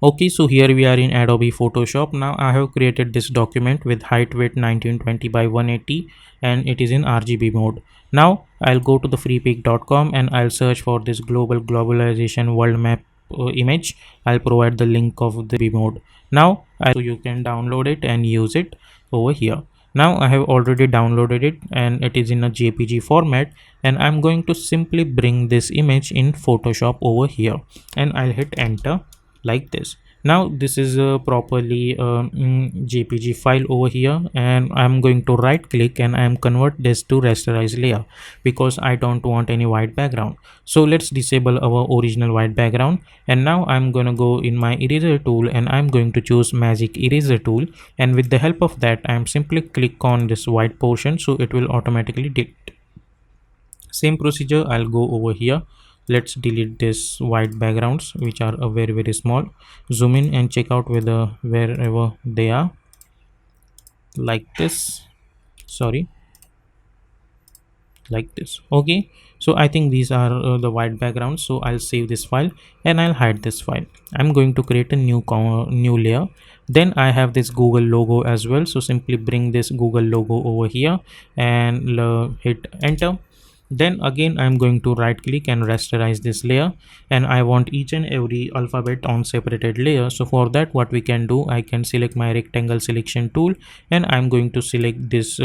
Okay, so here we are in Adobe Photoshop. Now I have created this document with height width 1920 by 180 and it is in RGB mode. Now I'll go to the freepik.com and I'll search for this globalization world map image. I'll provide the link of the mode. Now so you can download it and use it over here. Now I have already downloaded it and it is in a JPG format, and I'm going to simply bring this image in Photoshop over here and I'll hit enter like this. Now this is a properly jpg file over here, and I'm going to right click and I'm convert this to rasterize layer because I don't want any white background. So let's disable our original white background, and now I'm gonna go in my eraser tool and I'm going to choose magic eraser tool, and with the help of that I'm simply click on this white portion so it will automatically delete. Same procedure, I'll go over here. Let's delete this white backgrounds which are very small. Zoom in and check out whether wherever they are, like this. Sorry, like this. Okay, so I think these are the white backgrounds, so I'll save this file and I'll hide this file. I'm going to create a new layer. Then I have this Google logo as well, so simply bring this Google logo over here and hit enter. Then again I'm going to right click and rasterize this layer, and I want each and every alphabet on separated layer. So for that, what we can do, I can select my rectangle selection tool and I'm going to select this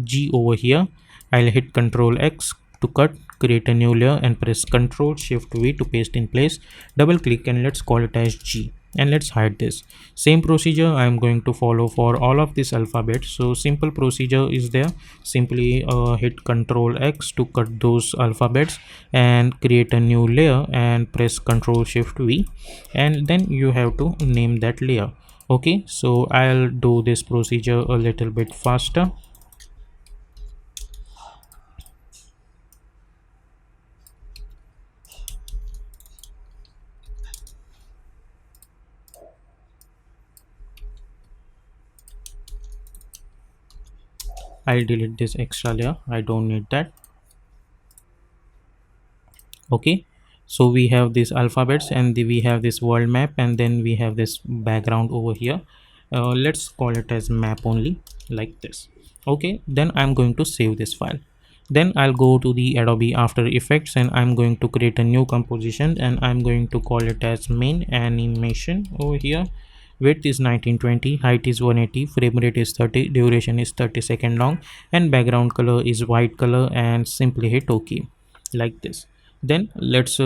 G over here. I'll hit Ctrl X to cut, create a new layer and press Ctrl Shift V to paste in place. Double click and let's call it as G, and let's hide this. Same procedure I am going to follow for all of this alphabet. So simple procedure is there. Simply hit Ctrl X to cut those alphabets and create a new layer and press Ctrl Shift V, and then you have to name that layer. Okay, so I'll do this procedure a little bit faster. I'll delete this extra layer, I don't need that. Okay, so we have these alphabets and we have this world map, and then we have this background over here. Let's call it as map only, like this. Okay, then I'm going to save this file. Then I'll go to the Adobe After Effects and I'm going to create a new composition, and I'm going to call it as main animation over here. Width is 1920, height is 180, frame rate is 30, duration is 30 seconds long, and background color is white color, and simply hit OK, like this. Then let's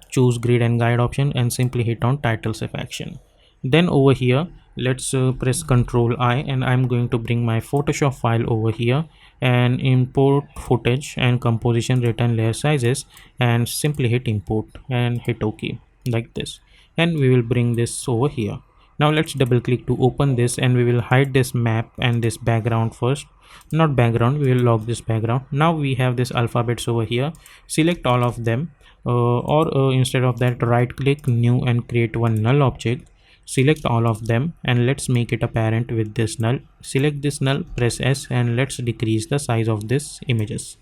choose grid and guide option and simply hit on title save action. Then over here let's press Ctrl I, and I'm going to bring my Photoshop file over here and import footage and composition written layer sizes, and simply hit import and hit OK, like this, and we will bring this over here. Now let's double click to open this, and we will hide this map and this background first. Not background, we will lock this background. Now we have this alphabets over here. Select all of them, or instead of that, right click new and create one null object. Select all of them and let's make it apparent with this null. Select this null, press S, and let's decrease the size of this images.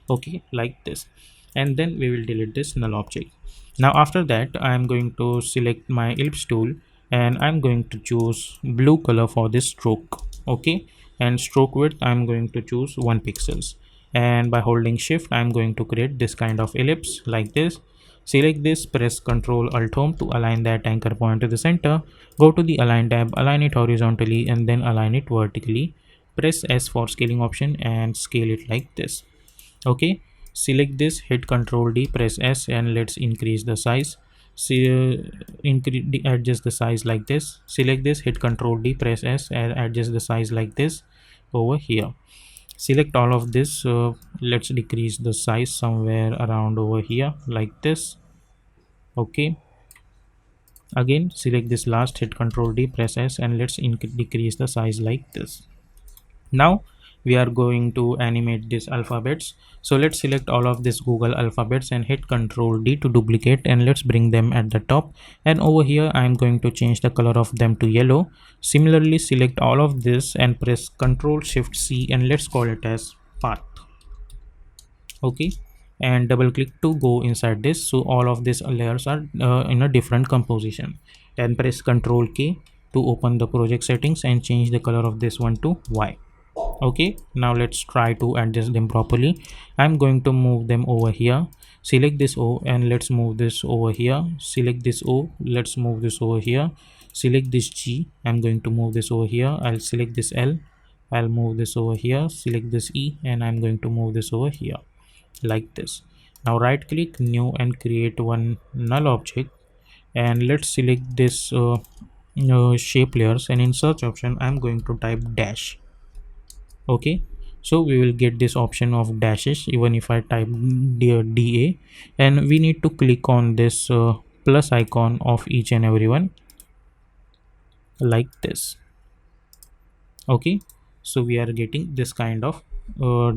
Okay, like this, and then we will delete this null object. Now after that, I am going to select my ellipse tool and I'm going to choose blue color for this stroke. Okay, and stroke width I'm going to choose 1 pixels, and by holding shift I'm going to create this kind of ellipse like this. Select this, press Ctrl Alt Home to align that anchor point to the center. Go to the align tab, align it horizontally and then align it vertically. Press S for scaling option and scale it like this. Okay, select this, hit Ctrl D, press S, and let's increase the size. See, adjust the size like this. Select this, hit Ctrl D, press S, and adjust the size like this over here. Select all of this. Let's decrease the size somewhere around over here like this. Okay, again select this last, hit Ctrl D, press S, and let's decrease the size like this. Now we are going to animate these alphabets, so let's select all of this Google alphabets and hit Ctrl D to duplicate, and let's bring them at the top, and over here I am going to change the color of them to yellow. Similarly, select all of this and press Ctrl Shift C, and let's call it as path. Okay, and double click to go inside this. So all of these layers are in a different composition, and press Ctrl K to open the project settings and change the color of this one to white. Okay, now let's try to adjust them properly. I'm going to move them over here. Select this O and let's move this over here. Select this O, let's move this over here. Select this G, I'm going to move this over here. I'll select this L, I'll move this over here. Select this E and I'm going to move this over here like this. Now right click new and create one null object, and let's select this shape layers, and in search option I'm going to type dash. Okay, so we will get this option of dashes even if I type DA, and we need to click on this plus icon of each and every one like this. Okay, so we are getting this kind of uh,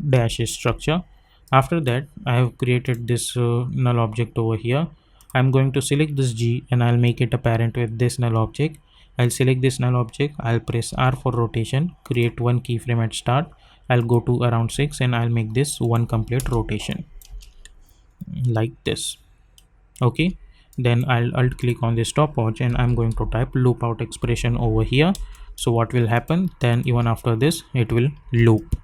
dash structure. After that I have created this null object over here. I'm going to select this G and I'll make it a parent with this null object. I'll select this null object, I'll press R for rotation, create one keyframe at start. I'll go to around 6 and I'll make this one complete rotation like this. Okay, then I'll alt click on this stopwatch and I'm going to type loop out expression over here. So what will happen then, even after this it will loop.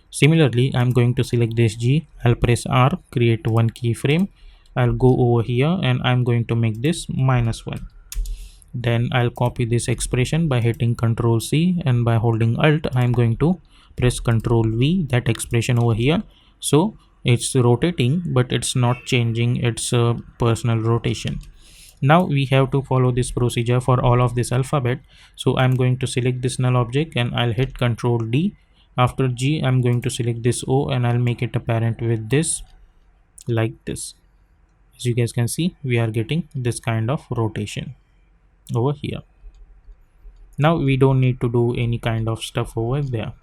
Similarly, I'm going to select this G, I'll press R, create one keyframe. I'll go over here and I'm going to make this -1. Then I'll copy this expression by hitting Ctrl C, and by holding Alt I'm going to press Ctrl V, that expression over here. So it's rotating but it's not changing its personal rotation. Now we have to follow this procedure for all of this alphabet. So I'm going to select this null object and I'll hit Ctrl D. After G I'm going to select this O and I'll make it a parent with this like this. As you guys can see, we are getting this kind of rotation over here. Now we don't need to do any kind of stuff over there.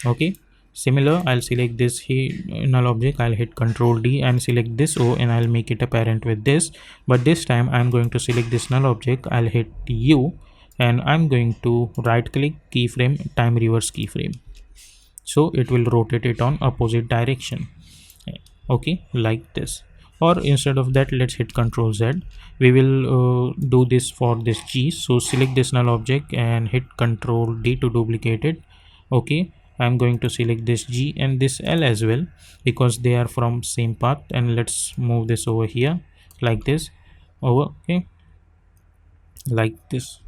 Okay, similar, I'll select this here null object, I'll hit Ctrl D and select this O and I'll make it a parent with this. But this time I'm going to select this null object, I'll hit U and I'm going to right click keyframe, time reverse keyframe, so it will rotate it on opposite direction. Okay, like this. Or instead of that, let's hit Ctrl Z. We will do this for this G. So select this null object and hit Ctrl D to duplicate it. Okay, I'm going to select this G and this L as well because they are from same path, and let's move this over here like this. Over, okay, like this.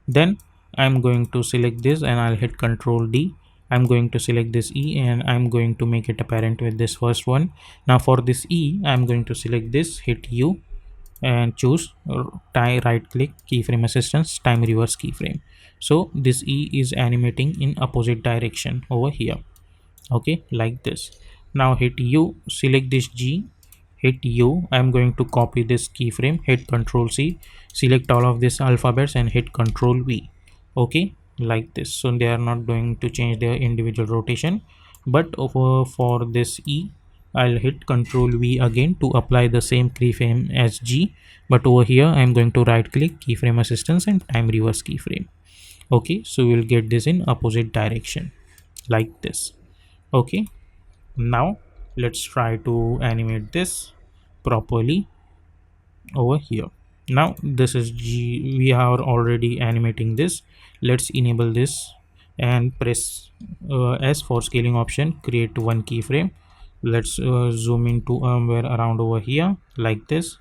Then I'm going to select this and I'll hit Ctrl D. I'm going to select this E and I'm going to make it apparent with this first one. Now for this E, I'm going to select this, hit U and choose tie right click keyframe assistance, time reverse keyframe. So this E is animating in opposite direction over here. Okay, like this. Now hit U, select this G, hit U. I'm going to copy this keyframe, hit Ctrl C, select all of these alphabets and hit Ctrl V. Okay, like this. So they are not going to change their individual rotation, but over for this E, I'll hit Ctrl V again to apply the same keyframe as G, but over here I'm going to right click keyframe assistance and time reverse keyframe. Okay, so we'll get this in opposite direction like this. Okay, now let's try to animate this properly over here. Now this is G, we are already animating this. Let's enable this and press S for scaling option, create one keyframe. Let's zoom into somewhere around over here like this,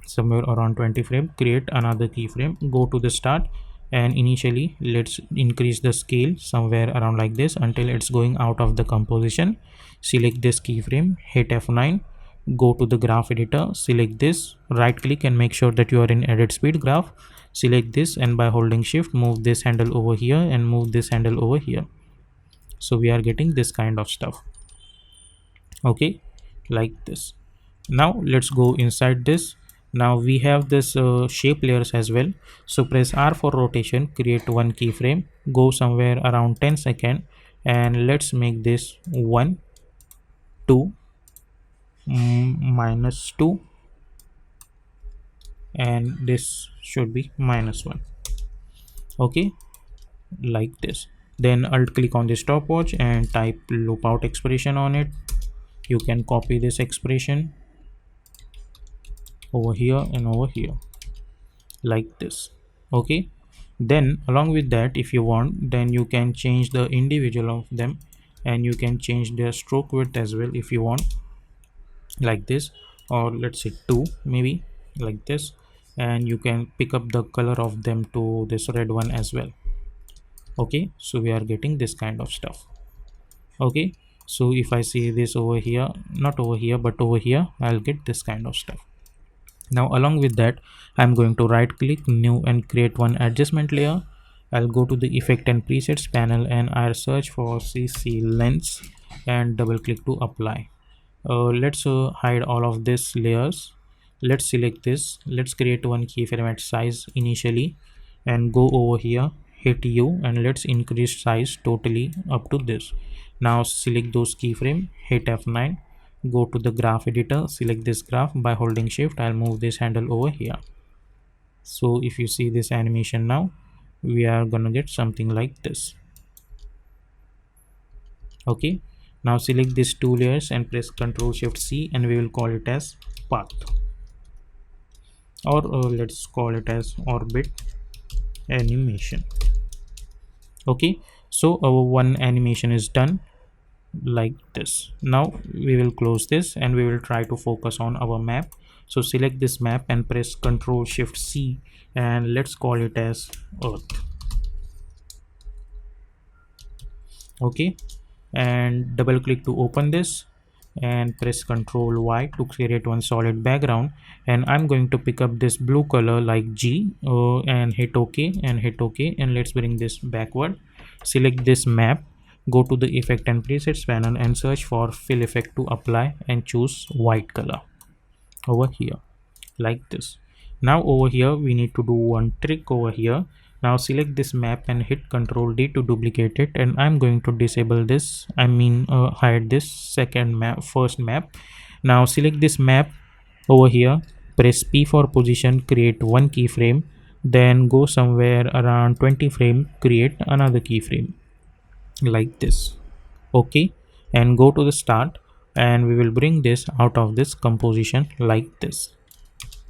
somewhere around 20 frame. Create another keyframe, go to the start, and initially let's increase the scale somewhere around like this until it's going out of the composition. Select this keyframe, hit F9, go to the graph editor, select this, right click and make sure that you are in edit speed graph. Select this and by holding shift move this handle over here and move this handle over here. So we are getting this kind of stuff. Okay, like this. Now let's go inside this. Now we have this shape layers as well. So press R for rotation, create one keyframe, go somewhere around 10 seconds, and let's make this 1 2 -2, and this should be -1. Okay, like this. Then alt click on the stopwatch and type loop out expression on it. You can copy this expression over here and over here like this. Okay, then along with that, if you want, then you can change the individual of them, and you can change their stroke width as well if you want, like this, or let's say 2 maybe, like this. And you can pick up the color of them to this red one as well. Okay, so we are getting this kind of stuff. Okay, so if I see this over here, not over here but over here, I'll get this kind of stuff. Now along with that, I'm going to right click new and create one adjustment layer. I'll go to the effect and presets panel, and I'll search for CC lens and double click to apply. Let's hide all of these layers. Let's select this. Let's create one keyframe at size initially and go over here, hit U, and let's increase size totally up to this. Now select those keyframe, hit F9, go to the graph editor, select this graph. By holding shift, I'll move this handle over here. So if you see this animation now, we are gonna get something like this. Okay, now select these two layers and press Ctrl Shift C, and we will call it as path, or let's call it as orbit animation. Okay, so our one animation is done like this. Now we will close this and we will try to focus on our map. So select this map and press Ctrl Shift C, and let's call it as earth. Okay, and double click to open this and press Ctrl Y to create one solid background. And I'm going to pick up this blue color like G, and hit OK and hit OK, and let's bring this backward. Select this map, go to the effect and presets panel and search for fill effect to apply, and choose white color over here like this. Now over here we need to do one trick over here. Now select this map and hit Ctrl D to duplicate it, and I'm going to disable this, hide this first map. Now select this map over here, press P for position, create one keyframe, then go somewhere around 20 frame, create another keyframe like this. Okay, and go to the start, and we will bring this out of this composition like this.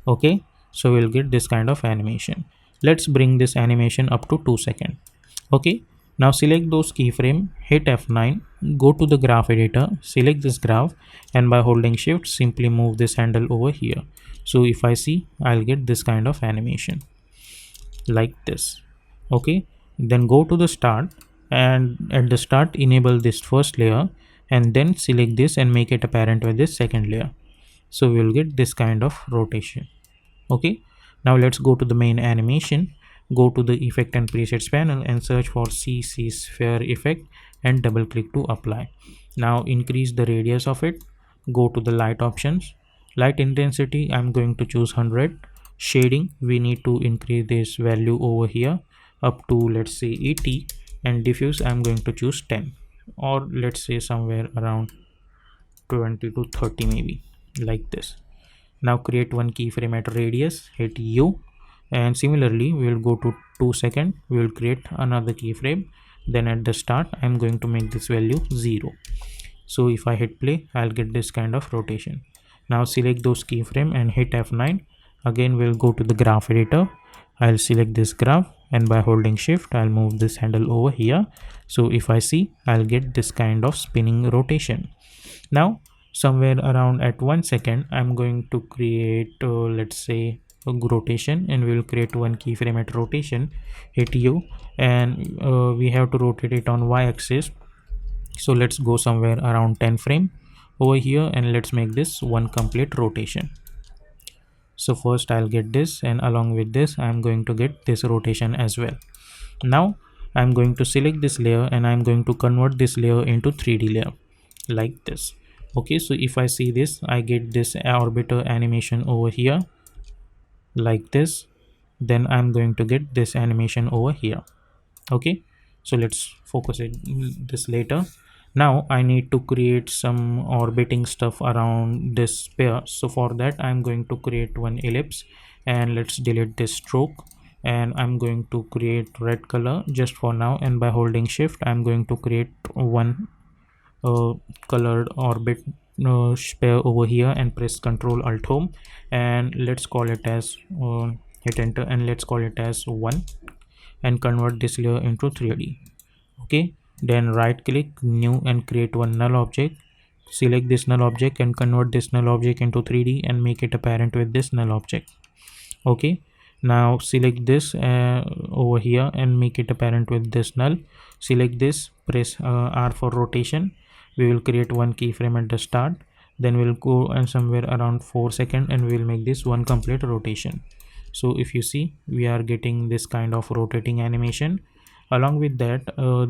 Okay, so we'll get this kind of animation. Let's bring this animation up to 2 seconds. Okay, now select those keyframe, hit F9, go to the graph editor, select this graph, and by holding shift simply move this handle over here. So if I see, I'll get this kind of animation like this. Okay, then go to the start, and at the start enable this first layer, and then select this and make it apparent with this second layer. So we will get this kind of rotation. Okay, now let's go to the main animation, go to the effect and presets panel and search for CC sphere effect and double click to apply. Now increase the radius of it, go to the light options, light intensity I'm going to choose 100, shading we need to increase this value over here up to let's say 80, and diffuse I'm going to choose 10, or let's say somewhere around 20 to 30 maybe, like this. Now create one keyframe at radius, hit U, and similarly we will go to 2 seconds, we will create another keyframe, then at the start I'm going to make this value 0. So if I hit play, I'll get this kind of rotation. Now select those keyframe and hit F9. Again we'll go to the graph editor, I'll select this graph, and by holding shift I'll move this handle over here. So if I see, I'll get this kind of spinning rotation. Now somewhere around at 1 second I'm going to create let's say a rotation, and we will create one keyframe at rotation, hit U, and we have to rotate it on Y axis. So let's go somewhere around 10 frame over here, and let's make this one complete rotation. So first I'll get this, and along with this I'm going to get this rotation as well. Now I'm going to select this layer, and I'm going to convert this layer into 3D layer like this. Okay, so if I see this, I get this orbital animation over here like this, then I'm going to get this animation over here. Okay, so let's focus it this later. Now I need to create some orbiting stuff around this sphere. So for that I'm going to create one ellipse, and let's delete this stroke, and I'm going to create red color just for now, and by holding shift I'm going to create one colored orbit spare over here and press Ctrl Alt Home, and let's call it as hit enter, and let's call it as 1, and convert this layer into 3D. Okay, then right click new and create one null object. Select this null object and convert this null object into 3D and make it a parent with this null object. Okay, now select this over here and make it a parent with this null. Select this, press R for rotation. We will create one keyframe at the start, then we'll go and somewhere around 4 seconds and we'll make this one complete rotation. So if you see, we are getting this kind of rotating animation. Along with that,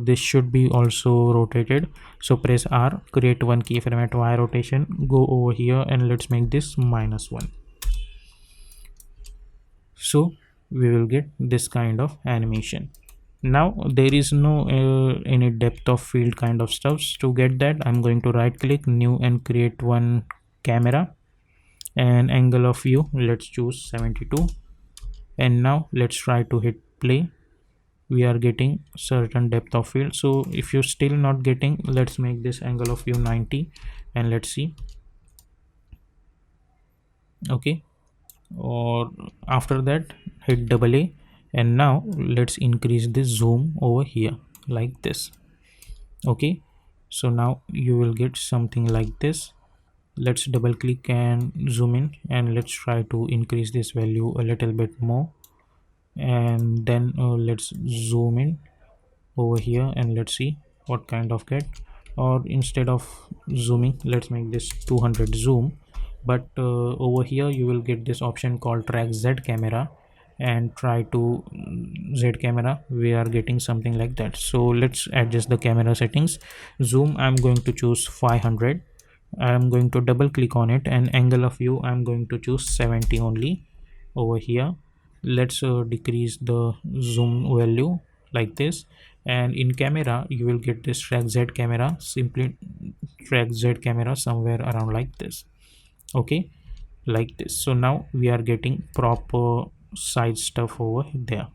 this should be also rotated. So press R, create one keyframe at Y rotation, go over here and let's make this -1. So we will get this kind of animation. Now there is no any depth of field kind of stuff. To get that, I'm going to right click new and create one camera, and angle of view, let's choose 72, and now let's try to hit play. We are getting certain depth of field. So if you're still not getting, let's make this angle of view 90 and let's see. Okay, or after that hit double A, and now let's increase the zoom over here like this. Okay, so now you will get something like this. Let's double click and zoom in, and let's try to increase this value a little bit more, and then let's zoom in over here and let's see what kind of get. Or instead of zooming, let's make this 200 zoom, but over here you will get this option called track Z camera, and try to Z camera, we are getting something like that. So let's adjust the camera settings. Zoom, I'm going to choose 500. I'm going to double click on it, and angle of view I'm going to choose 70 only over here. Let's decrease the zoom value like this, and in camera you will get this track Z camera. Simply track Z camera somewhere around like this. Okay, like this. So now we are getting proper size stuff over there.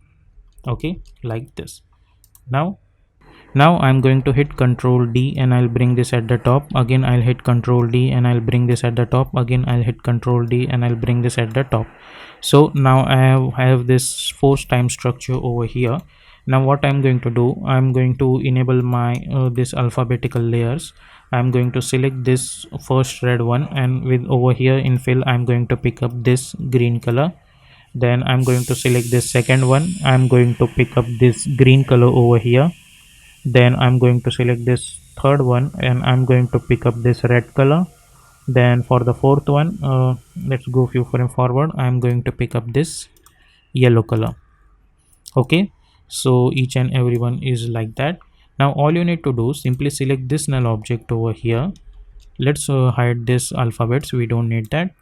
Okay, like this. Now I'm going to hit Ctrl D and I'll bring this at the top. Again I'll hit Ctrl D and I'll bring this at the top. Again I'll hit Ctrl D and I'll bring this at the top. So now I have this force time structure over here. Now what I'm going to do, I'm going to enable my this alphabetical layers. I'm going to select this first red one, and with over here in fill I'm going to pick up this green color. Then I'm going to select this second one. I'm going to pick up this green color over here. Then I'm going to select this third one and I'm going to pick up this red color. Then for the fourth one, let's go few frames forward, I'm going to pick up this yellow color. Okay, so each and every one is like that. Now all you need to do, simply select this null object over here. Let's hide this alphabets, we don't need that.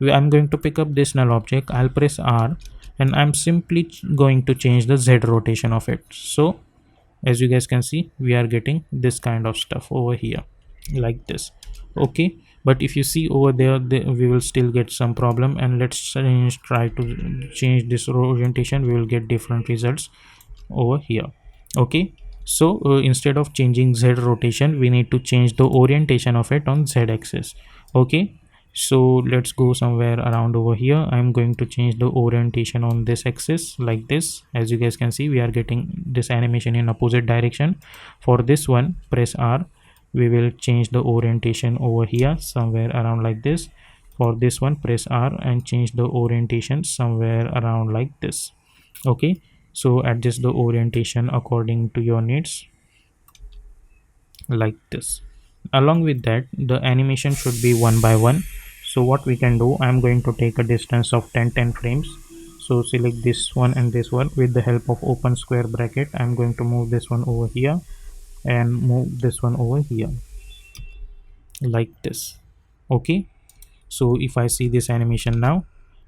I'm going to pick up this null object, I'll press R, and I'm simply going to change the Z rotation of it. So as you guys can see, we are getting this kind of stuff over here like this. Okay, but if you see over there, we will still get some problem, and let's try to change this orientation. We will get different results over here. Okay, so instead of changing Z rotation, we need to change the orientation of it on Z axis. Okay, so let's go somewhere around over here. I'm going to change the orientation on this axis like this. As you guys can see, we are getting this animation in opposite direction. For this one, press R. We will change the orientation over here somewhere around like this. For this one, press R and change the orientation somewhere around like this. Okay, so adjust the orientation according to your needs like this. Along with that, the animation should be one by one. So what we can do, I'm going to take a distance of 10 frames. So select this one and this one. With the help of open square bracket, I'm going to move this one over here and move this one over here like this. Okay, so if I see this animation now,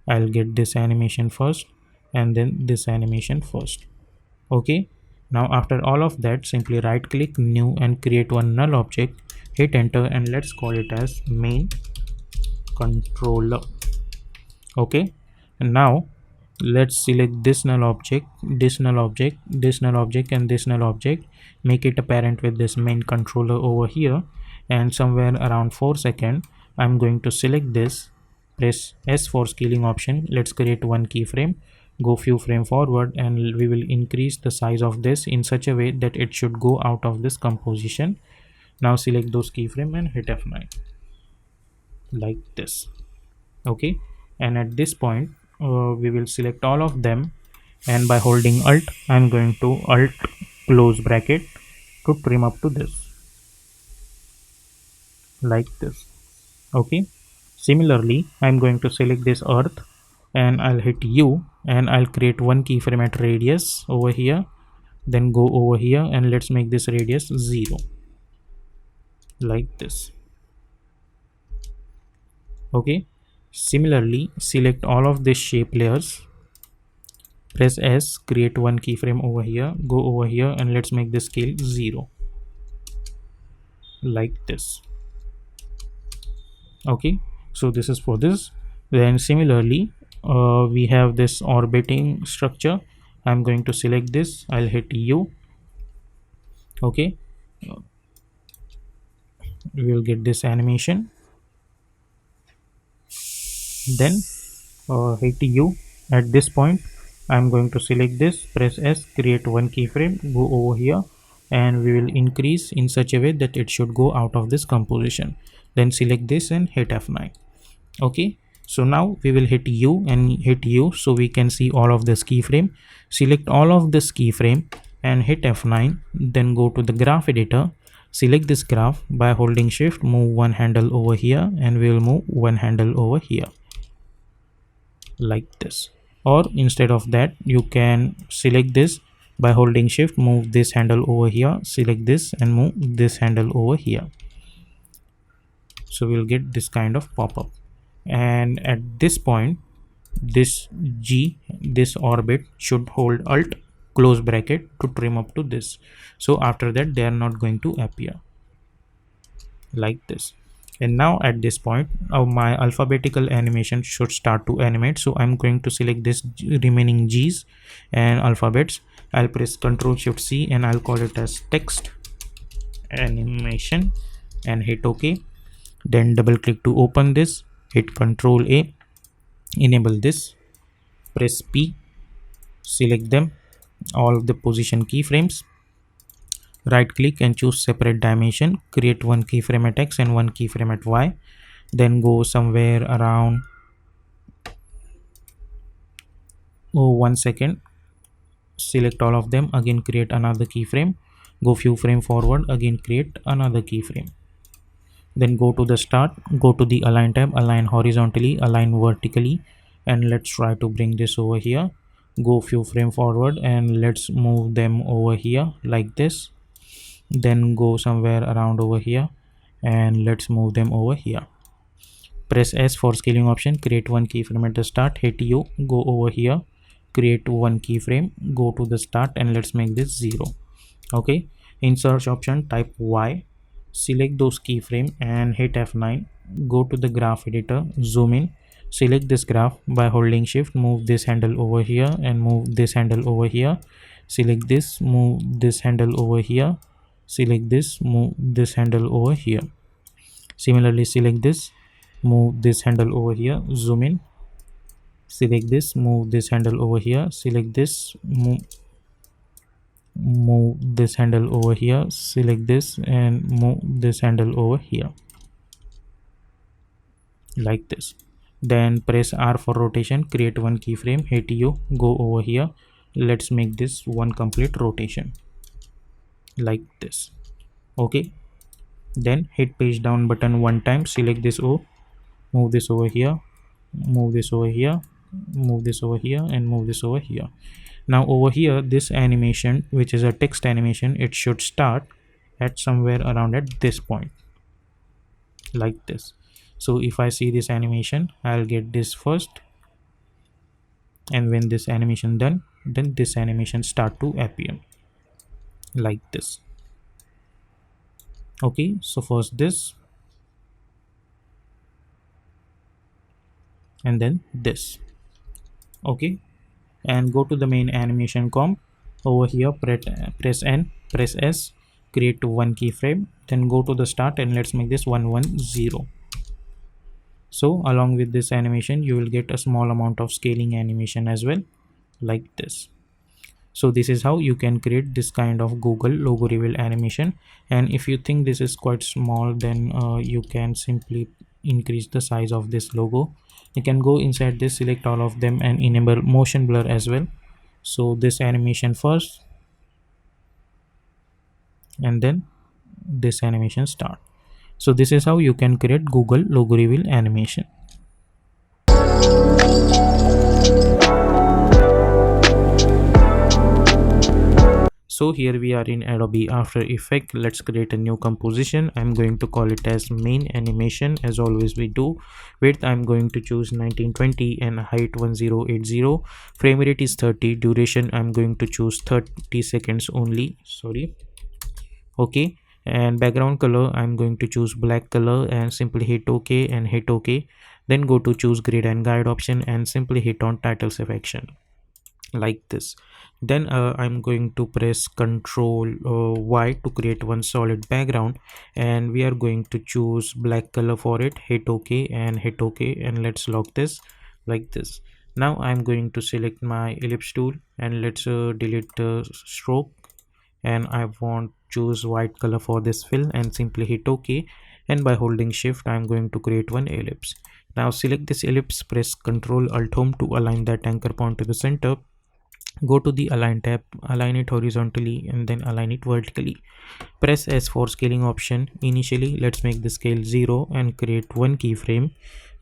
I'll get this animation first and then this animation first. Okay, now after all of that, simply right click new and create one null object, hit enter, and let's call it as main controller. Okay, and now let's select this null object, this null object, this null object, and this null object, make it a parent with this main controller over here, and somewhere around 4 seconds I'm going to select this, press S for scaling option. Let's create one keyframe, go few frame forward, and we will increase the size of this in such a way that it should go out of this composition. Now select those keyframe and hit F9 like this. Okay, and at this point we will select all of them, and by holding alt I'm going to alt close bracket to trim up to this like this. Okay, similarly I'm going to select this earth and I'll hit U and I'll create one keyframe at radius over here, then go over here and let's make this radius 0 like this. Okay, similarly select all of these shape layers, press S, create one keyframe over here, go over here and let's make the scale 0 like this. Okay, so this is for this. Then similarly we have this orbiting structure. I'm going to select this, I'll hit U. Okay, we will get this animation, then hit U. At this point I'm going to select this, press S, create one keyframe, go over here and we will increase in such a way that it should go out of this composition. Then select this and hit F9. Okay, so now we will hit U and hit U so we can see all of this keyframe. Select all of this keyframe and hit F9, then go to the graph editor, select this graph. By holding shift move one handle over here and we will move one handle over here like this. Or instead of that you can select this, by holding shift move this handle over here, select this and move this handle over here. So we'll get this kind of pop-up, and at this point this G, this orbit should hold alt close bracket to trim up to this. So after that they are not going to appear like this. And now at this point my alphabetical animation should start to animate. So I'm going to select this remaining G's and alphabets. I'll press Ctrl Shift C and I'll call it as text animation and hit OK. Then double click to open this, hit Ctrl A, enable this, press P, select them, all of the position keyframes, right click and choose separate dimension, create one keyframe at X and one keyframe at Y, then go somewhere around 1 second, select all of them, again create another keyframe, go few frame forward, again create another keyframe. Then go to the start, go to the align tab, align horizontally, align vertically, and let's try to bring this over here. Go few frame forward and let's move them over here like this. Then go somewhere around over here and let's move them over here. Press S for scaling option, create one keyframe at the start, hit U, go over here, create one keyframe, go to the start and let's make this 0. Okay, in search option type Y, select those keyframe and hit F9, go to the graph editor, zoom in, select this graph. By holding shift move this handle over here and move this handle over here, select this, move this handle over here, select this, move this handle over here. Similarly select this, move this handle over here, zoom in, select this, move this handle over here, select this, move this handle over here, select this and move this handle over here like this. Then press R for rotation, create one keyframe, hit U, go over here, let's make this one complete rotation like this. Okay, then hit page down button one time, select this O, move this over here, move this over here, move this over here and move this over here. Now over here this animation, which is a text animation, it should start at somewhere around at this point like this. So if I see this animation, I'll get this first, and when this animation done, then this animation start to appear like this. Okay, so first this and then this. Okay, and go to the main animation comp. Over here press N, press S, create one keyframe, then go to the start and let's make this 110. So along with this animation you will get a small amount of scaling animation as well, like this. So this is how you can create this kind of Google logo reveal animation. And if you think this is quite small, then you can simply increase the size of this logo. You can go inside this, select all of them and enable motion blur as well. So this animation first, and then this animation start. So this is how you can create Google logo reveal animation. So here we are in Adobe After Effects. Let's create a new composition. I'm going to call it as main animation, as always we do. Width I'm going to choose 1920 and height 1080. Frame rate is 30. Duration I'm going to choose 30 seconds only. Sorry. Okay. And background color I'm going to choose black color and simply hit OK and hit OK. Then go to choose grid and guide option and simply hit on title selection, like this. Then I'm going to press Ctrl Y to create one solid background, and we are going to choose black color for it. Hit OK and hit OK, and let's lock this like this. Now I'm going to select my ellipse tool and let's delete the stroke, and I want choose white color for this fill and simply hit OK. And by holding shift I'm going to create one ellipse. Now select this ellipse, press Ctrl Alt Home to align that anchor point to the center. Go to the align tab, align it horizontally and then align it vertically. Press S for scaling option. Initially let's make the scale 0 and create one keyframe.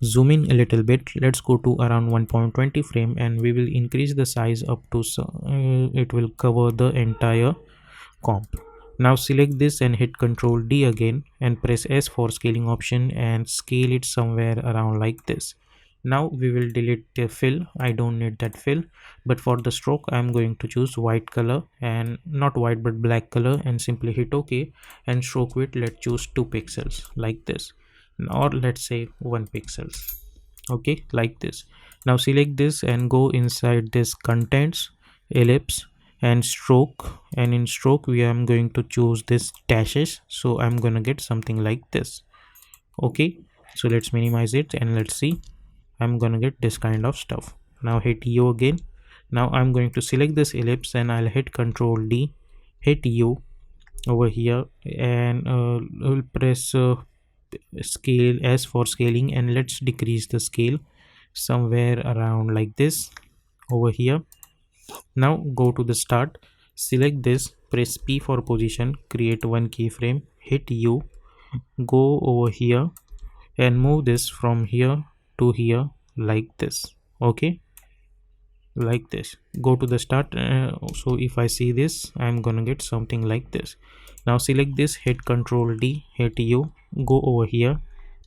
Zoom in a little bit, let's go to around 1.20 frame and we will increase the size up to it will cover the entire comp. Now select this and hit Ctrl D again and press S for scaling option and scale it somewhere around like this. Now we will delete the fill. I don't need that fill, but for the stroke I'm going to choose white color, and not white but black color, and simply hit OK. And stroke width let's choose 2 pixels like this, or let's say 1 pixels. Okay, like this. Now select this and go inside this contents, ellipse and stroke, and in stroke we am going to choose this dashes, so I'm gonna get something like this. Okay, so let's minimize it and let's see. I'm gonna get this kind of stuff. Now hit U again. Now I'm going to select this ellipse and I'll hit Ctrl D, hit U over here, and we'll press scale S for scaling, and let's decrease the scale somewhere around like this over here. Now go to the start, select this, press P for position, create one keyframe, hit U, go over here and move this from here to here like this. Okay, like this. Go to the start. So if I see this, I'm gonna get something like this. Now select this, hit Ctrl D, hit U, go over here,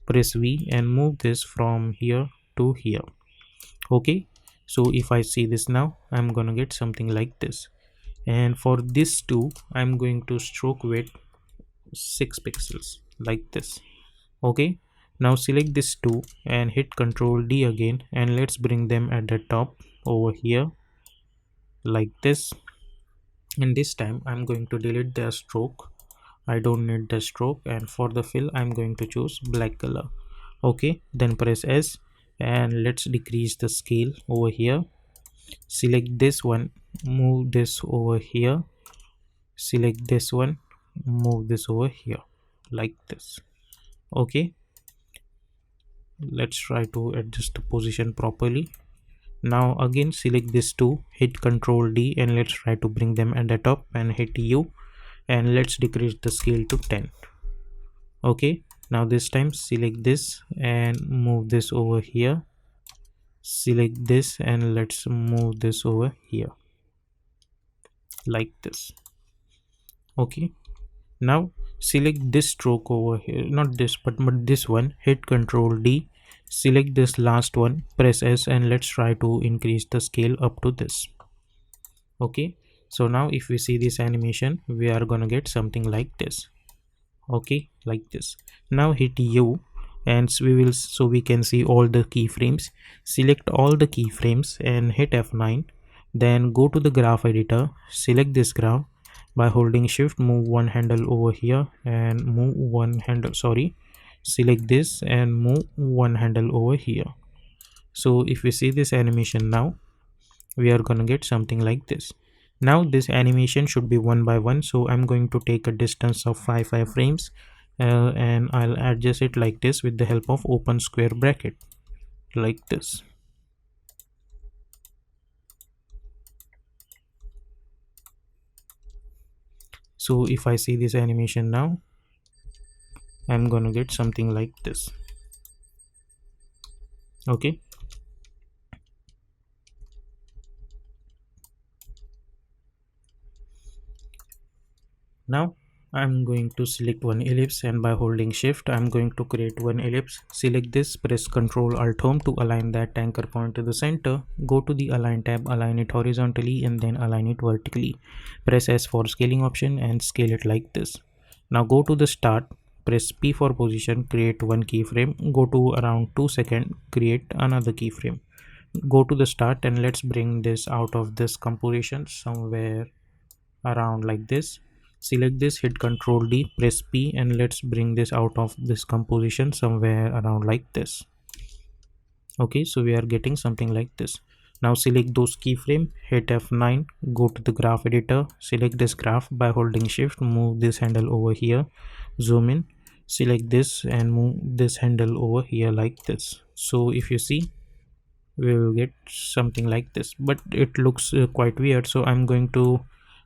press V and move this from here to here. Okay, so if I see this now, I'm gonna get something like this. And for this too, I'm going to stroke width 6 pixels like this. Okay, now select this two and hit Ctrl D again, and let's bring them at the top over here like this. And this time I'm going to delete the stroke. I don't need the stroke, and for the fill I'm going to choose black color. Okay, then press S and let's decrease the scale over here. Select this one, move this over here, select this one, move this over here like this. Okay, let's try to adjust the position properly. Now again select this two, hit Ctrl D and let's try to bring them at the top and hit U, and let's decrease the scale to 10. Okay, now this time select this and move this over here, select this and let's move this over here like this. Okay, now select this stroke over here, not this but this one, hit Ctrl D, select this last one, press S and let's try to increase the scale up to this. Okay, so now if we see this animation, we are gonna get something like this. Okay, like this. Now hit U and so we can see all the keyframes. Select all the keyframes and hit F9, then go to the graph editor, select this graph, By holding shift, move one handle over here and move one handle, sorry, select this and move one handle over here. So if we see this animation now, we are gonna get something like this. Now this animation should be one by one, so I'm going to take a distance of 5 frames, and I'll adjust it like this with the help of open square bracket, like this. So if I see this animation now, I'm gonna get something like this. Okay, now I'm going to select one ellipse, and by holding shift I'm going to create one ellipse. Select this, press Ctrl Alt Home to align that anchor point to the center. Go to the align tab, align it horizontally and then align it vertically. Press S for scaling option and scale it like this. Now go to the start, press P for position, create one keyframe, go to around 2 seconds, create another keyframe. Go to the start and let's bring this out of this composition somewhere around like this. Select this, hit Ctrl D, press P, and let's bring this out of this composition somewhere around like this. Okay, so we are getting something like this. Now select those keyframe, hit F9, go to the graph editor, select this graph. By holding shift, move this handle over here, zoom in, select this and move this handle over here like this. So if you see, we will get something like this, but it looks quite weird, so I'm going to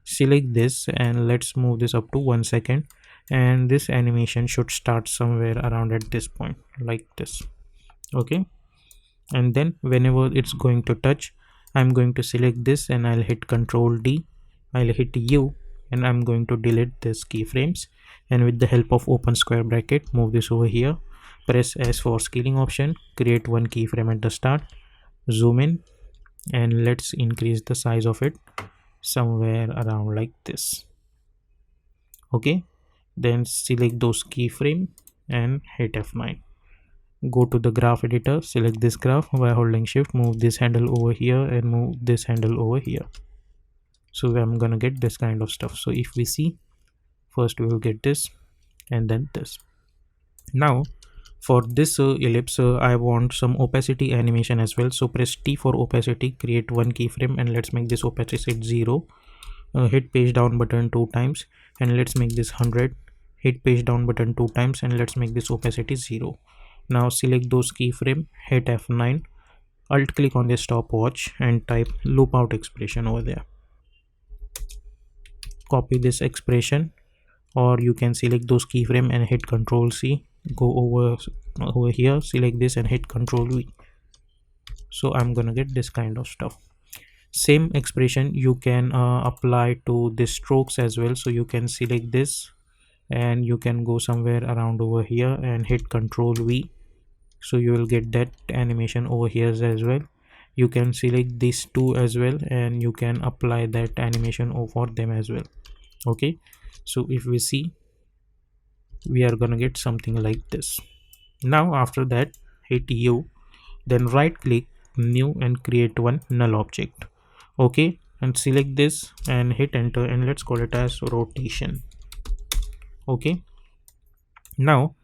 select this and let's move this up to 1 second, and this animation should start somewhere around at this point like this. Okay, and then whenever it's going to touch, I'm going to select this and I'll hit Ctrl D, I'll hit U, and I'm going to delete this keyframes, and with the help of open square bracket, move this over here. Press S for scaling option, create one keyframe at the start, zoom in, and let's increase the size of it somewhere around like this. Okay, then select those keyframe and hit F9. Go to the graph editor, select this graph. By holding shift, move this handle over here and move this handle over here. So I'm gonna get this kind of stuff. So if we see, first we will get this and then this. Now for this ellipse, I want some opacity animation as well, so press T for opacity, create one keyframe and let's make this opacity 0. Hit page down button 2 times and let's make this 100. Hit page down button 2 times and let's make this opacity 0. Now select those keyframe, hit F9, alt click on the stopwatch and type loop out expression over there. Copy this expression, or you can select those keyframe and hit Ctrl C, go over here, select this and hit Ctrl V. So I'm gonna get this kind of stuff. Same expression you can apply to the strokes as well, so you can select this and you can go somewhere around over here and hit Ctrl V, so you will get that animation over here as well. You can select these two as well and you can apply that animation over them as well. Okay, so if we see, we are gonna get something like this. Now after that, hit U, then right click new and create one null object. Okay, and select this and hit enter and let's call it as rotation. Okay, now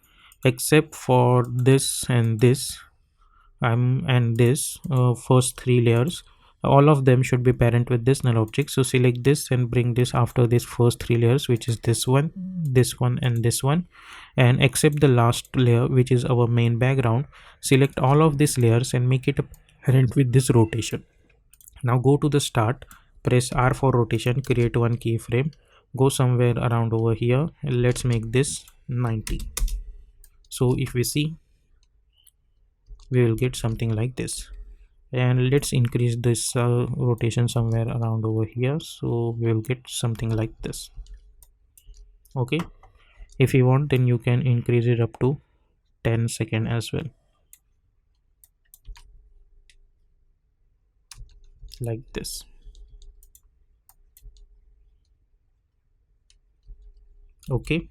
except for this and this and this first 3 layers, all of them should be parent with this null object. So select this and bring this after this first 3 layers, which is this one and this one, and except the last layer, which is our main background, select all of these layers and make it a parent with this rotation. Now go to the start, press R for rotation, create one keyframe, go somewhere around over here and let's make this 90. So if we see, we will get something like this, and let's increase this rotation somewhere around over here, so we will get something like this. Okay, if you want, then you can increase it up to 10 seconds as well, like this. Okay,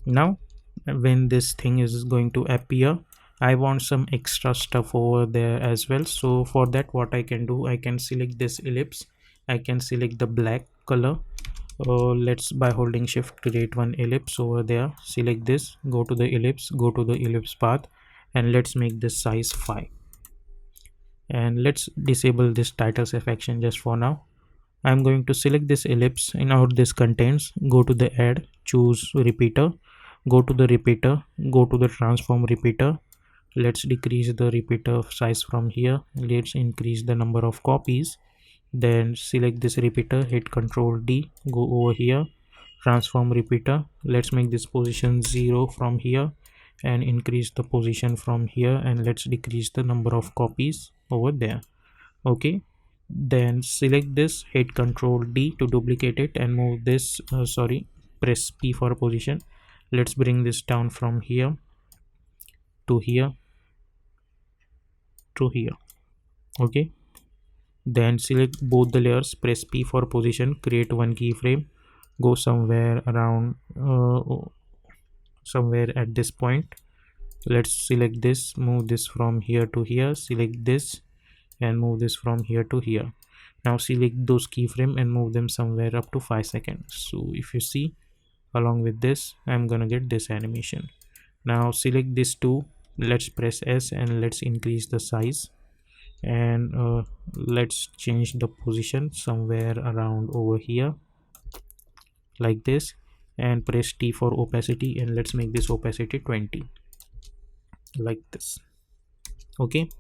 now when this thing is going to appear, I want some extra stuff over there as well. So for that, what I can do, I can select this ellipse, I can select the black color, Let's, by holding shift, create one ellipse over there. Select this, go to the ellipse, go to the ellipse path, and let's make this size 5. And let's disable this titles affection just for now. I'm going to select this ellipse in out this contains, go to the add, choose repeater, go to the repeater, go to the transform repeater. Let's decrease the repeater size from here. Let's increase the number of copies. Then select this repeater, hit Ctrl D, go over here, transform repeater. Let's make this position 0 from here and increase the position from here, and let's decrease the number of copies over there. Okay, then select this, hit Ctrl D to duplicate it and move this, press P for position. Let's bring this down from here to here to here. Okay, then select both the layers, press P for position, create one keyframe, go somewhere around somewhere at this point. Let's select this, move this from here to here, select this and move this from here to here. Now select those keyframe and move them somewhere up to 5 seconds. So if you see, along with this, I'm gonna get this animation. Now select this two, let's press S and let's increase the size, and let's change the position somewhere around over here like this, and press T for opacity, and let's make this opacity 20 like this. Okay,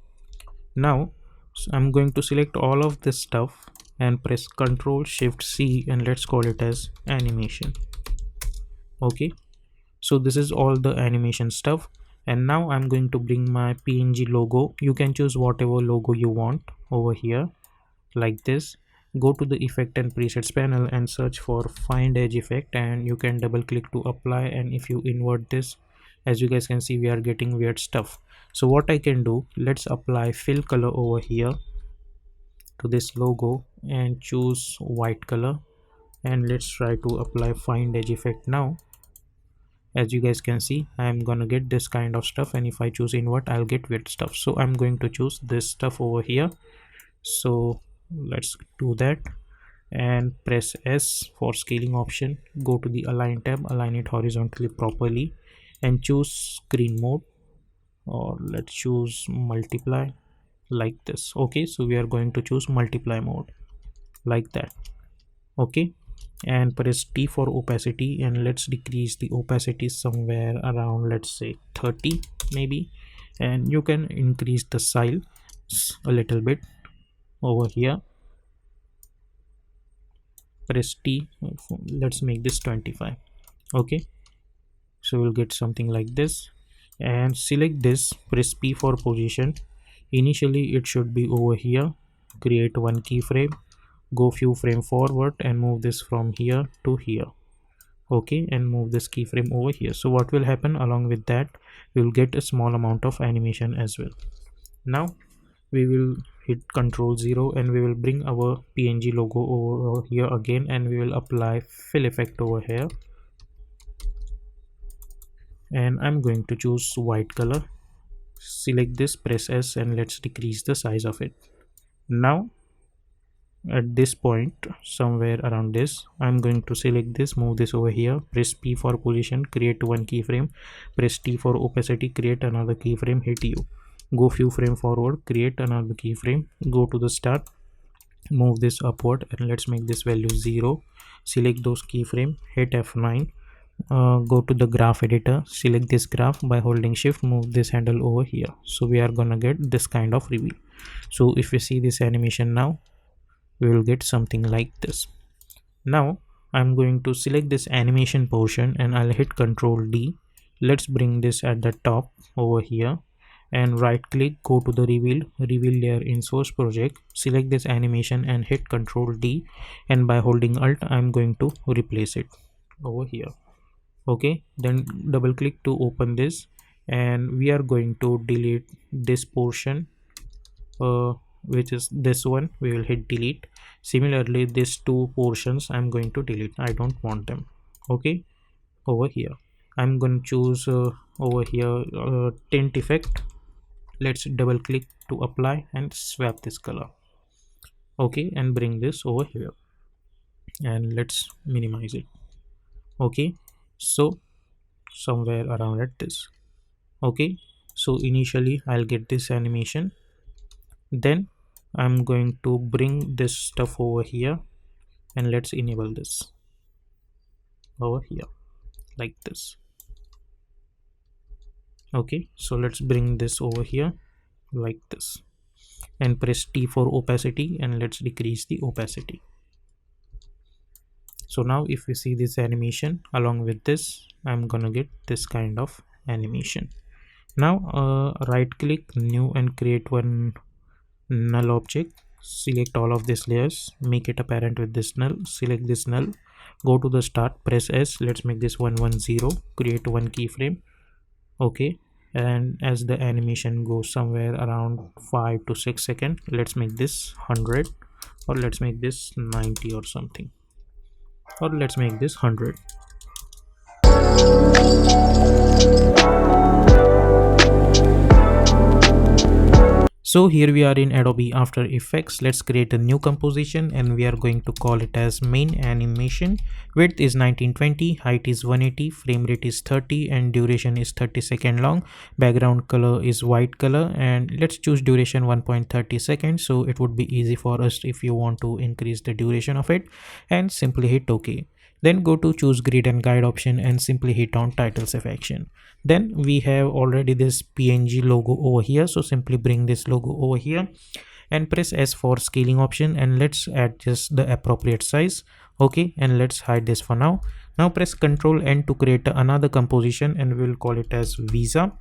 now I'm going to select all of this stuff and press Ctrl Shift C, and let's call it as animation. Okay, so this is all the animation stuff, and now I'm going to bring my PNG logo. You can choose whatever logo you want over here like this. Go to the effect and presets panel and search for find edge effect, and you can double click to apply, and if you invert this, as you guys can see, we are getting weird stuff. So what I can do, let's apply fill color over here to this logo and choose white color, and let's try to apply find edge effect now. As you guys can see, I'm gonna get this kind of stuff, and if I choose invert, I'll get weird stuff. So I'm going to choose this stuff over here. So let's do that and press S for scaling option. Go to the align tab, align it horizontally properly, and choose screen mode, or let's choose multiply like this. Okay, so we are going to choose multiply mode like that. Okay, and press T for opacity, and let's decrease the opacity somewhere around, let's say 30 maybe, and you can increase the size a little bit over here. Press T, let's make this 25. Okay, so we'll get something like this, and select this, press P for position. Initially it should be over here. Create one keyframe, go few frame forward and move this from here to here. Okay, and move this keyframe over here. So what will happen, along with that, we will get a small amount of animation as well. Now we will hit Ctrl 0 and we will bring our PNG logo over here again, and we will apply fill effect over here, and I'm going to choose white color. Select this, press S, and let's decrease the size of it. Now at this point, somewhere around this, I'm going to select this, move this over here, press P for position, create one keyframe, press T for opacity, create another keyframe, hit U, go few frame forward, create another keyframe, go to the start, move this upward, and let's make this value 0. Select those keyframe, hit F9, go to the graph editor, select this graph, by holding shift move this handle over here. So we are gonna get this kind of reveal. So if you see this animation now, we will get something like this. Now I'm going to select this animation portion and I'll hit Ctrl D. Let's bring this at the top over here, and right click, go to the reveal layer in source project, select this animation and hit Ctrl D, and by holding Alt I'm going to replace it over here. Okay, then double click to open this, and we are going to delete this portion, which is this one. We will hit delete. Similarly, these two portions I'm going to delete, I don't want them. Okay, over here I'm going to choose over here tint effect. Let's double click to apply and swap this color. Okay, and bring this over here. and let's minimize it. Okay, so somewhere around at this. Okay, so initially I'll get this animation, then I'm going to bring this stuff over here, and let's enable this over here like this. Okay, so let's bring this over here like this, and press T for opacity, and let's decrease the opacity. So now if we see this animation along with this, I'm gonna get this kind of animation. Now right click new and create one null object. Select all of these layers, make it apparent with this null, select this null, go to the start, press S, let's make this 110, create one keyframe. Okay, and as the animation goes somewhere around 5 to 6 seconds, let's make this 100, or let's make this 90 or something, or let's make this 100. So here we are in Adobe After Effects. Let's create a new composition, and we are going to call it as main animation. Width is 1920, height is 180, frame rate is 30, and duration is 30 seconds long. Background color is white color, and let's choose duration 1.30 seconds, so it would be easy for us if you want to increase the duration of it, and simply hit OK. Then go to choose grid and guide option and simply hit on title selection. Then we have already this PNG logo over here, so simply bring this logo over here and press S for scaling option, and let's adjust the appropriate size. Okay, and let's hide this for now. Now press Ctrl N to create another composition, and we will call it as Visa.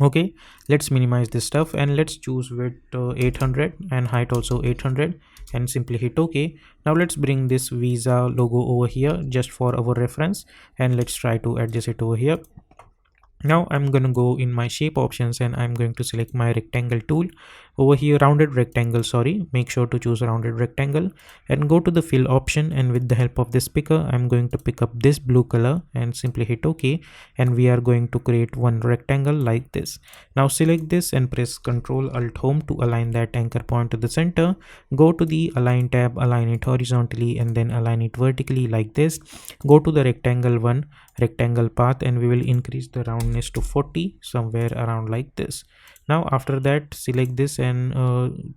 Okay, let's minimize this stuff, and let's choose width 800 and height also 800, and simply hit OK. Now let's bring this Visa logo over here just for our reference, and let's try to adjust it over here. Now I'm gonna go in my shape options, and I'm going to select my rectangle tool over here, rounded rectangle, sorry, make sure to choose rounded rectangle, and go to the fill option, and with the help of this picker I'm going to pick up this blue color and simply hit OK, and we are going to create one rectangle like this. Now select this and press Ctrl Alt Home to align that anchor point to the center. Go to the align tab, align it horizontally and then align it vertically like this. Go to the rectangle one, rectangle path, and we will increase the roundness to 40, somewhere around like this. Now after that select this and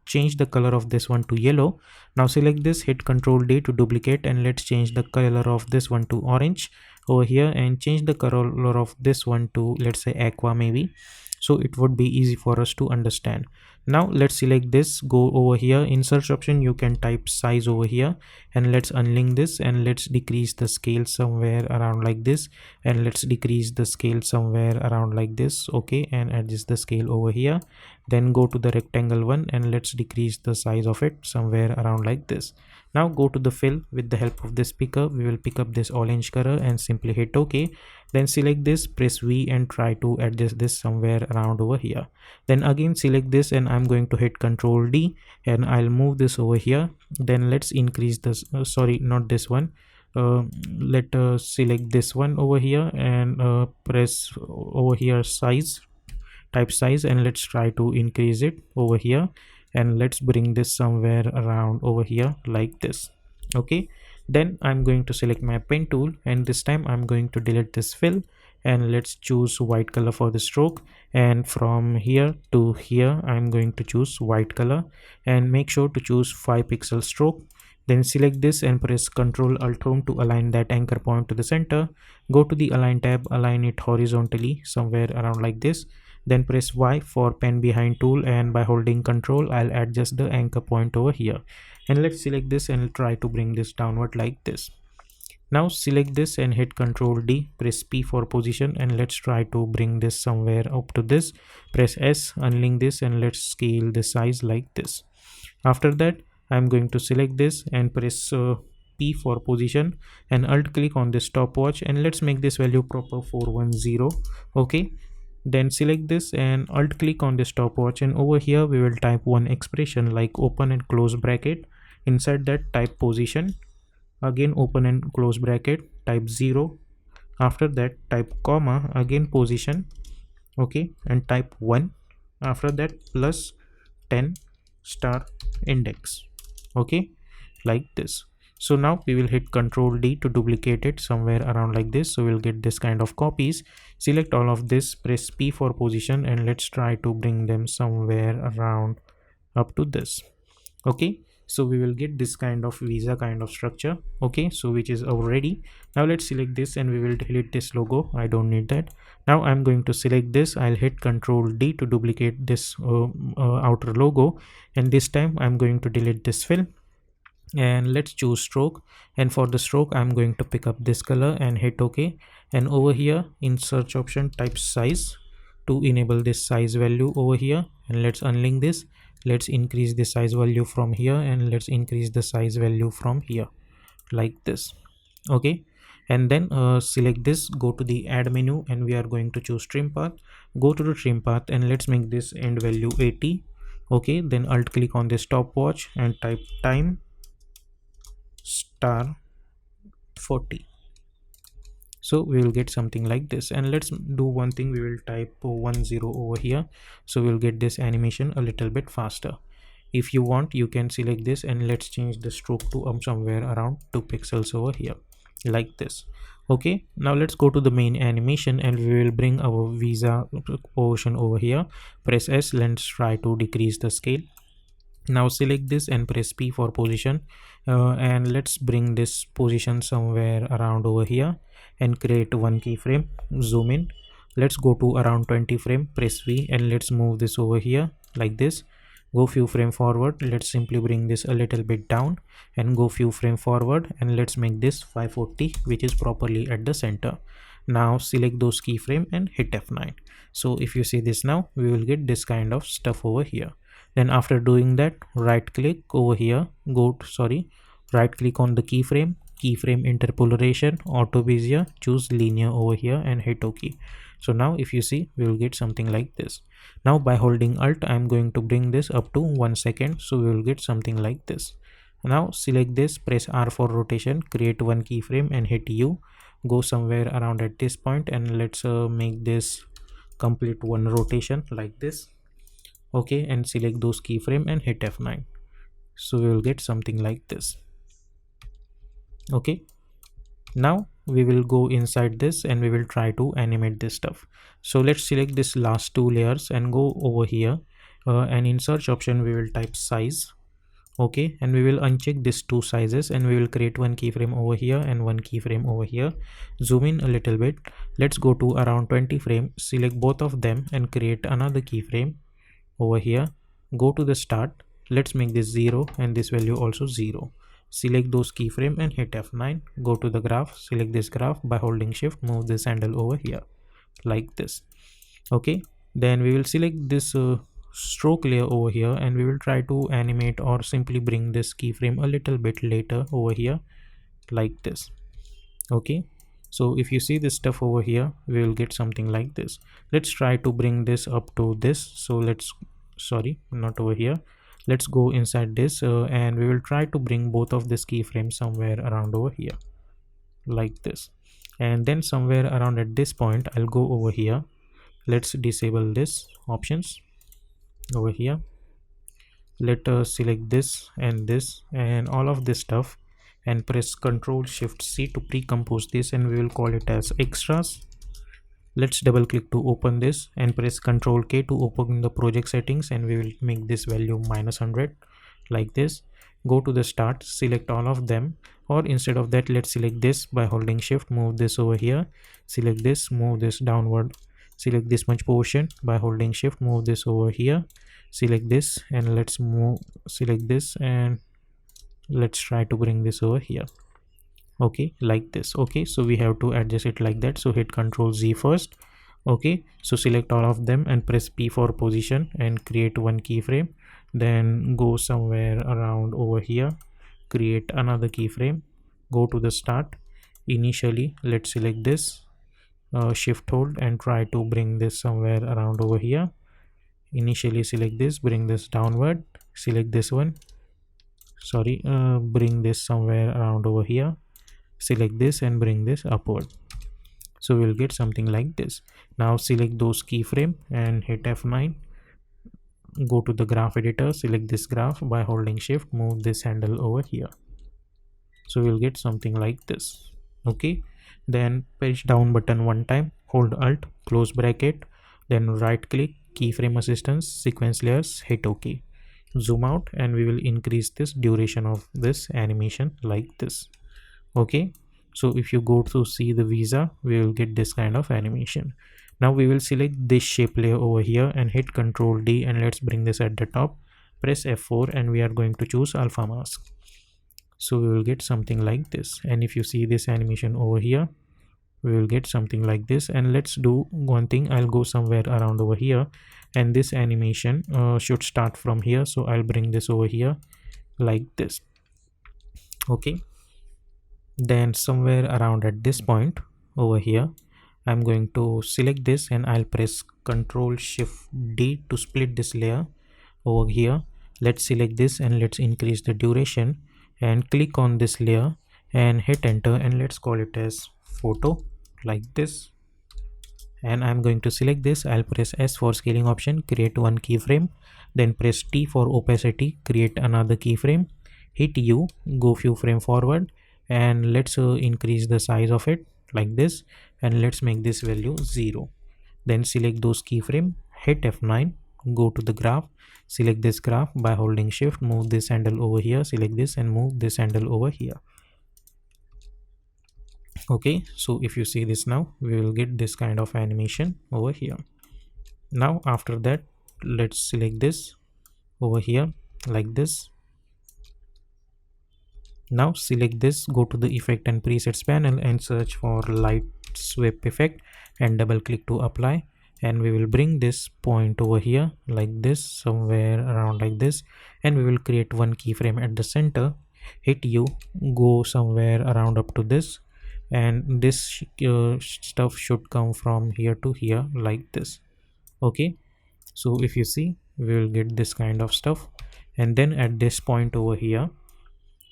change the color of this one to yellow. Now select this, hit Ctrl D to duplicate, and let's change the color of this one to orange over here, and change the color of this one to, let's say, aqua maybe, so it would be easy for us to understand. Now let's select this, go over here in search option, you can type size over here, and let's unlink this, and let's decrease the scale somewhere around like this, and let's decrease the scale somewhere around like this. Okay, and adjust the scale over here. Then go to the rectangle one, and let's decrease the size of it somewhere around like this. Now go to the fill. With the help of this picker, we will pick up this orange color and simply hit OK. Then select this, press V, and try to adjust this somewhere around over here. Then again select this, and I'm going to hit Ctrl D, and I'll move this over here. Then let's increase this, sorry, not this one. Let select this one over here, and press over here size, type size, and let's try to increase it over here, and let's bring this somewhere around over here like this. Okay, then I'm going to select my pen tool, and this time I'm going to delete this fill, and let's choose white color for the stroke, and from here to here I'm going to choose white color, and make sure to choose 5 pixel stroke. Then select this and press Ctrl Alt Home to align that anchor point to the center. Go to the align tab, align it horizontally somewhere around like this. Then press Y for pen behind tool, and by holding Ctrl I'll adjust the anchor point over here, and let's select this and try to bring this downward like this. Now select this and hit Ctrl D, press P for position, and let's try to bring this somewhere up to this. Press S, unlink this, and let's scale the size like this. After that I'm going to select this and press P for position, and alt click on this stopwatch, and let's make this value proper 410. Okay, then select this and alt click on the stopwatch, and over here we will type one expression like open and close bracket. Inside that type position, again open and close bracket, type 0. After that type comma, again position. Okay, and type 1. After that plus 10 star index. Okay, like this. So now we will hit Ctrl D to duplicate it somewhere around like this. So we'll get this kind of copies. Select all of this, press P for position, and let's try to bring them somewhere around up to this. Okay, so we will get this kind of visa kind of structure. Okay, so which is already. Now let's select this and we will delete this logo. I don't need that. Now I'm going to select this. I'll hit Ctrl D to duplicate this outer logo, and this time I'm going to delete this fill, and let's choose stroke. And for the stroke I'm going to pick up this color and hit OK. And over here in search option type size to enable this size value over here, and let's unlink this. Let's increase the size value from here, and let's increase the size value from here like this. Okay, and then select this, go to the add menu, and we are going to choose trim path. Go to the trim path and let's make this end value 80. Okay, then alt click on this stopwatch and type time star 40. So we will get something like this. And let's do one thing, we will type 10 over here, so we'll get this animation a little bit faster. If you want, you can select this and let's change the stroke to somewhere around 2 pixels over here like this. Okay, now let's go to the main animation and we will bring our visa portion over here. Press S, let's try to decrease the scale. Now select this and press P for position, and let's bring this position somewhere around over here and create one keyframe. Zoom in, let's go to around 20 frame, press V, and let's move this over here like this. Go few frame forward, let's simply bring this a little bit down and go few frame forward, and let's make this 540, which is properly at the center. Now select those keyframe and hit F9. So if you see this, now we will get this kind of stuff over here. Then after doing that, right click over here, right click on the keyframe, keyframe interpolation, auto bezier, choose linear over here and hit OK. So now if you see, we will get something like this. Now by holding alt, I am going to bring this up to 1 second, so we will get something like this. Now select this, press R for rotation, create one keyframe and hit U. Go somewhere around at this point and let's make this complete one rotation like this. Okay, and select those keyframe and hit F9. So we will get something like this. Okay, now we will go inside this and we will try to animate this stuff. So let's select this last two layers and go over here, and in search option we will type size. Okay, and we will uncheck these two sizes and we will create one keyframe over here and one keyframe over here. Zoom in a little bit, let's go to around 20 frame, select both of them and create another keyframe over here. Go to the start, let's make this 0 and this value also 0. Select those keyframe and hit F9. Go to the graph, select this graph, by holding shift move this handle over here like this. Okay, then we will select this stroke layer over here and we will try to animate or simply bring this keyframe a little bit later over here like this. Okay, so if you see this stuff over here, we will get something like this. Let's try to bring this up to this. So not over here, let's go inside this and we will try to bring both of this keyframes somewhere around over here like this. And then somewhere around at this point, I'll go over here, let's disable this options over here. Let us select this and all of this stuff and press Ctrl Shift C to pre-compose this, and we will call it as extras. Let's double click to open this and press Ctrl K to open the project settings, and we will make this value -100 like this. Go to the start, select all of them, or instead of that, let's select this by holding shift, move this over here, select this, move this downward, select this much portion by holding shift, move this over here, select this, and let's select this and let's try to bring this over here. Okay, like this. Okay, so we have to adjust it like that, so hit Ctrl Z first. Okay, so select all of them and press P for position and create one keyframe, then go somewhere around over here, create another keyframe, go to the start. Initially let's select this, shift hold and try to bring this somewhere around over here. Initially select this, bring this downward, select this one, bring this somewhere around over here, select this and bring this upward. So we'll get something like this. Now select those keyframe and hit F9. Go to the graph editor, select this graph by holding shift, move this handle over here. So we'll get something like this. Okay, then page down button one time, hold alt, close bracket, then right click, keyframe assistance, sequence layers, hit OK. Zoom out and we will increase this duration of this animation like this. Okay, so if you go to see the visa, we will get this kind of animation. Now we will select this shape layer over here and hit Ctrl D, and let's bring this at the top. Press F4 and we are going to choose alpha mask. So we will get something like this, and if you see this animation over here, we will get something like this. And let's do one thing, I'll go somewhere around over here, and this animation should start from here, so I'll bring this over here like this. Okay, then somewhere around at this point over here, I'm going to select this and I'll press Ctrl Shift D to split this layer over here. Let's select this and let's increase the duration and click on this layer and hit enter, and let's call it as photo like this. And I'm going to select this. I'll press S for scaling option, create one keyframe, then press T for opacity, create another keyframe, hit U, go few frame forward, and let's increase the size of it like this, and let's make this value 0. Then select those keyframe, hit F9, go to the graph, select this graph by holding shift, move this handle over here, select this and move this handle over here. Okay, so if you see this now, we will get this kind of animation over here. Now after that, let's select this over here like this. Now select this, go to the effect and presets panel and search for light sweep effect and double click to apply, and we will bring this point over here like this, somewhere around like this, and we will create one keyframe at the center, hit U, go somewhere around up to this, and this stuff should come from here to here like this. Okay, so if you see, we will get this kind of stuff, and then at this point over here,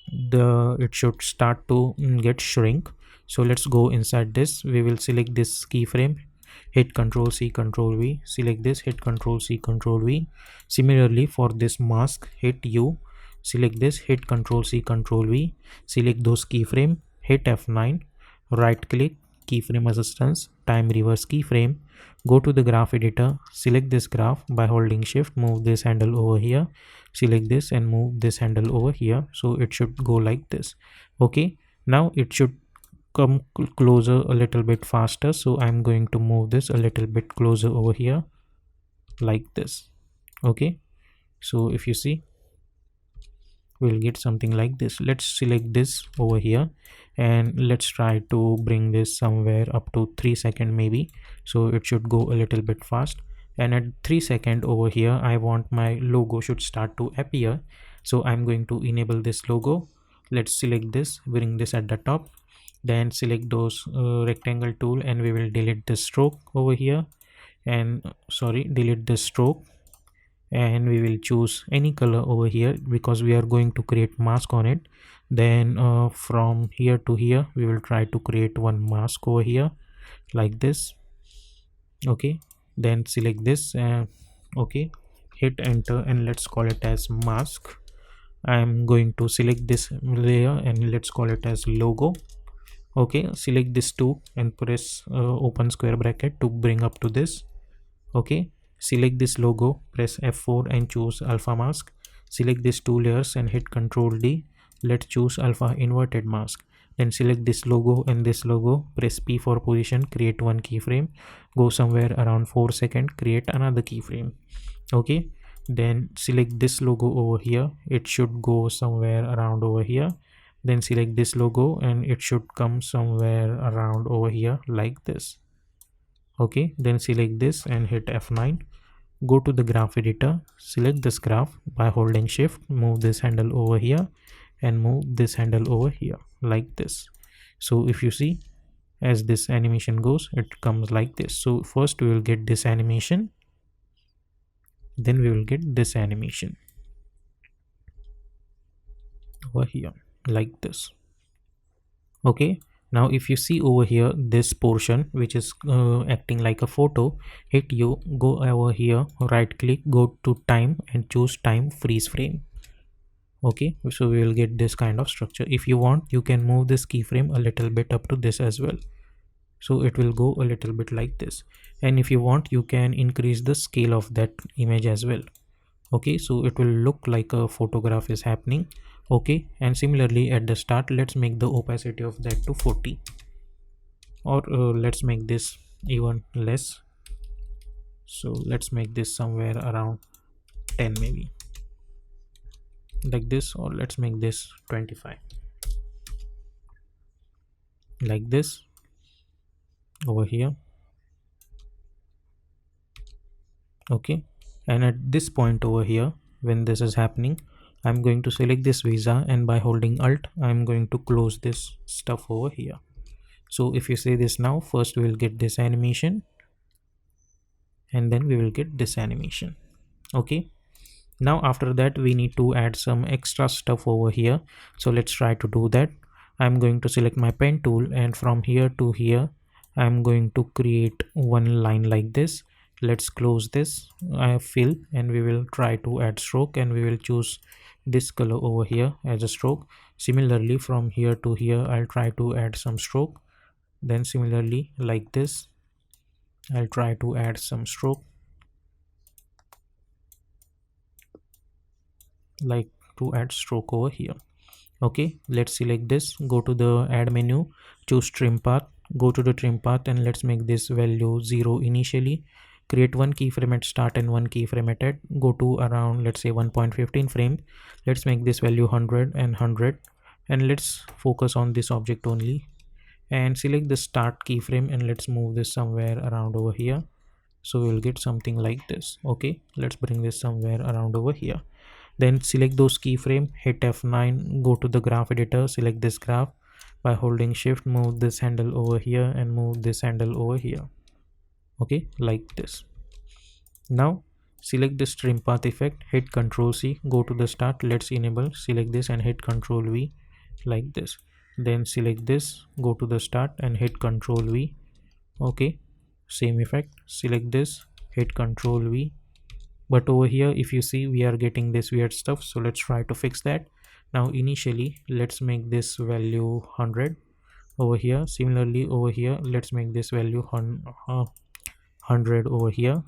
it should start to get shrink. So let's go inside this. We will select this keyframe, hit Ctrl C Ctrl V, select this, hit Ctrl C Ctrl V. Similarly for this mask, hit U, select this, hit Ctrl C Ctrl V, select those keyframe, hit F9, right click, keyframe assistance, time reverse keyframe, go to the graph editor, select this graph by holding shift, move this handle over here, select this and move this handle over here, so it should go like this. Okay, now it should come closer a little bit faster, so I'm going to move this a little bit closer over here like this. Okay, so if you see, we'll get something like this. Let's select this over here and let's try to bring this somewhere up to 3 seconds maybe, so it should go a little bit fast. And at 3 seconds over here, I want my logo should start to appear, so I'm going to enable this logo. Let's select this, bring this at the top, then select those rectangle tool, and we will delete the stroke over here, and delete the stroke, and we will choose any color over here because we are going to create mask on it. Then from here to here, we will try to create one mask over here like this. Okay, then select this and okay, hit enter, and let's call it as mask. I'm going to select this layer and let's call it as logo. Okay, select this two and press open square bracket to bring up to this. Okay, select this logo, press F4 and choose alpha mask. Select these two layers and hit Ctrl D. Let's choose alpha inverted mask. Then select this logo and this logo, press P for position, create one keyframe, go somewhere around 4 seconds, create another keyframe. Okay, then select this logo over here, it should go somewhere around over here. Then select this logo and it should come somewhere around over here like this. Okay, then select this and hit F9, go to the graph editor, select this graph by holding shift, move this handle over here and move this handle over here like this. So if you see, as this animation goes, it comes like this. So first we will get this animation, then we will get this animation over here like this. Okay, now if you see over here, this portion which is acting like a photo, hit U, go over here, right click, go to time and choose time freeze frame. Okay, so we will get this kind of structure. If you want, you can move this keyframe a little bit up to this as well, so it will go a little bit like this. And if you want, you can increase the scale of that image as well. Okay, so it will look like a photograph is happening. Okay, and similarly at the start, let's make the opacity of that to 40, or let's make this even less. So let's make this somewhere around 10 maybe, like this, or let's make this 25, like this over here. Okay, and at this point over here, when this is happening, I'm going to select this visa, and by holding alt I'm going to close this stuff over here. So if you say this now, first we will get this animation, and then we will get this animation. Okay, now after that we need to add some extra stuff over here, so let's try to do that. I'm going to select my pen tool, and from here to here I'm going to create one line like this. Let's close this. I have fill, and we will try to add stroke, and we will choose this color over here as a stroke. Similarly from here to here I'll try to add some stroke. Then similarly like this I'll try to add some stroke, like to add stroke over here. Okay, let's select this, go to the add menu, choose trim path, go to the trim path, and let's make this value 0 initially. Create one keyframe at start and one keyframe at end. Go to around, let's say 1.15 frame. Let's make this value 100 and 100, and let's focus on this object only, and select the start keyframe, and let's move this somewhere around over here. So we'll get something like this. Okay, let's bring this somewhere around over here. Then select those keyframe, hit F9, go to the graph editor, select this graph. By holding shift, move this handle over here and move this handle over here. Okay, like this. Now select this trim path effect, hit Ctrl C, go to the start, let's enable, select this and hit Ctrl V, like this. Then select this, go to the start and hit Ctrl V. Okay, same effect, select this, hit Ctrl V. But over here if you see, we are getting this weird stuff, so let's try to fix that. Now initially let's make this value 100 over here. Similarly over here let's make this value 100 over here.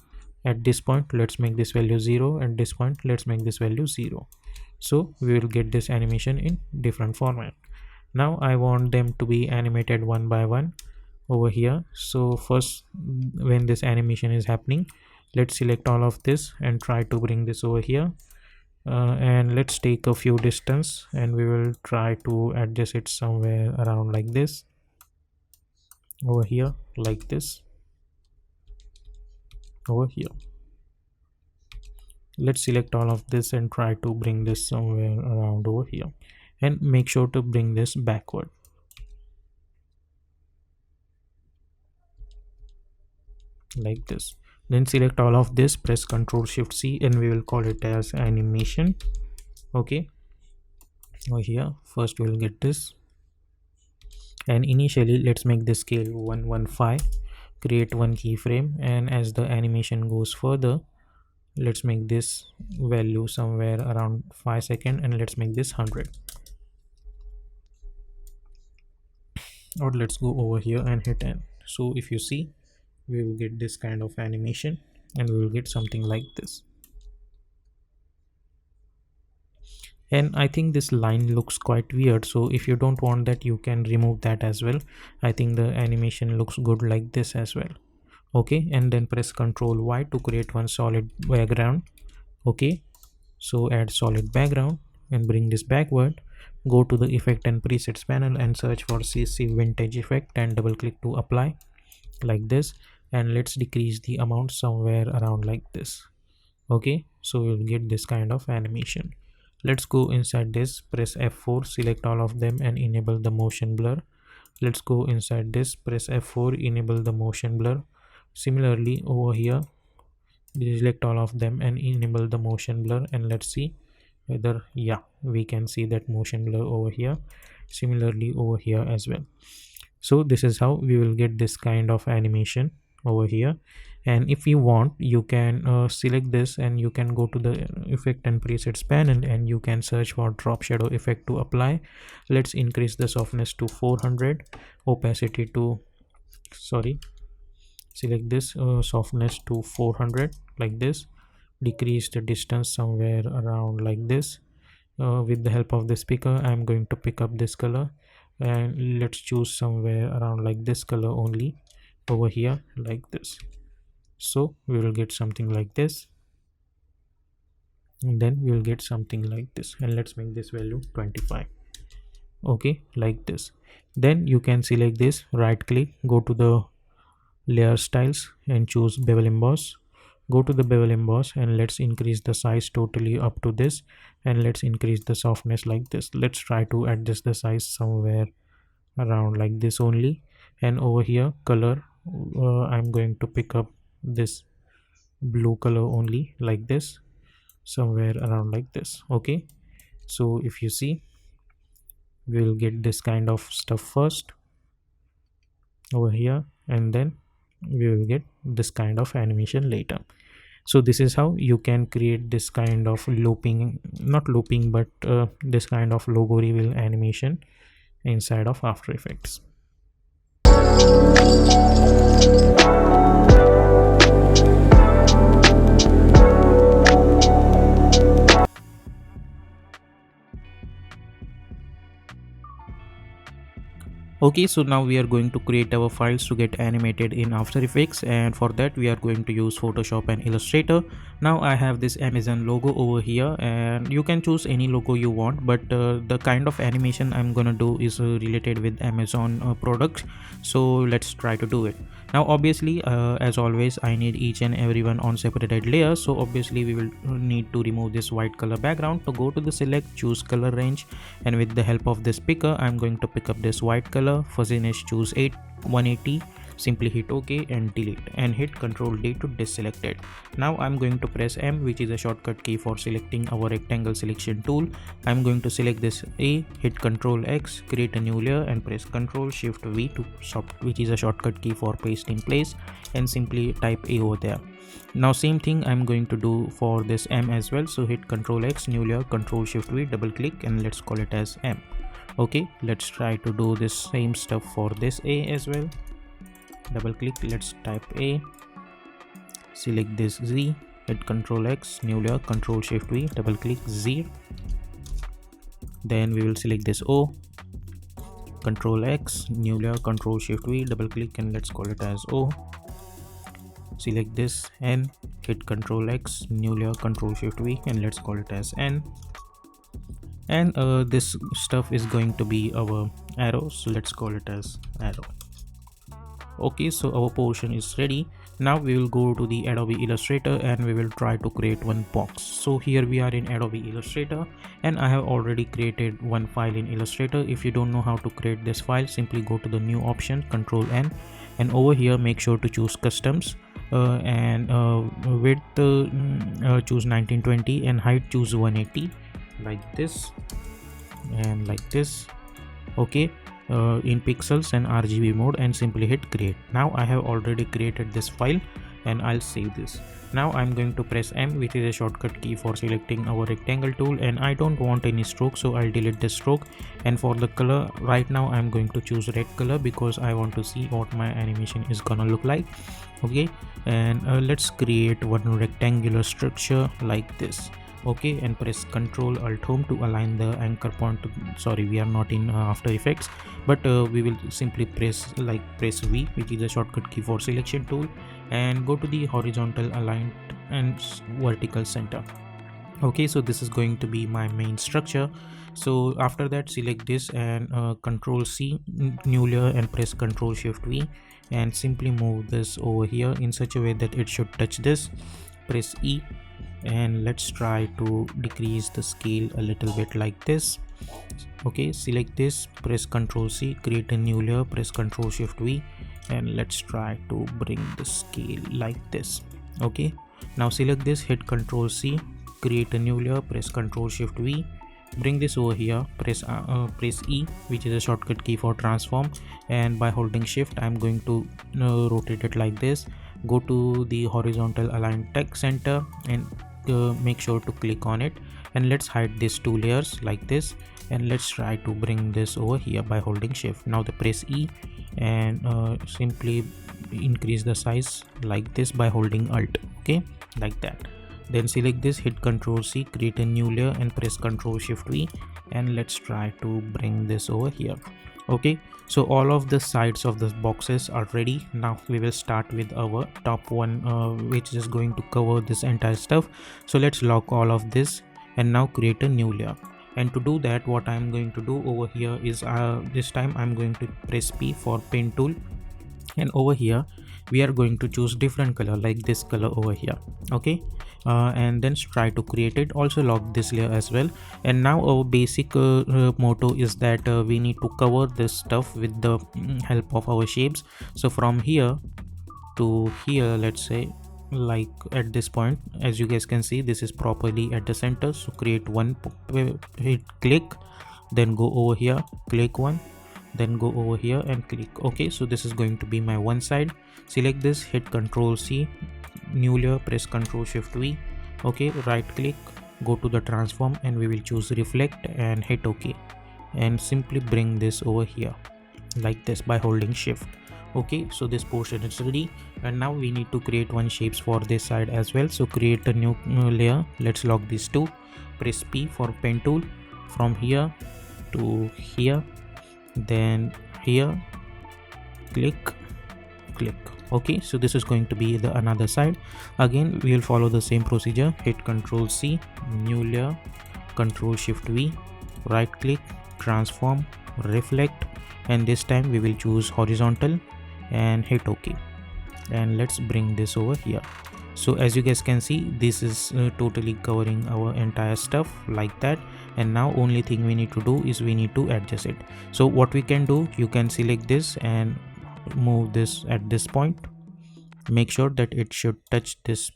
At this point let's make this value 0. At this point let's make this value 0. So we will get this animation in different format. Now I want them to be animated one by one over here. So first, when this animation is happening, let's select all of this and try to bring this over here, and let's take a few distance, and we will try to adjust it somewhere around like this over here, like this over here. Let's select all of this and try to bring this somewhere around over here, and make sure to bring this backward, like this. Then select all of this, press Ctrl Shift C, and we will call it as animation. Okay, over here first we will get this, and initially let's make this scale 115. Create one keyframe, and as the animation goes further, let's make this value somewhere around 5 seconds, and let's make this 100. Or let's go over here and hit N. So if you see, we will get this kind of animation, and we will get something like this. And I think this line looks quite weird, so if you don't want that, you can remove that as well. I think the animation looks good like this as well. Okay, and then press Ctrl Y to create one solid background. Okay, so add solid background and bring this backward. Go to the effect and presets panel and search for CC vintage effect and double click to apply, like this. And let's decrease the amount somewhere around like this. Okay, so we'll get this kind of animation. Let's go inside this, press F4, select all of them and enable the motion blur. Let's go inside this, press F4, enable the motion blur. Similarly over here, select all of them and enable the motion blur, and let's see whether, yeah, we can see that motion blur over here. Similarly over here as well. So this is how we will get this kind of animation over here. And if you want, you can select this and you can go to the effect and presets panel, and you can search for drop shadow effect to apply. Let's increase the softness to 400, opacity to, sorry, select this, softness to 400 like this, decrease the distance somewhere around like this. With the help of the speaker, I'm going to pick up this color, and let's choose somewhere around like this color only over here like this. So we will get something like this, and then we will get something like this, and let's make this value 25. Okay, like this. Then you can select this, right click, go to the layer styles and choose bevel emboss. Go to the bevel emboss and let's increase the size totally up to this, and let's increase the softness like this. Let's try to adjust the size somewhere around like this only. And over here color, I'm going to pick up this blue color only like this, somewhere around like this. Okay, so if you see, we'll get this kind of stuff first over here, and then we will get this kind of animation later. So this is how you can create this kind of looping, not looping, but this kind of logo reveal animation inside of After Effects. Okay, so now we are going to create our files to get animated in After Effects, and for that we are going to use Photoshop and Illustrator. Now I have this Amazon logo over here, and you can choose any logo you want, but the kind of animation I'm gonna do is related with Amazon products. So let's try to do it. Now obviously, as always, I need each and every one on separated layers. So obviously we will need to remove this white color background. To go to the select, choose color range, and with the help of this picker, I'm going to pick up this white color. Fuzziness, choose 180. Simply hit OK and delete, and hit Ctrl D to deselect it. Now I'm going to press M, which is a shortcut key for selecting our rectangle selection tool. I'm going to select this A, hit Ctrl X, create a new layer, and press Ctrl Shift V to stop, which is a shortcut key for paste in place, and simply type A over there. Now same thing I'm going to do for this M as well. So hit Ctrl X, new layer, Ctrl Shift V, double click, and let's call it as M. Okay, let's try to do this same stuff for this A as well. Double click, let's type A, select this Z, hit Ctrl X, new layer, Ctrl Shift V, double click, Z. Then we will select this O, Ctrl X, new layer, Ctrl Shift V, double click, and let's call it as O. Select this N, hit Ctrl X, new layer, Ctrl Shift V, and let's call it as N. And this stuff is going to be our arrow, so let's call it as arrow. Okay, so our portion is ready. Now we will go to the Adobe Illustrator and we will try to create one box. So here we are in Adobe Illustrator, and I have already created one file in Illustrator. If you don't know how to create this file, simply go to the new option, Ctrl N, and over here make sure to choose customs, and width choose 1920, and height choose 180 like this and like this. Okay, in pixels and RGB mode, and simply hit create. Now I have already created this file and I'll save this. Now I'm going to press M, which is a shortcut key for selecting our rectangle tool, and I don't want any stroke, so I'll delete this stroke. And for the color, right now I'm going to choose red color because I want to see what my animation is gonna look like. Okay, and let's create one rectangular structure like this. Okay, and press Ctrl Alt Home to align the anchor point to, sorry, we are not in After Effects, but we will simply press V, which is a shortcut key for selection tool, and go to the horizontal aligned and vertical center. Okay, so this is going to be my main structure. So after that, select this and Ctrl C, new layer, and press Ctrl Shift V, and simply move this over here in such a way that it should touch this. Press E, and let's try to decrease the scale a little bit like this. Okay, select this, press Ctrl C, create a new layer, press Ctrl Shift V, and let's try to bring the scale like this. Okay, now select this, hit Ctrl C, create a new layer, press Ctrl Shift V, bring this over here, press E, which is a shortcut key for transform, and by holding shift I'm going to rotate it like this. go to the horizontal align text center and make sure to click on it, and let's hide these two layers like this, and let's try to bring this over here by holding shift. Now the press E and simply increase the size like this by holding alt. Okay, like that. Then select this, hit Ctrl C, create a new layer and press Ctrl Shift V, and let's try to bring this over here. Okay, so all of the sides of the boxes are ready. Now we will start with our top one, which is going to cover this entire stuff. So let's lock all of this and now create a new layer. And to do that, what I'm going to do over here is this time I'm going to press P for pen tool, and over here we are going to choose different color like this color over here. Okay, and then try to create it. Also lock this layer as well. And now our basic motto is that we need to cover this stuff with the help of our shapes. So from here to here, let's say, like at this point, as you guys can see, this is properly at the center. So create one, hit click, then go over here, click one, then go over here and click. Okay, so this is going to be my one side. Select this, hit Ctrl C, new layer, press Ctrl Shift V. Okay, right click, go to the transform, and we will choose reflect and hit OK, and simply bring this over here like this by holding shift. Okay, so this portion is ready, and now we need to create one shapes for this side as well. So create a new layer. Let's lock these two, press P for pen tool, from here to here, then here, click, click. Okay, so this is going to be the another side. Again we will follow the same procedure, hit Ctrl C, new layer, Ctrl Shift V, right click, transform, reflect, and this time we will choose horizontal and hit OK, and let's bring this over here. So as you guys can see, this is totally covering our entire stuff like that. And now only thing we need to do is we need to adjust it. So what we can do, you can select this and move this at this point, make sure that it should touch this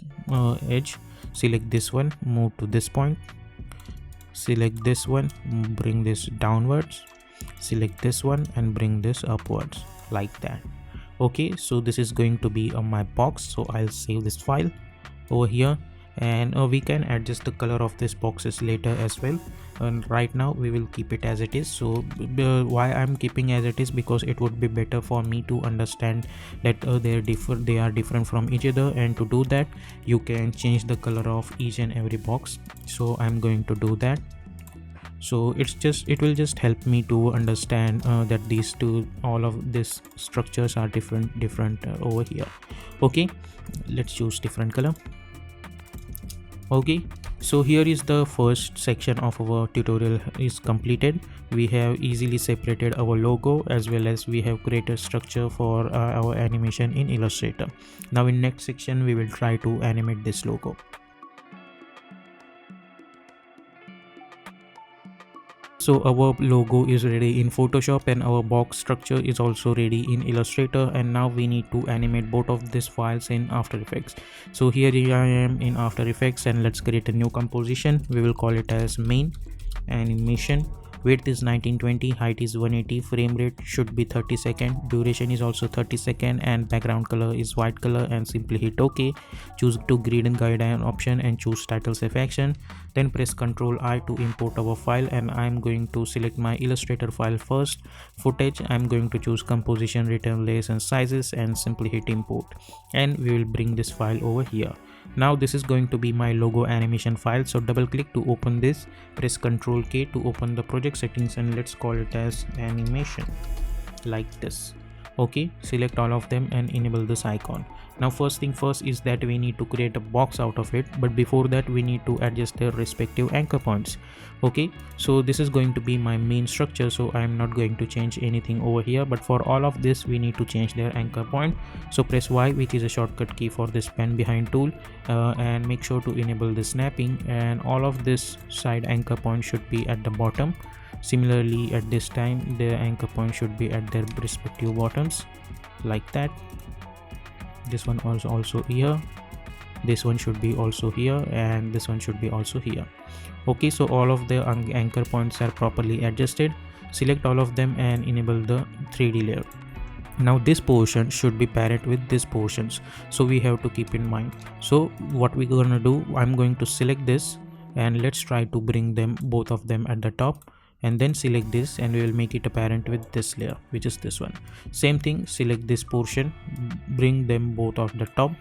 edge. Select this one, move to this point, select this one, bring this downwards, select this one and bring this upwards like that. Okay, so this is going to be my box. So I'll save this file over here, and we can adjust the color of this boxes later as well, and right now we will keep it as it is. So why I'm keeping as it is, because it would be better for me to understand that they are different from each other, and to do that you can change the color of each and every box. So I'm going to do that. So it will just help me to understand that these two, all of these structures are different over here. Okay, let's choose different color. Okay, so here is the first section of our tutorial is completed. We have easily separated our logo, as well as we have created structure for our animation in Illustrator. Now in next section we will try to animate this logo. So our logo is ready in Photoshop, and our box structure is also ready in Illustrator, and now we need to animate both of these files in After Effects. So here I am in After Effects, and let's create a new composition. We will call it as main animation. Width is 1920, height is 180, frame rate should be 30 seconds, duration is also 30 seconds, and background color is white color, and simply hit OK. Choose to grid and guideline option and choose title save action. Then press Ctrl I to import our file, and I'm going to select my Illustrator file first. Footage, I'm going to choose composition, return layers and sizes, and simply hit import, and we will bring this file over here. Now this is going to be my logo animation file. So double click to open this, press Ctrl K to open the project settings, and let's call it as animation like this. Okay, select all of them and enable this icon. Now first thing first is that we need to create a box out of it, but before that we need to adjust their respective anchor points. Okay, so this is going to be my main structure, so I am not going to change anything over here, but for all of this we need to change their anchor point. So press Y, which is a shortcut key for this pen behind tool, and make sure to enable the snapping, and all of this side anchor point should be at the bottom. Similarly at this time the anchor point should be at their respective bottoms like that. This one also here, this one should be also here, and this one should be also here. Okay, so all of the anchor points are properly adjusted. Select all of them and enable the 3D layer. Now this portion should be parent with this portions, so we have to keep in mind. So what we're gonna do, I'm going to select this, and let's try to bring them both of them at the top, and then select this, and we will make it apparent with this layer, which is this one. Same thing, select this portion, bring them both of the top,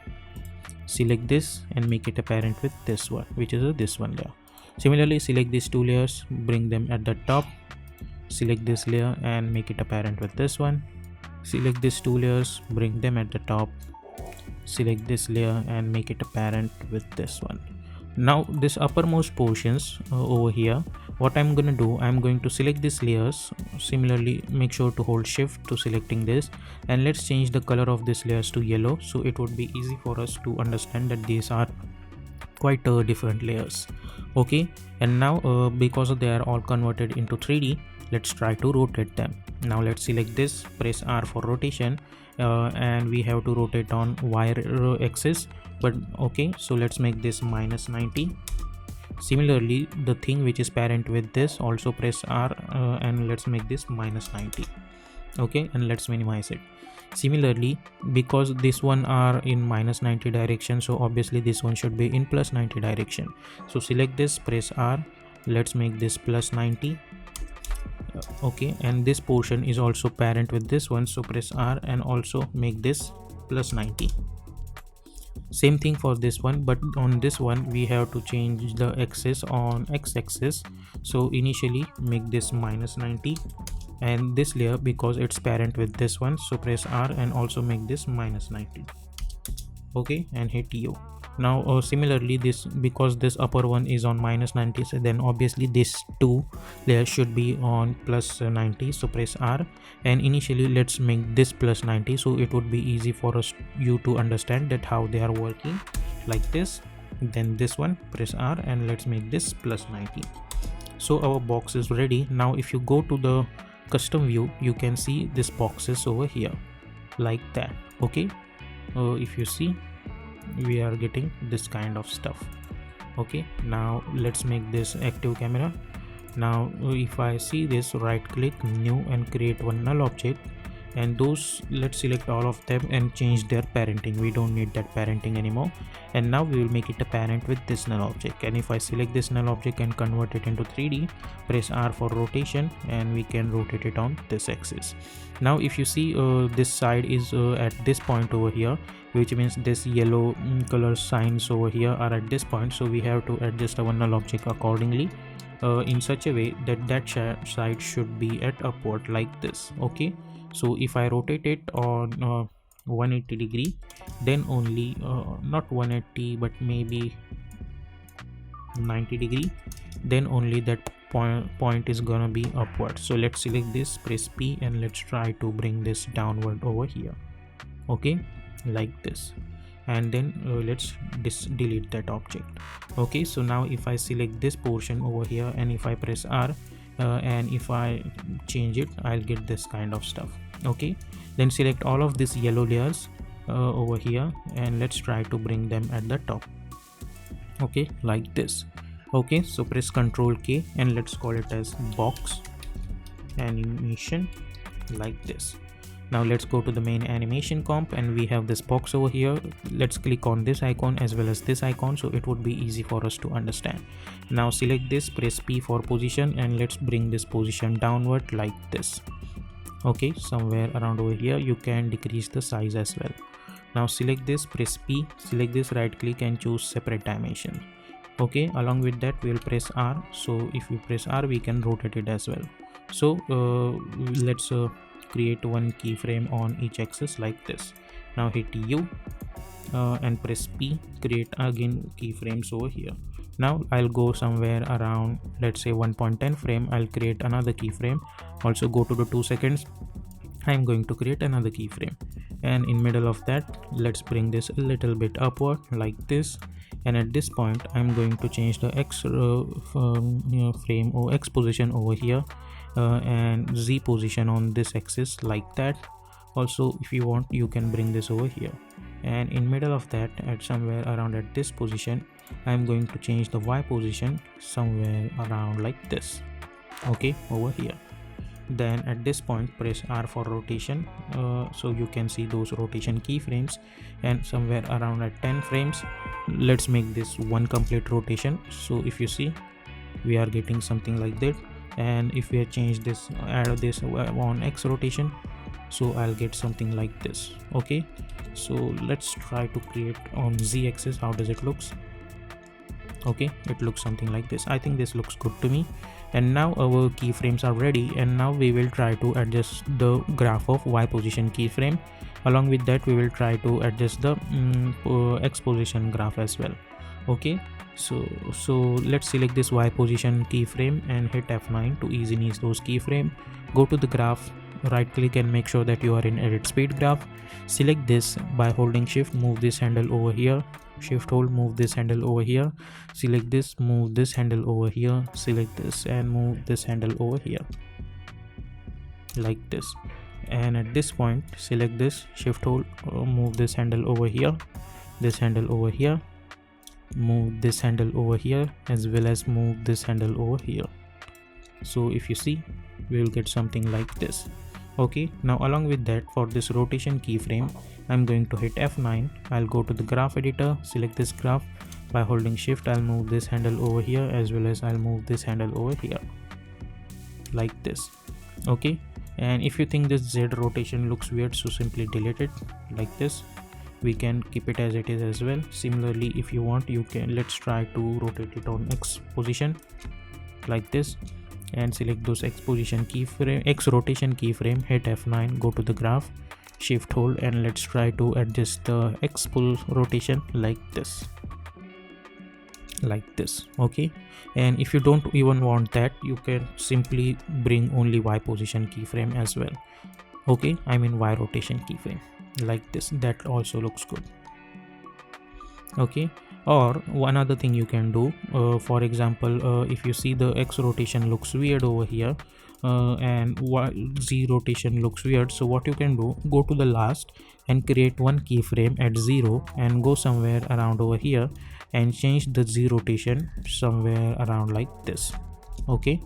select this and make it apparent with this one, which is this one layer. Similarly, select these two layers, bring them at the top, select this layer and make it apparent with this one. Select these two layers, bring them at the top, select this layer and make it apparent with this one. Now this uppermost portions over here, what I'm gonna do, I'm going to select these layers. Similarly, make sure to hold shift to selecting this, and let's change the color of these layers to yellow, so it would be easy for us to understand that these are quite different layers. Okay, and now because they are all converted into 3D, let's try to rotate them. Now let's select this, press R for rotation, and we have to rotate on Y axis, but okay, so let's make this -90. Similarly, the thing which is parent with this, also press R, and let's make this -90. Okay, and let's minimize it. Similarly, because this one are in -90 direction, so obviously this one should be in +90 direction. So select this, press R, let's make this +90. Okay, and this portion is also parent with this one, so press R and also make this +90. Same thing for this one, but on this one we have to change the axis on x-axis. So initially make this -90, and this layer, because it's parent with this one, so press R and also make this -90. Okay, and hit U. Now similarly, this, because this upper one is on -90, so then obviously this two layers should be on +90, so press R, and initially let's make this +90, so it would be easy for us, you to understand that how they are working, like this. Then this one, press R and let's make this +90. So our box is ready. Now if you go to the custom view, you can see this boxes over here, like that. Okay, if you see, we are getting this kind of stuff. Okay, now let's make this active camera. Now if I see this, right click, new, and create one null object, and those, let's select all of them and change their parenting. We don't need that parenting anymore, and now we will make it a parent with this null object. And if I select this null object and convert it into 3D, press R for rotation, and we can rotate it on this axis. Now if you see, this side is at this point over here, which means this yellow color signs over here are at this point, so we have to adjust our null object accordingly, in such a way that that side should be at upward, like this. Okay, so if I rotate it on 180 degree, then only not 180 but maybe 90 degree, then only that point is gonna be upward. So let's select this, press P, and let's try to bring this downward over here. Okay, like this, and then let's delete that object. Okay, so now if I select this portion over here, and if I press R, and if I change it, I'll get this kind of stuff. Okay, then select all of these yellow layers over here, and let's try to bring them at the top. Okay, like this. Okay, so press Ctrl K and let's call it as box animation, like this. Now let's go to the main animation comp, and we have this box over here. Let's click on this icon as well as this icon, so it would be easy for us to understand. Now select this, press P for position, and let's bring this position downward like this. Okay, somewhere around over here. You can decrease the size as well. Now select this, press P, select this, right click and choose separate dimension. Okay, along with that we'll press R, so if we press R we can rotate it as well. So let's create one keyframe on each axis like this. Now hit U and press P, create again keyframes over here. Now I'll go somewhere around, let's say 1.10 frame. I'll create another keyframe. Also go to the 2 seconds. I'm going to create another keyframe, and in middle of that let's bring this a little bit upward like this. And at this point I'm going to change the X frame or X position over here, and Z position on this axis like that. Also if you want, you can bring this over here, and in middle of that, at somewhere around at this position, I'm going to change the Y position somewhere around like this. Okay, over here. Then at this point press R for rotation, so you can see those rotation keyframes, and somewhere around at 10 frames let's make this one complete rotation. So if you see, we are getting something like that. And if we change this, add this on X rotation, so I'll get something like this. Okay, so let's try to create on Z axis. How does it looks? Okay, it looks something like this. I think this looks good to me. And now our keyframes are ready, and now we will try to adjust the graph of Y position keyframe. Along with that we will try to adjust the X position graph as well. Okay, so let's select this Y position keyframe and hit F9 to easily ease those keyframe. Go to the graph, right click and make sure that you are in edit speed graph. Select this by holding shift, move this handle over here, shift hold, move this handle over here, select this, move this handle over here, select this and move this handle over here like this. And at this point select this, shift hold, move this handle over here, this handle over here, move this handle over here, as well as move this handle over here. So if you see, we will get something like this. Okay, now along with that, for this rotation keyframe I'm going to hit F9. I'll go to the graph editor, select this graph, by holding shift I'll move this handle over here, as well as I'll move this handle over here like this. Okay, and if you think this Z rotation looks weird, so simply delete it like this. We can keep it as it is as well. Similarly, if you want, you can, let's try to rotate it on X position like this, and select those X position keyframe, X rotation keyframe, hit F9, go to the graph, shift hold, and let's try to adjust the X pull rotation like this. Okay, and if you don't even want that, you can simply bring only Y position keyframe as well. Okay, I mean Y rotation keyframe like this. That also looks good. Okay, or one other thing you can do, for example, if you see the X rotation looks weird over here, and Z rotation looks weird, so what you can do, go to the last and create one keyframe at 0 and go somewhere around over here and change the Z rotation somewhere around like this. Okay,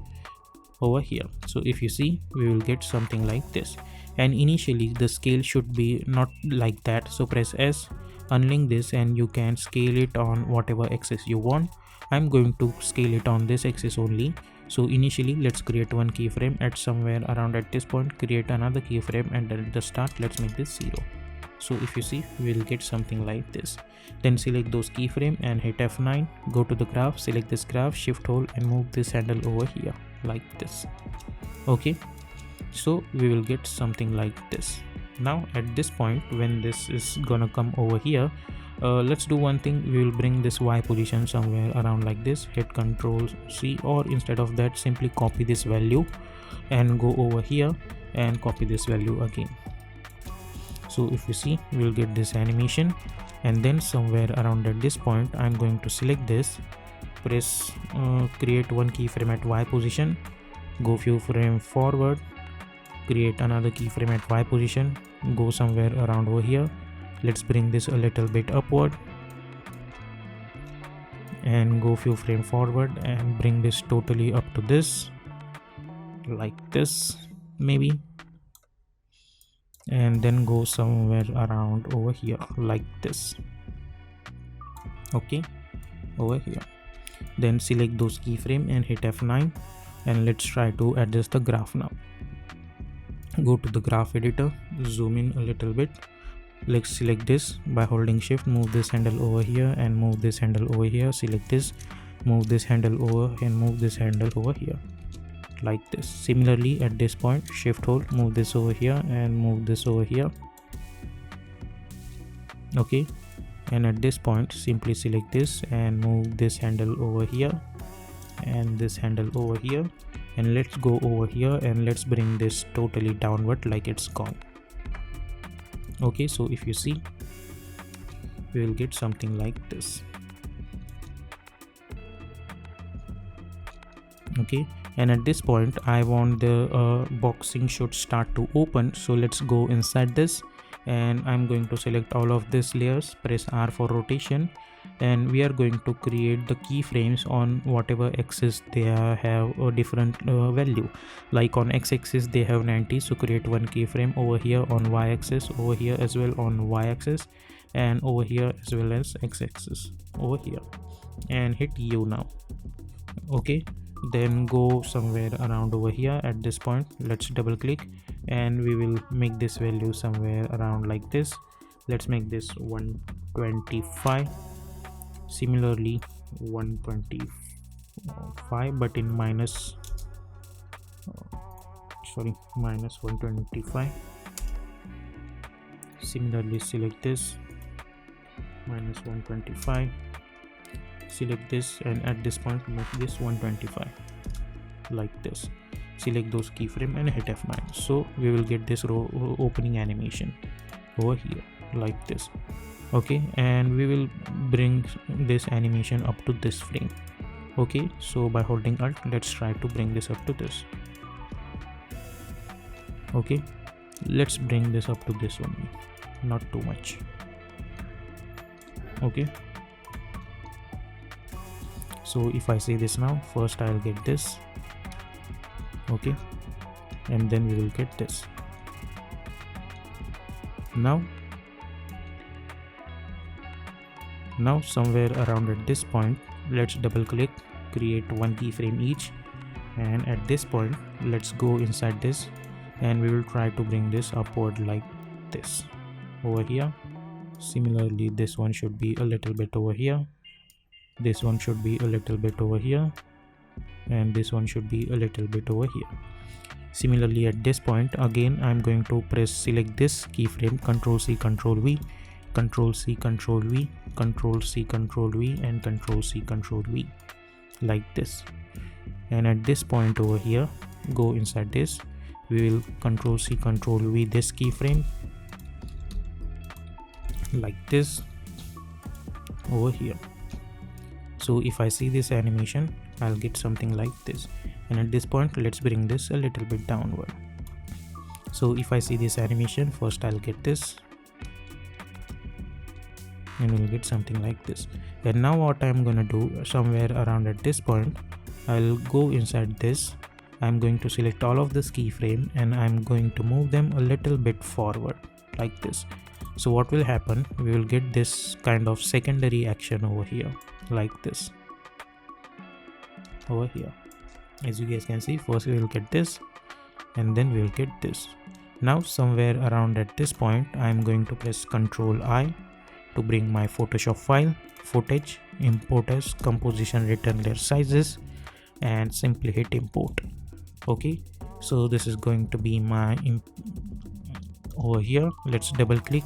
over here. So if you see, we will get something like this. And initially the scale should be not like that, so press S, unlink this, and you can scale it on whatever axis you want. I'm going to scale it on this axis only. So initially let's create one keyframe at somewhere around at this point, create another keyframe, and at the start let's make this 0. So if you see, we will get something like this. Then select those keyframe and hit F9, go to the graph, select this graph, shift hold, and move this handle over here like this. Okay, so we will get something like this. Now at this point, when this is gonna come over here, let's do one thing. We will bring this Y position somewhere around like this, hit Ctrl C, or instead of that simply copy this value and go over here and copy this value again. So if you see, we will get this animation. And then somewhere around at this point, I'm going to select this, press create one keyframe at Y position, go few frame forward, create another keyframe at Y position, go somewhere around over here. Let's bring this a little bit upward and go few frame forward and bring this totally up to this like this maybe, and then go somewhere around over here like this. Okay, over here. Then select those keyframe and hit F9, and let's try to adjust the graph now. Go to the graph editor, zoom in a little bit. Let's select this by holding shift, move this handle over here and move this handle over here, select this, move this handle over and move this handle over here like this. Similarly at this point, shift hold, move this over here and move this over here. Okay, and at this point simply select this and move this handle over here and this handle over here, and let's go over here and let's bring this totally downward like it's gone. Okay, so if you see, we will get something like this. Okay, and at this point I want the boxing should start to open, so let's go inside this and I'm going to select all of these layers, press R for rotation, and we are going to create the keyframes on whatever axis they have a different value. Like on x-axis they have 90, so create one keyframe over here, on y-axis over here as well on y-axis, and over here as well as x-axis over here, and hit U now. Okay, then go somewhere around over here at this point. Let's double click and we will make this value somewhere around like this. Let's make this 125. Similarly 125 but in minus minus 125. Similarly select this minus 125, select this, and at this point make this 125 like this. Select those keyframe and hit F9. So we will get this row opening animation over here like this. Okay, and we will bring this animation up to this frame. Okay, so by holding Alt, let's try to bring this up to this. Okay, let's bring this up to this only, not too much. Okay, so if I say this now, first I'll get this. Okay, and then we will get this. Now somewhere around at this point, let's double click, create one keyframe each, and at this point let's go inside this and we will try to bring this upward like this over here. Similarly this one should be a little bit over here, this one should be a little bit over here, and this one should be a little bit over here. Similarly at this point again I'm going to select this keyframe, Ctrl C Ctrl V, Ctrl C Ctrl V, Ctrl C Ctrl V, and Ctrl C Ctrl V like this. And at this point over here, go inside this, we will Ctrl C Ctrl V this keyframe like this over here. So if I see this animation, I'll get something like this. And at this point let's bring this a little bit downward. So if I see this animation, first I'll get this and we'll get something like this. And now what I'm gonna do, somewhere around at this point, I'll go inside this, I'm going to select all of this keyframe and I'm going to move them a little bit forward like this. So what will happen, we will get this kind of secondary action over here like this over here. As you guys can see, first we will get this and then we will get this. Now somewhere around at this point, I am going to press Ctrl I to bring my Photoshop file, footage, import as composition return layer sizes, and simply hit import. Okay, so this is going to be my over here. Let's double click,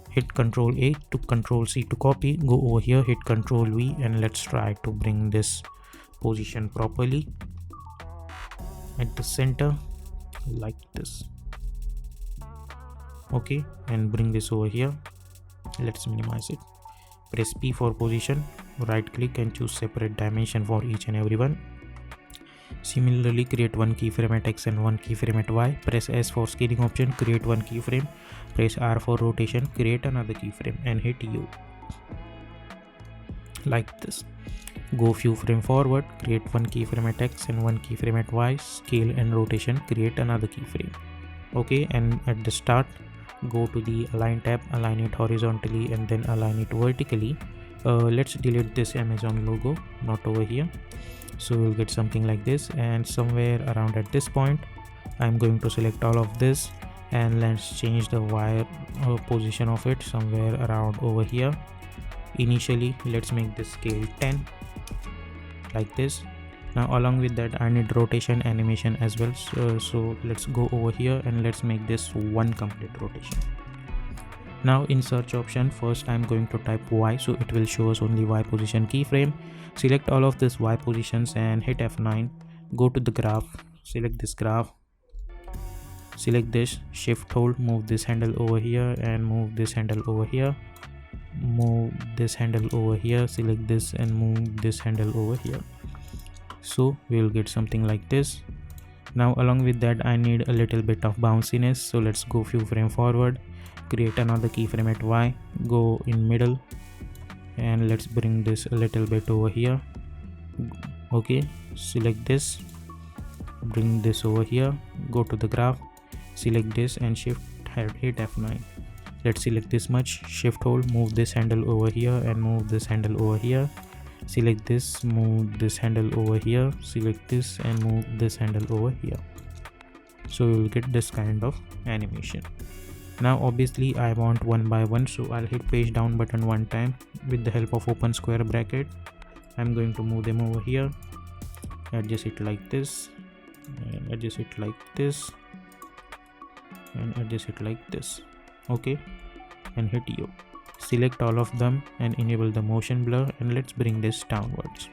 hit Ctrl A to Ctrl C to copy, go over here, hit Ctrl V, and let's try to bring this position properly at the center like this. Okay, and bring this over here. Let's minimize it. Press P for position, right click and choose separate dimension for each and every one. Similarly create one keyframe at X and one keyframe at Y. Press S for scaling option, create one keyframe. Press R for rotation, create another keyframe, and hit U like this. Go few frame forward, create one keyframe at X and one keyframe at Y. Scale and rotation, create another keyframe. Okay, and at the start, go to the align tab, align it horizontally and then align it vertically. Let's delete this Amazon logo, not over here. So we'll get something like this, and somewhere around at this point I'm going to select all of this and let's change the wire position of it somewhere around over here. Initially let's make this scale 10 like this. Now along with that I need rotation animation as well, so let's go over here and let's make this one complete rotation. Now in search option, first I'm going to type Y, so it will show us only Y position keyframe. Select all of this Y positions and hit F9. Go to the graph, select this graph, select this, shift hold, move this handle over here and move this handle over here, move this handle over here, select this and move this handle over here. So we will get something like this. Now along with that I need a little bit of bounciness, so let's go few frame forward create another keyframe at Y, go in middle, and let's bring this a little bit over here. Okay, select this, bring this over here, go to the graph, select this and hit F9. Let's select this much, shift hold, move this handle over here and move this handle over here. Select this, move this handle over here, select this and move this handle over here. So you will get this kind of animation. Now obviously I want one by one, so I'll hit page down button one time. With the help of open square bracket, I'm going to move them over here, adjust it like this, and adjust it like this, and adjust it like this. Okay, and hit U. Select all of them and enable the motion blur, and let's bring this downwards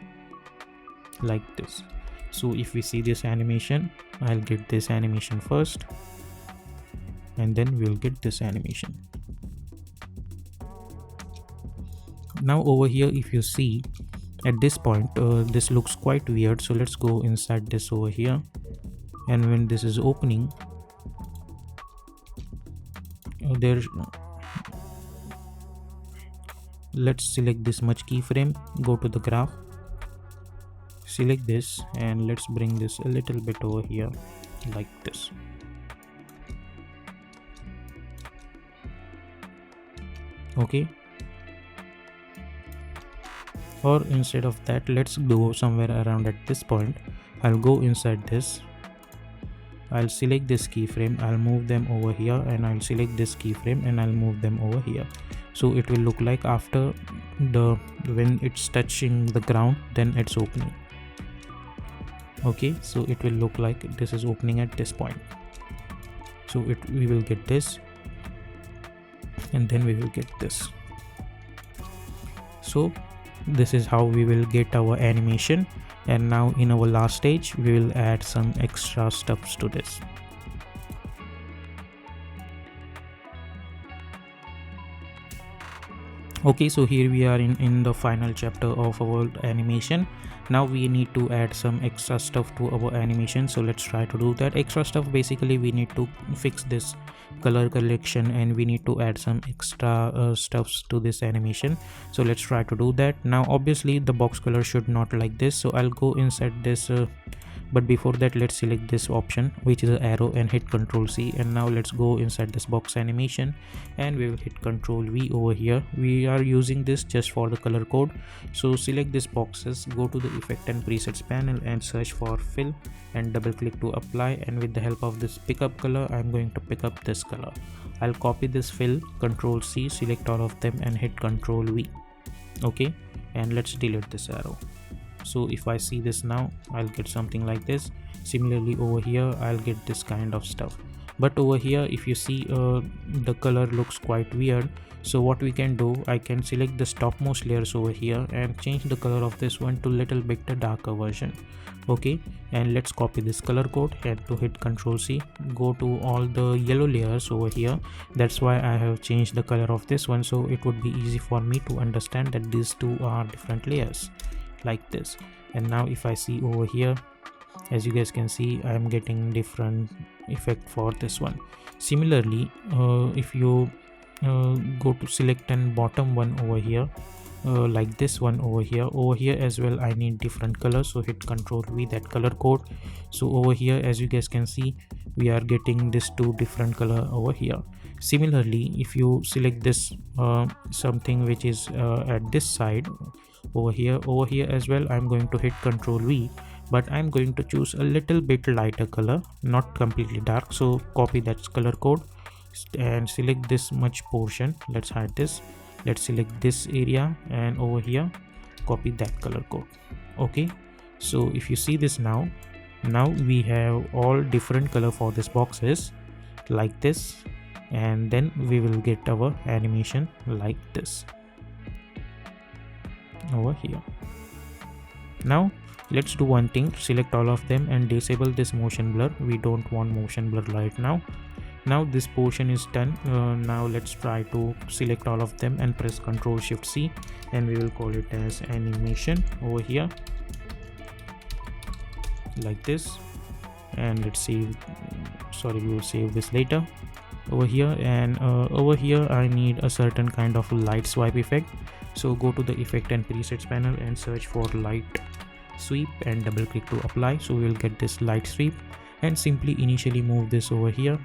like this. So if we see this animation, I'll get this animation first and then we'll get this animation. Now over here, if you see at this point, this looks quite weird, so let's go inside this over here, and when this is opening, let's select this much keyframe, go to the graph, select this, and let's bring this a little bit over here like this. Okay, or instead of that, let's go somewhere around at this point. I'll go inside this, I'll select this keyframe, I'll move them over here, and I'll select this keyframe and I'll move them over here. So it will look like after when it's touching the ground, then it's opening. Okay, so it will look like this is opening at this point. So we will get this, and then we will get this. So this is how we will get our animation. And now in our last stage, we will add some extra stuffs to this. Okay, so here we are in the final chapter of our animation. Now we need to add some extra stuff to our animation, so let's try to do that. Extra stuff, basically we need to fix this color collection and we need to add some extra stuffs to this animation. So let's try to do that. Now obviously the box color should not like this, so I'll go inside this, but before that let's select this option, which is an arrow, and hit Ctrl C. And now let's go inside this box animation and we will hit Ctrl V over here. We are using this just for the color code. So select these boxes, go to the effect and presets panel and search for fill and double click to apply, and with the help of this pickup color, I'm going to pick up this color. I'll copy this fill, Ctrl C, select all of them and hit Ctrl V. Okay, and let's delete this arrow. So if I see this now, I'll get something like this. Similarly over here, I'll get this kind of stuff. But over here, if you see, the color looks quite weird. So what we can do, I can select the topmost layers over here and change the color of this one to little bit a darker version. Okay, and let's copy this color code, head to hit Ctrl C, go to all the yellow layers over here. That's why I have changed the color of this one, so it would be easy for me to understand that these two are different layers like this. And now if I see over here, as you guys can see, I am getting different effect for this one. Similarly, if you go to select and bottom one over here, like this one over here as well, I need different colors, so hit Ctrl V, that color code. So over here, as you guys can see, we are getting this two different color over here. Similarly, if you select this something which is at this side over here as well, I'm going to hit Ctrl V, but I'm going to choose a little bit lighter color, not completely dark. So copy that color code and select this much portion. Let's hide this, let's select this area, and over here copy that color code. Okay, so if you see this now we have all different color for these boxes like this, and then we will get our animation like this over here. Now let's do one thing, select all of them and disable this motion blur. We don't want motion blur right now. Now this portion is done. Now let's try to select all of them and press Ctrl Shift C, and we will call it as animation over here like this. And let's save, sorry, we will save this later. over here, and over here I need a certain kind of light swipe effect. So go to the effect and presets panel and search for light sweep and double click to apply. So we will get this light sweep, and simply initially move this over here.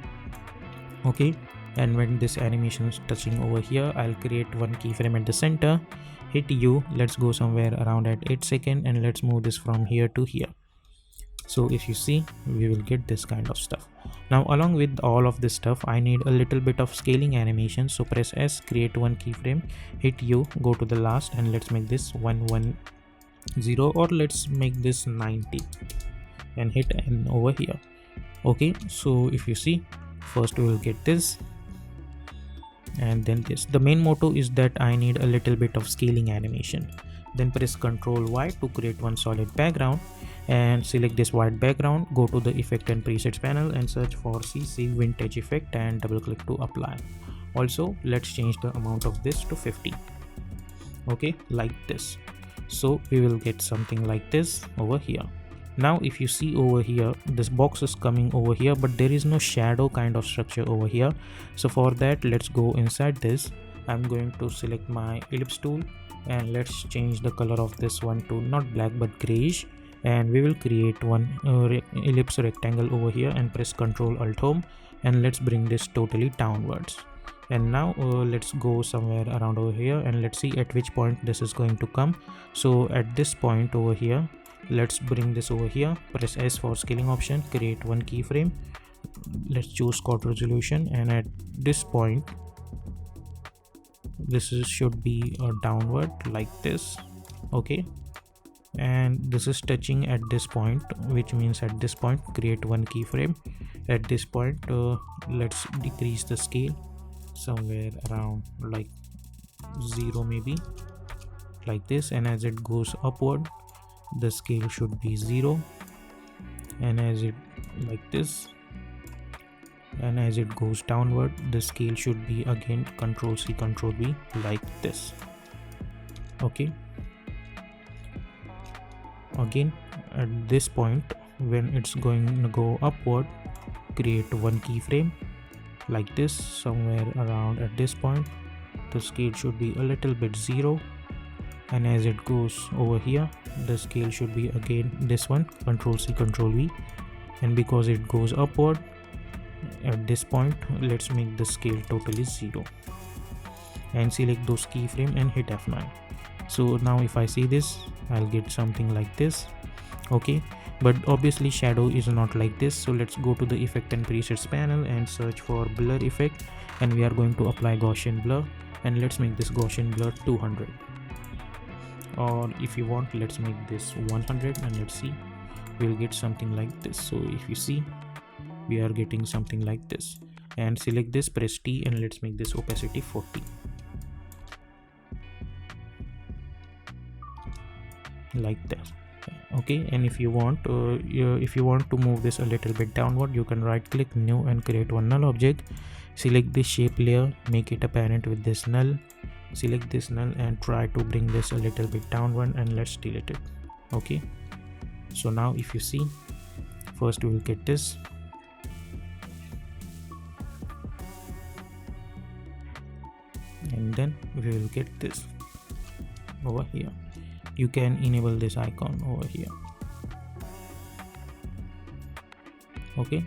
Okay, and when this animation is touching over here, I'll create one keyframe at the center, hit U, let's go somewhere around at 8 seconds, and let's move this from here to here. So if you see, we will get this kind of stuff. Now along with all of this stuff, I need a little bit of scaling animation. So press S, create one keyframe, hit U, go to the last, and let's make this 110, or let's make this 90, and hit N over here. Okay, so if you see, first we will get this, and then this. The main motto is that I need a little bit of scaling animation. Then press Ctrl Y to create one solid background, and select this white background, go to the effect and presets panel and search for CC vintage effect and double click to apply. Also, let's change the amount of this to 50. Okay, like this. So we will get something like this over here. Now if you see over here, this box is coming over here, but there is no shadow kind of structure over here. So for that, let's go inside this. I'm going to select my ellipse tool, and let's change the color of this one to not black but grayish, and we will create one ellipse rectangle over here, and press Ctrl Alt Home, and let's bring this totally downwards. And now let's go somewhere around over here, and let's see at which point this is going to come. So at this point over here, let's bring this over here, press S for scaling option, create one keyframe, let's choose quad resolution, and at this point this should be a downward like this. Okay, and this is touching at this point, which means at this point create one keyframe. At this point let's decrease the scale somewhere around like 0 maybe, like this, and as it goes upward the scale should be 0, and as it like this, and as it goes downward the scale should be again Ctrl C Ctrl V like this. Okay, again at this point when it's going to go upward, create one keyframe like this, somewhere around at this point the scale should be a little bit 0, and as it goes over here the scale should be again this one Ctrl C Ctrl V, and because it goes upward at this point, let's make the scale totally 0, and select those keyframe and hit F9. So now if I see this, I'll get something like this. Okay, but obviously shadow is not like this. So let's go to the effect and presets panel and search for blur effect, and we are going to apply Gaussian blur, and let's make this Gaussian blur 200, or if you want, let's make this 100, and let's see, we'll get something like this. So if you see, we are getting something like this, and select this, press T, and let's make this opacity 40 like that. Okay, and if you want to move this a little bit downward, you can right click new and create one null object, select this shape layer, make it apparent with this null, select this null and try to bring this a little bit downward, and let's delete it. Okay, so now if you see, first we will get this, and then we will get this over here. You can enable this icon over here. Okay,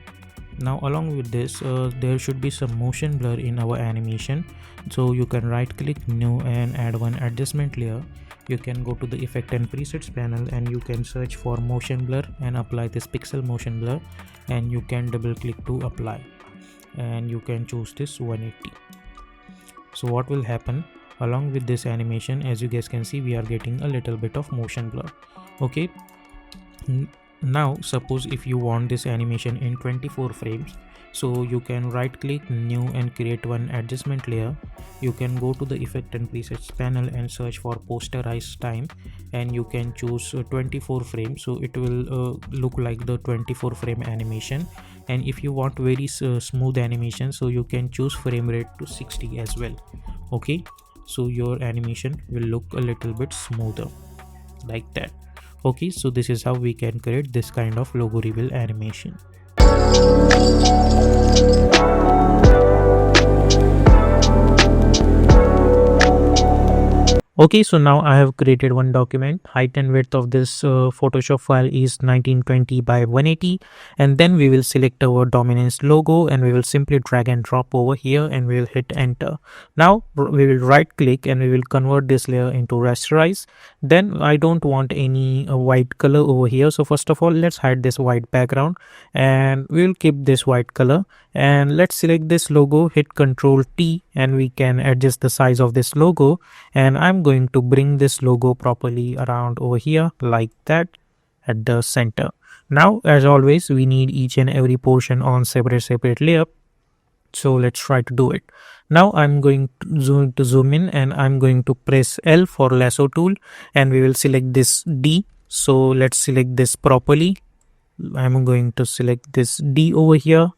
now along with this there should be some motion blur in our animation, so you can right click new and add one adjustment layer. You can go to the effect and presets panel, and you can search for motion blur and apply this pixel motion blur, and you can double click to apply, and you can choose this 180. So what will happen along with this animation, as you guys can see, we are getting a little bit of motion blur. Okay, now suppose if you want this animation in 24 frames, so you can right click new and create one adjustment layer. You can go to the effect and presets panel and search for posterize time, and you can choose 24 frames, so it will look like the 24 frame animation. And if you want very smooth animation, so you can choose frame rate to 60 as well. Okay, so your animation will look a little bit smoother like that. Okay, so this is how we can create this kind of logo reveal animation. Okay, so now I have created one document. Height and width of this Photoshop file is 1920 by 180. And then we will select our Dominos logo and we will simply drag and drop over here and we will hit enter. Now we will right click and we will convert this layer into rasterize. Then I don't want any white color over here. So first of all, let's hide this white background and we will keep this white color. And let's select this logo, hit Ctrl T, and we can adjust the size of this logo. And I'm going to bring this logo properly around over here like that at the center. Now, as always, we need each and every portion on separate layer. So let's try to do it. Now I'm going to zoom in and I'm going to press L for lasso tool and we will select this D. So let's select this properly. I'm going to select this D over here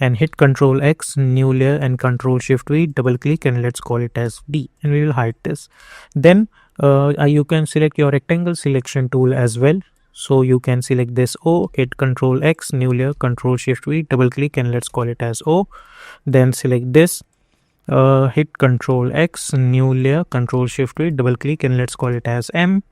and hit Ctrl X, new layer, and Ctrl Shift V, double click, and let's call it as D, and we will hide this. Then you can select your rectangle selection tool as well. So you can select this O, hit Ctrl X, new layer, Ctrl Shift V, double click, and let's call it as O. Then select this, hit Ctrl X, new layer, Ctrl Shift V, double click, and let's call it as M.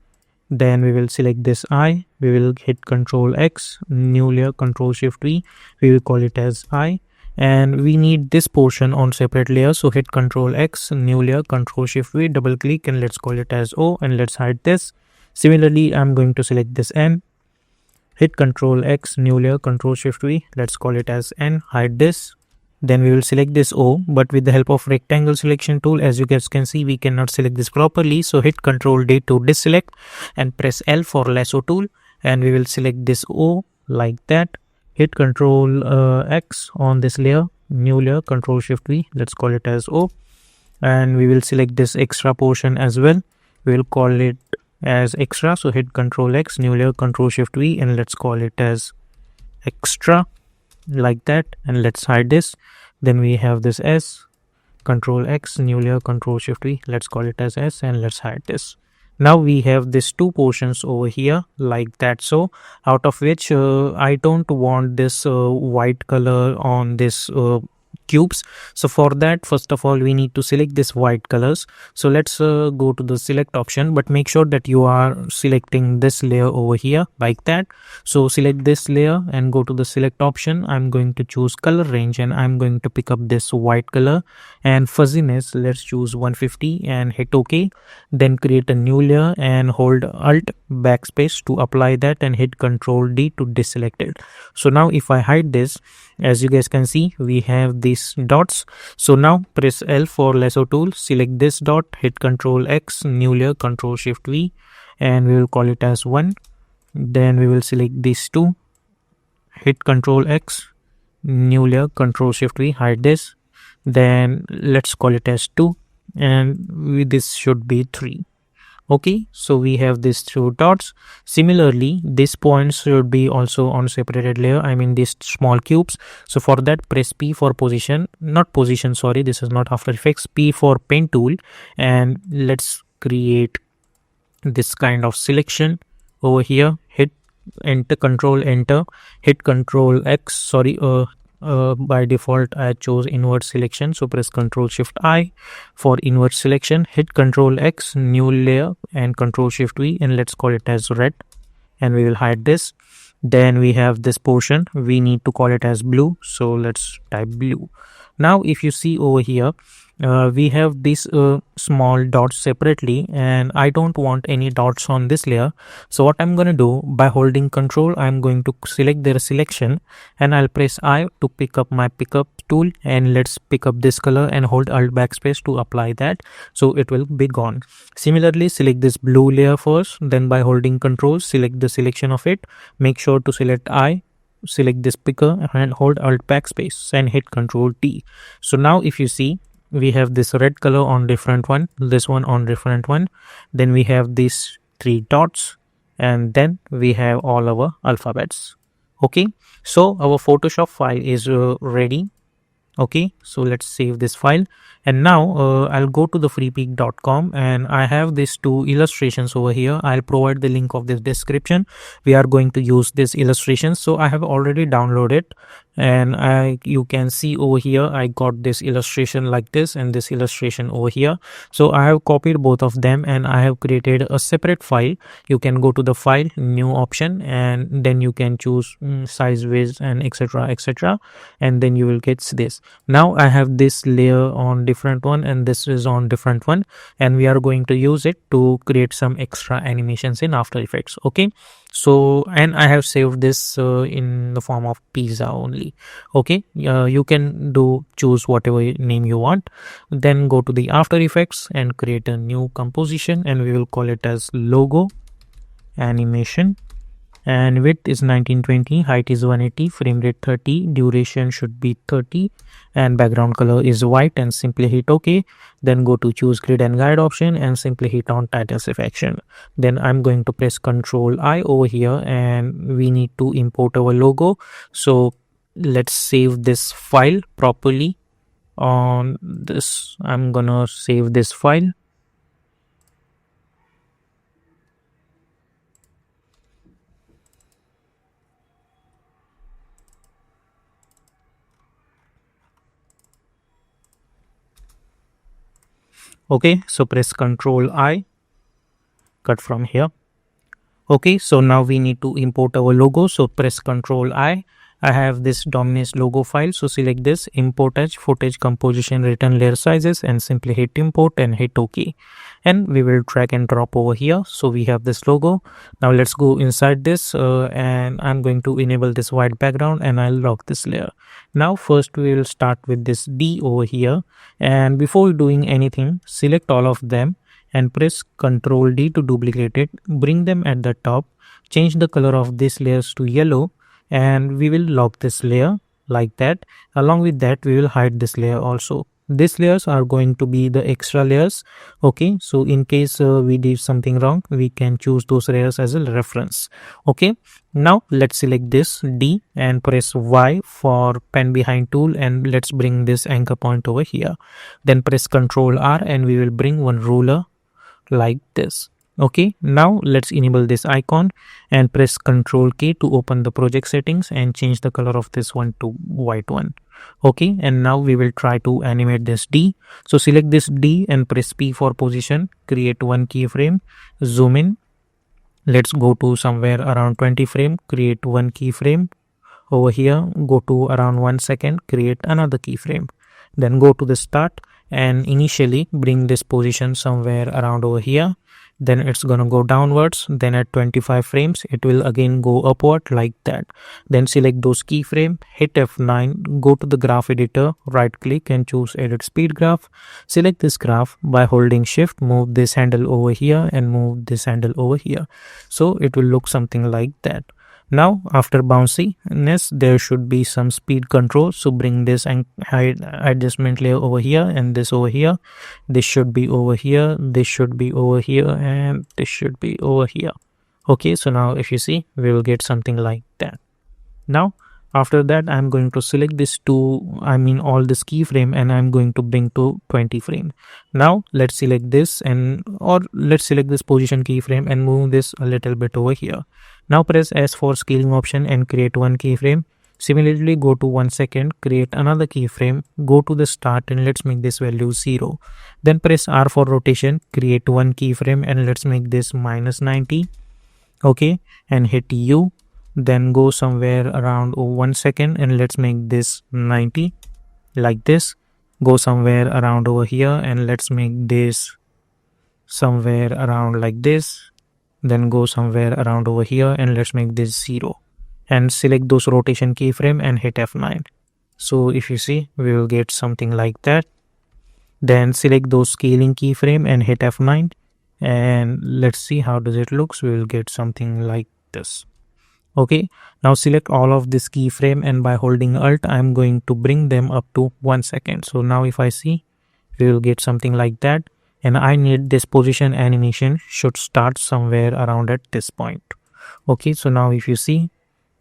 Then we will select this I, we will hit Ctrl X, new layer, Ctrl Shift V, we will call it as I, and we need this portion on separate layer. So hit Ctrl X, new layer, Ctrl Shift V, double click, and let's call it as O, and let's hide this. Similarly, I'm going to select this N, hit Ctrl X, new layer, Ctrl Shift V, let's call it as N, hide this. Then we will select this O, but with the help of rectangle selection tool, as you guys can see, we cannot select this properly. So hit Ctrl D to deselect and press L for lasso tool, and we will select this O like that. Hit Ctrl X on this layer, new layer, Ctrl Shift V, let's call it as O, and we will select this extra portion as well. We will call it as extra. So hit Ctrl X, new layer, Ctrl Shift V, and let's call it as extra like that, and let's hide this. Then we have this S, Ctrl X, new layer, Ctrl Shift V, let's call it as S, and let's hide this. Now we have these two portions over here like that. So out of which I don't want this white color on this cubes. So for that, first of all, we need to select this white colors. So let's go to the select option, but make sure that you are selecting this layer over here like that. So select this layer and go to the select option. I'm going to choose color range and I'm going to pick up this white color, and fuzziness, let's choose 150 and hit OK. Then create a new layer and hold Alt backspace to apply that and hit Ctrl D to deselect it. So now if I hide this, as you guys can see, we have these dots. So now press L for lasso tool, select this dot, hit Ctrl X, new layer, Ctrl Shift V, and we will call it as 1. Then we will select these two, hit Ctrl X, new layer, Ctrl Shift V, hide this. Then let's call it as 2, and this should be 3. Okay, so we have these two dots. Similarly, these points should be also on separated layer, I mean these small cubes. So for that, press P for position, not position, sorry, this is not After Effects, P for pen tool, and let's create this kind of selection over here. Hit enter, Control enter, hit Control X, sorry, by default I chose invert selection, so press Ctrl Shift I for invert selection, hit Ctrl X, new layer, and Ctrl Shift V, and let's call it as red, and we will hide this. Then we have this portion, we need to call it as blue, so let's type blue. Now if you see over here, we have these small dots separately, and I don't want any dots on this layer. So what I'm going to do, by holding Control, I'm going to select their selection, and I'll press I to pick up my pickup tool, and let's pick up this color and hold Alt backspace to apply that, so it will be gone. Similarly, select this blue layer first, then by holding Control, select the selection of it, make sure to select I, select this picker and hold Alt backspace and hit Ctrl T. So now if you see, we have this red color on different one, this one on different one, then we have these 3 dots, and then we have all our alphabets. Okay, so our Photoshop file is ready. Okay, so let's save this file, and now I'll go to the freepik.com, and I have these 2 illustrations over here. I'll provide the link of this description. We are going to use this illustrations, so I have already downloaded and I you can see over here I got this illustration like this and this illustration over here. So I have copied both of them and I have created a separate file. You can go to the file, new option, and then you can choose size, width, and etc, and then you will get this. Now I have this layer on different one and this is on different one, and we are going to use it to create some extra animations in After Effects. Okay, so and I have saved this in the form of pizza only. Okay, you can do choose whatever name you want, then go to the After Effects and create a new composition, and we will call it as logo animation, and width is 1920, height is 180, frame rate 30, duration should be 30, and background color is white, and simply hit OK. Then go to choose grid and guide option and simply hit on title selection. Then I'm going to press Ctrl I over here, and we need to import our logo. So let's save this file properly. On this, I'm gonna save this file. Okay, so press Ctrl I, cut from here. Okay, so now we need to import our logo. So press Ctrl I. I have this Dominos logo file. So select this, import as footage composition written layer sizes, and simply hit import and hit OK. And we will drag and drop over here. So we have this logo. Now let's go inside this and I'm going to enable this white background and I'll lock this layer. Now first we will start with this D over here, and before doing anything, select all of them and press Ctrl D to duplicate it, bring them at the top, change the color of these layers to yellow, and we will lock this layer like that. Along with that, we will hide this layer also. These layers are going to be the extra layers. Okay, so in case we did something wrong, we can choose those layers as a reference. Okay, now let's select this D and press Y for pen behind tool, and let's bring this anchor point over here. Then press Ctrl R and we will bring one ruler like this. Okay, now let's enable this icon and press Ctrl K to open the project settings and change the color of this one to white one. Okay, and now we will try to animate this D. So select this D and press P for position, create one keyframe, zoom in. Let's go to somewhere around 20 frame, create one keyframe. Over here, go to around 1 second, create another keyframe. Then go to the start and initially bring this position somewhere around over here. Then it's gonna go downwards. Then at 25 frames, it will again go upward like that. Then select those keyframe, hit F9, go to the graph editor, right click and choose edit speed graph. Select this graph by holding shift, move this handle over here and move this handle over here. So it will look something like that. Now after bounciness, there should be some speed control. So bring this and hide adjustment layer over here and this over here. This should be over here, this should be over here, and this should be over here. Okay, so now if you see, we will get something like that. Now after that, I'm going to select this all this keyframe, and I'm going to bring to 20 frame. Now let's select this let's select this position keyframe and move this a little bit over here. Now press S for scaling option and create one keyframe. Similarly, go to 1 second, create another keyframe, go to the start and let's make this value 0. Then press R for rotation, create one keyframe and let's make this -90. Okay, and hit U. Then go somewhere around 1 second and let's make this 90 like this. Go somewhere around over here and let's make this somewhere around like this. Then go somewhere around over here and let's make this 0. And select those rotation keyframe and hit F9. So if you see, we will get something like that. Then select those scaling keyframe and hit F9. And let's see how does it looks. We will get something like this. Okay, now select all of this keyframe and by holding Alt, I'm going to bring them up to 1 second. So now if I see, we will get something like that. And I need this position animation should start somewhere around at this point. Okay, so now if you see,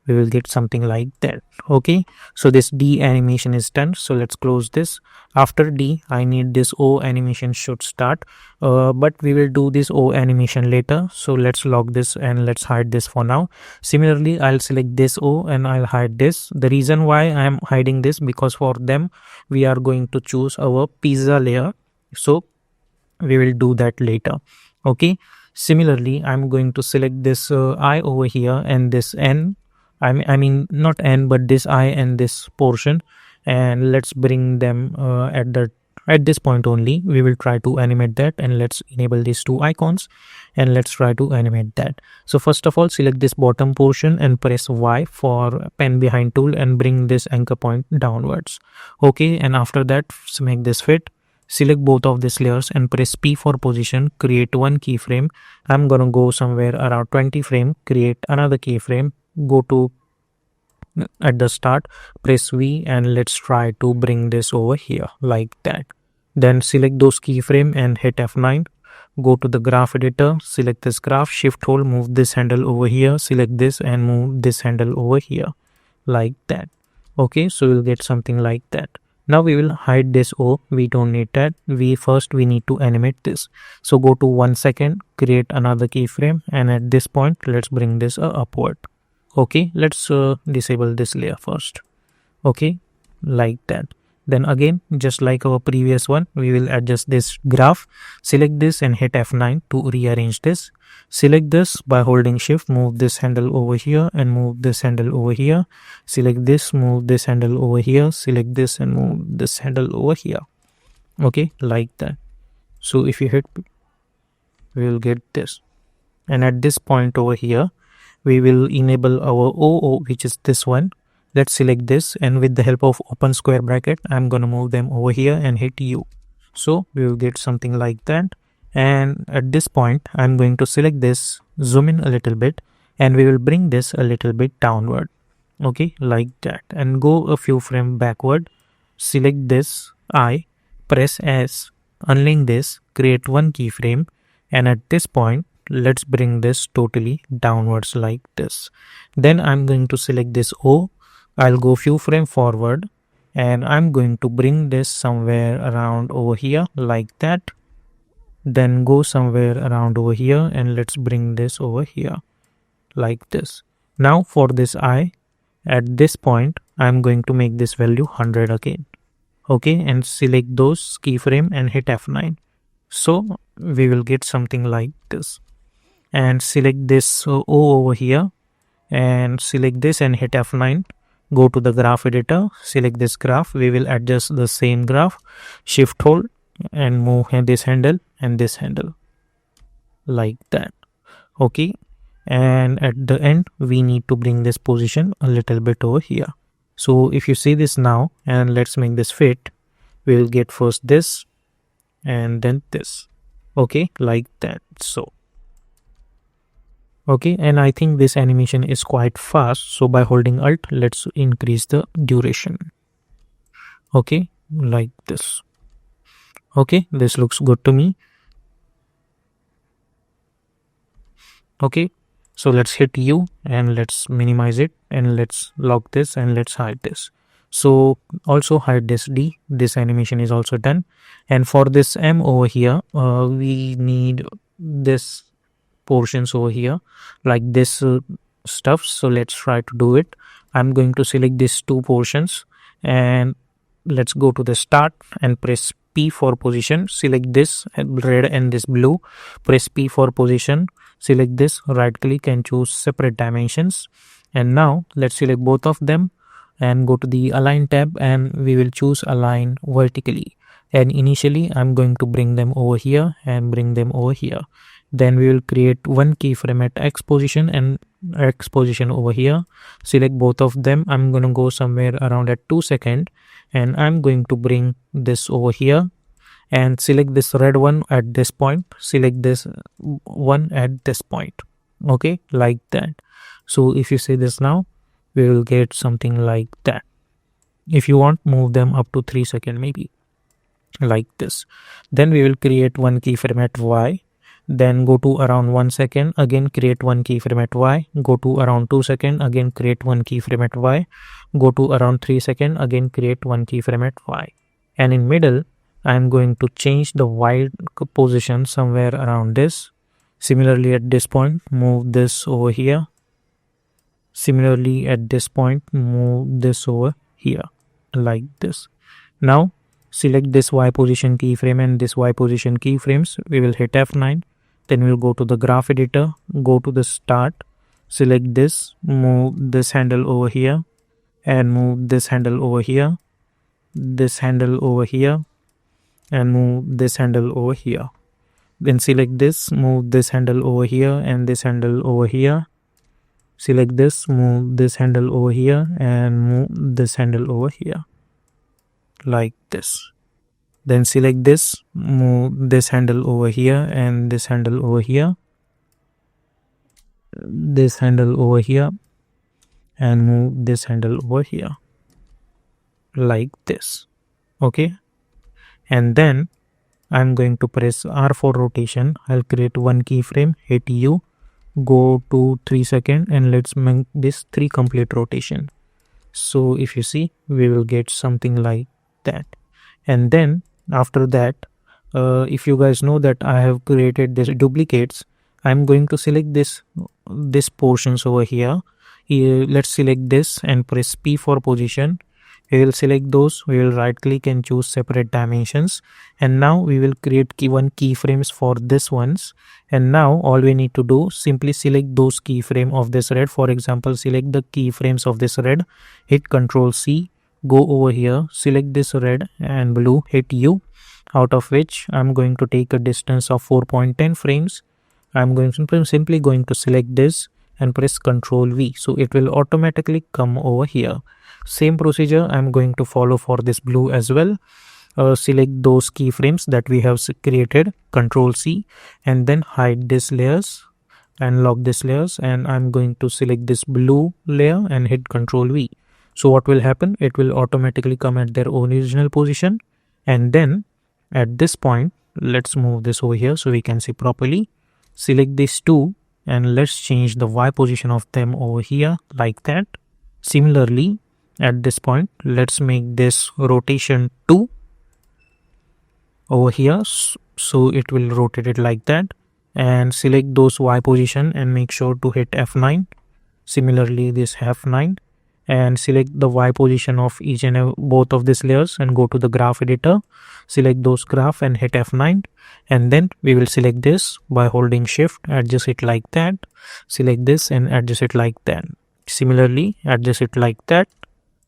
we will get something like that. Okay, so this D animation is done, so let's close this. After D, I need this O animation should start, but we will do this O animation later, so let's lock this and let's hide this for now. Similarly, I'll select this O and I'll hide this. The reason why I am hiding this, because for them we are going to choose our pizza layer, so we will do that later. Okay, similarly I'm going to select this I over here and this N. I mean not N, but this I and this portion, and let's bring them at this point only. We will try to animate that, and let's enable these two icons and let's try to animate that. So first of all, select this bottom portion and press Y for pen behind tool and bring this anchor point downwards. Okay, and after that make this fit. Select both of these layers and press P for position, create one keyframe. I'm gonna go somewhere around 20 frame, create another keyframe, go to at the start, press V, and let's try to bring this over here like that. Then select those keyframe and hit F9. Go to the graph editor, select this graph, shift hold, move this handle over here, select this and move this handle over here like that. Okay, so we'll get something like that. Now we will hide this O, we don't need that. We need to animate this. So go to 1 second, create another keyframe, and at this point let's bring this upward. Okay, let's disable this layer first. Okay, like that. Then again, just like our previous one, we will adjust this graph. Select this and hit F9 to rearrange this. Select this by holding shift, move this handle over here and move this handle over here. Select this, move this handle over here. Select this and move this handle over here. Okay, like that. So if you hit, we will get this. And at this point over here, we will enable our OO, which is this one. Let's select this, and with the help of open square bracket, I'm gonna move them over here and hit U. So we will get something like that. And at this point, I'm going to select this, zoom in a little bit, and we will bring this a little bit downward. Okay, like that. And go a few frames backward. Select this I, press S, unlink this, create one keyframe, and at this point, let's bring this totally downwards like this. Then I'm going to select this O. I'll go few frame forward and I'm going to bring this somewhere around over here like that. Then go somewhere around over here and let's bring this over here like this. Now for this I, at this point I'm going to make this value 100 again. Okay, and select those keyframe and hit F9. So we will get something like this. And select this O over here and select this and hit F9. Go to the graph editor, select this graph. We will adjust the same graph, shift hold and move this handle and this handle like that. Okay, and at the end we need to bring this position a little bit over here. So if you see this now, and let's make this fit, we will get first this and then this. Okay, like that. So okay, and I think this animation is quite fast, so by holding Alt, let's increase the duration. Okay, like this. Okay, this looks good to me. Okay, so let's hit U and let's minimize it and let's lock this and let's hide this. So also hide this D. This animation is also done. And for this M over here, we need this portions over here like this stuff. So let's try to do it. I'm going to select these two portions and let's go to the start and press P for position. Select this red and this blue. Press P for position. Select this, right click and choose separate dimensions. And now let's select both of them and go to the align tab and we will choose align vertically. And initially I'm going to bring them over here and bring them over here. Then we will create one keyframe at X position and X position over here. Select both of them. I'm going to go somewhere around at 2 seconds and I'm going to bring this over here and select this red one at this point. Select this one at this point. Okay, like that. So if you see this now, we will get something like that. If you want, move them up to 3 seconds maybe like this. Then we will create one keyframe at Y Then go to around 1 second, again create one keyframe at Y. Go to around 2 second, again create one keyframe at Y. Go to around 3 second, again create one keyframe at Y. And in middle, I am going to change the Y position somewhere around this. Similarly at this point, move this over here. Similarly at this point, move this over here like this. Now select this Y position keyframe and this Y position keyframes. We will hit F9. Then we'll go to the graph editor, go to the start, select this, move this handle over here and move this handle over here, this handle over here and move this handle over here. Then select this, move this handle over here and this handle over here. Select this, move this handle over here and move this handle over here like this. Then select this, move this handle over here and this handle over here, this handle over here and move this handle over here like this. Okay, and then I'm going to press R for rotation. I'll create one keyframe, hit U, go to 3 seconds and let's make this 3 complete rotation. So if you see, we will get something like that. And then after that, if you guys know that I have created this duplicates, I'm going to select this portions over here. Let's select this and press P for position. We will select those, we will right click and choose separate dimensions, and now we will create one keyframes for this ones. And now all we need to do, simply select those keyframe of this red. For example, select the keyframes of this red, hit Ctrl C, go over here, select this red and blue, hit U, out of which I'm going to take a distance of 4.10 frames. I'm going to simply going to select this and press Ctrl V, so it will automatically come over here. Same procedure I'm going to follow for this blue as well. Select those keyframes that we have created, Ctrl C, and then hide these layers and lock these layers, and I'm going to select this blue layer and hit Ctrl V. So what will happen, it will automatically come at their original position. And then at this point, let's move this over here so we can see properly. Select these two and let's change the Y position of them over here like that. Similarly, at this point, let's make this rotation 2 over here, so it will rotate it like that. And select those Y position and make sure to hit F9. Similarly, this F9, and select the Y position of each and both of these layers and go to the graph editor. Select those graph and hit F9, and then we will select this by holding shift, adjust it like that. Select this and adjust it like that. Similarly, adjust it like that.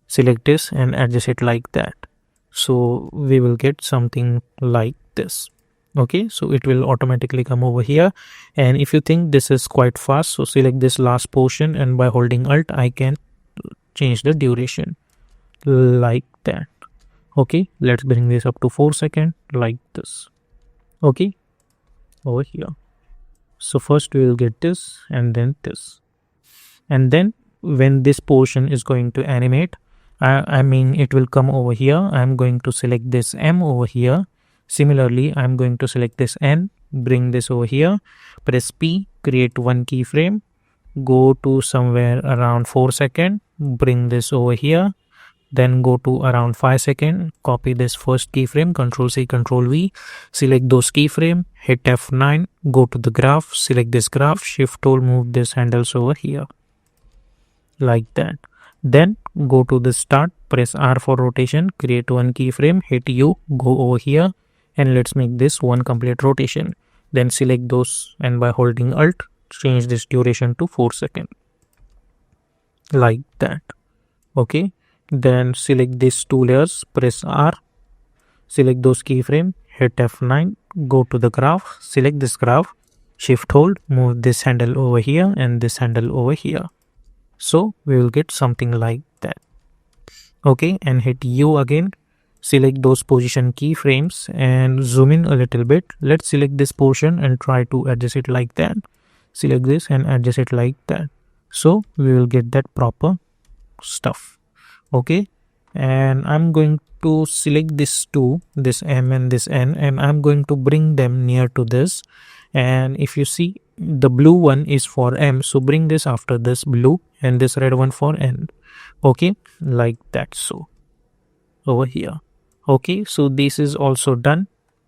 Select this and adjust it like that. So we will get something like this. Okay, so it will automatically come over here. And if you think this is quite fast, so select this last portion and by holding Alt I can change the duration like that. Okay, let's bring this up to 4 seconds like this. Okay, over here. So first we will get this and then this, and then when this portion is going to animate, I mean it will come over here. I'm going to select this M over here. Similarly, I'm going to select this N, bring this over here, press P, create one keyframe, go to somewhere around 4 seconds, bring this over here, then go to around 5 seconds, copy this first keyframe, Ctrl C, Ctrl V, select those keyframe, hit F9, go to the graph, select this graph, shift tool, move this handles over here like that. Then go to the start, press R for rotation, create one keyframe, hit U, go over here, and let's make this one complete rotation. Then select those and by holding Alt, change this duration to 4 seconds like that. Okay, then select these two layers, press R, select those keyframe, hit F9, go to the graph, select this graph, shift hold, move this handle over here and this handle over here. So we will get something like that. Okay, and hit U again, select those position keyframes and zoom in a little bit. Let's select this portion and try to adjust it like that. Select this and adjust it like that. So we will get that proper stuff. Okay, and I'm going to select this two, this M and this N, and I'm going to bring them near to this, And if you see, the blue one is for M, so bring this after this blue and this red one for N. Okay, like that. So over here. Okay, so this is also done.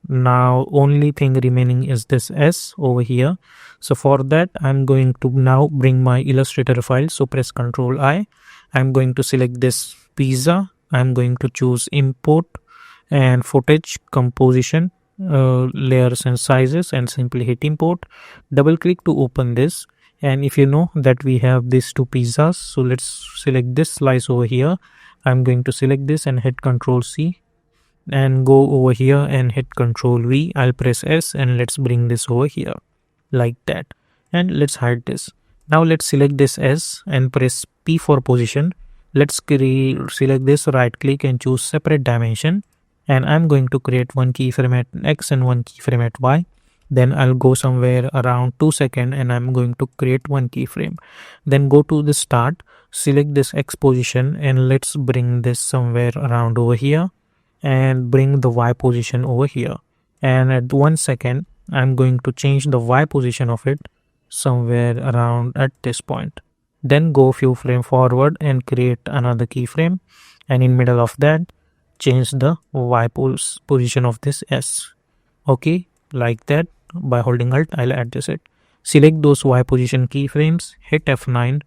Now only thing remaining is this S over here. So for that I'm going to now bring my Illustrator file. So press Ctrl I. I'm going to select this pizza. I'm going to choose import and footage composition, layers and sizes, and simply hit import. Double click to open this. And if you know that we have these two pizzas, so let's select this slice over here. I'm going to select this and hit Ctrl C and go over here and hit Ctrl V. I'll press S and let's bring this over here like that. And let's hide this. Now let's select this S and press P for position. Let's select this, right click and choose separate dimension. And I'm going to create one keyframe at X and one keyframe at Y. Then I'll go somewhere around 2 seconds and I'm going to create one keyframe. Then go to the start, select this X position and let's bring this somewhere around over here and bring the Y position over here. And at 1 second, I'm going to change the Y position of it somewhere around at this point. Then go few frame forward and create another keyframe. And in middle of that, change the Y position of this S. Okay, like that. By holding Alt, I'll adjust it. Select those Y position keyframes, hit F9,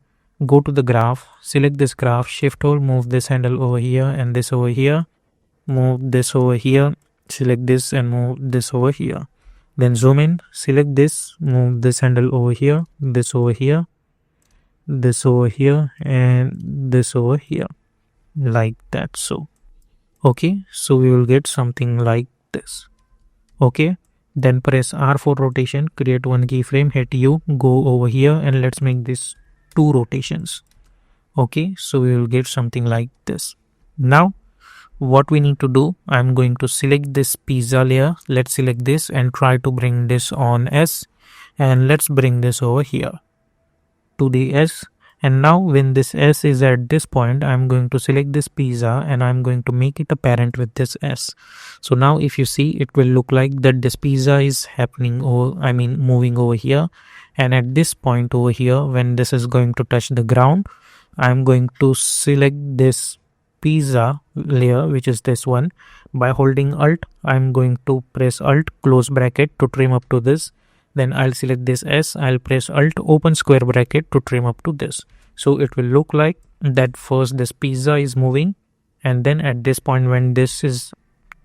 go to the graph, select this graph, shift hold, move this handle over here and this over here, move this over here, select this and move this over here. Then zoom in, select this, move this handle over here, this over here, this over here, and this over here, like that. So okay, so we will get something like this. Okay, then press R for rotation, create one keyframe, hit U, go over here and let's make this 2 rotations. Okay, so we will get something like this. Now what we need to do, I'm going to select this pizza layer. Let's select this and try to bring this on S, and let's bring this over here to the S. And now when this S is at this point, I'm going to select this pizza and I'm going to make it a parent with this S. So now if you see, it will look like that this pizza is happening over, moving over here. And at this point over here, when this is going to touch the ground, I'm going to select this pizza layer, which is this one. By holding Alt, I'm going to press Alt, close bracket to trim up to this. Then I'll select this S, I'll press Alt, open square bracket to trim up to this. So it will look like that first this pizza is moving, and then at this point when this is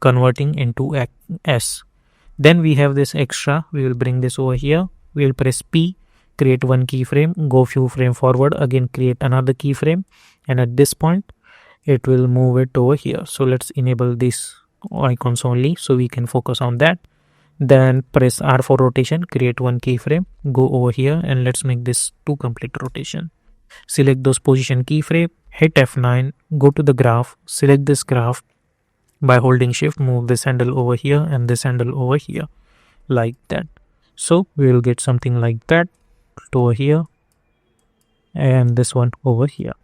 converting into S, then we have this extra, we will bring this over here, we will press P, create one keyframe, go few frame forward, again create another keyframe, and at this point it will move it over here. So let's enable these icons only so we can focus on that. Then press R for rotation, create one keyframe, go over here and let's make this 2 complete rotation. Select those position keyframe, hit F9, go to the graph, select this graph. By holding shift, move this handle over here and this handle over here, like that. So we will get something like that over here and this one over here,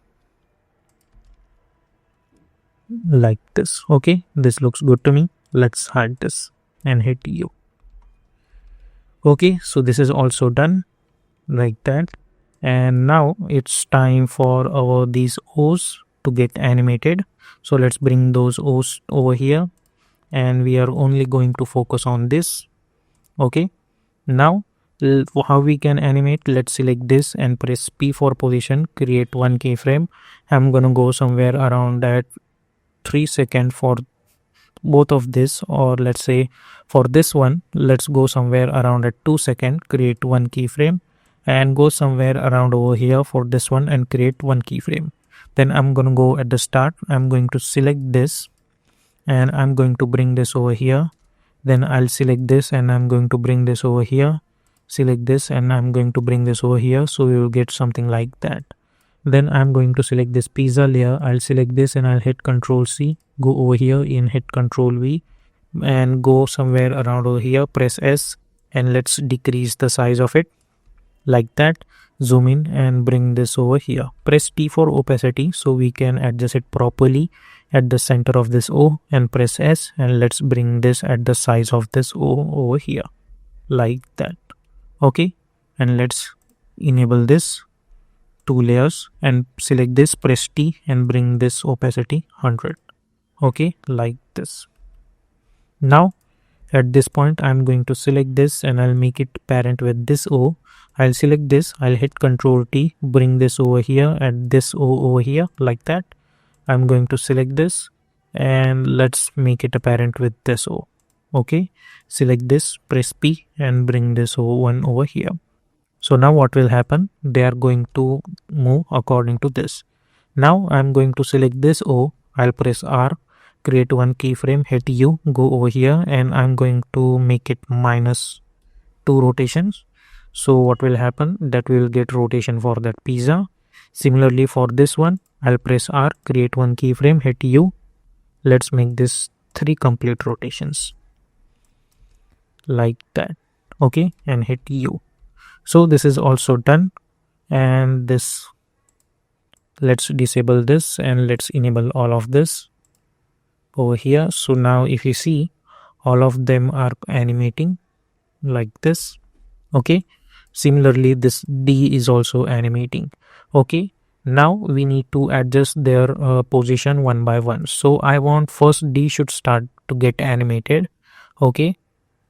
like this. Okay, this looks good to me. Let's hide this and hit U. Okay, so this is also done like that. And now it's time for these O's to get animated. So let's bring those O's over here and we are only going to focus on this. Okay, now how we can animate, let's select this and press P for position, create one keyframe. I'm gonna go somewhere around at 3 seconds for both of this, or let's say for this one, let's go somewhere around at 2 seconds, create one keyframe, and go somewhere around over here for this one and create one keyframe. Then I'm going to go at the start, I'm going to select this and I'm going to bring this over here. Then I'll select this and I'm going to bring this over here, select this and I'm going to bring this over here, so we will get something like that. Then I'm going to select this pizza layer, I'll select this and I'll hit Ctrl C, go over here and hit Ctrl V and go somewhere around over here, press S and let's decrease the size of it like that. Zoom in and bring this over here. Press T for opacity so we can adjust it properly at the center of this O, and press S and let's bring this at the size of this O over here, like that. Okay, and let's enable this two layers and select this, press T and bring this opacity 100. Okay, like this. Now at this point I'm going to select this and I'll make it parent with this O. I'll select this, I'll hit Ctrl T, bring this over here and this O over here like that. I'm going to select this and let's make it a parent with this O. Okay, select this, press P and bring this O1 over here. So now what will happen? They are going to move according to this. Now I'm going to select this O. I'll press R, create one keyframe, hit U, go over here, and I'm going to make it minus 2 rotations. So what will happen? That we will get rotation for that pizza. Similarly for this one, I'll press R, create one keyframe, hit U. Let's make this 3 complete rotations like that. Okay, and hit U. So this is also done, and this, let's disable this and let's enable all of this over here. So now if you see, all of them are animating like this. Okay, similarly this D is also animating. Okay, now we need to adjust their position one by one. So I want first D should start to get animated. Okay,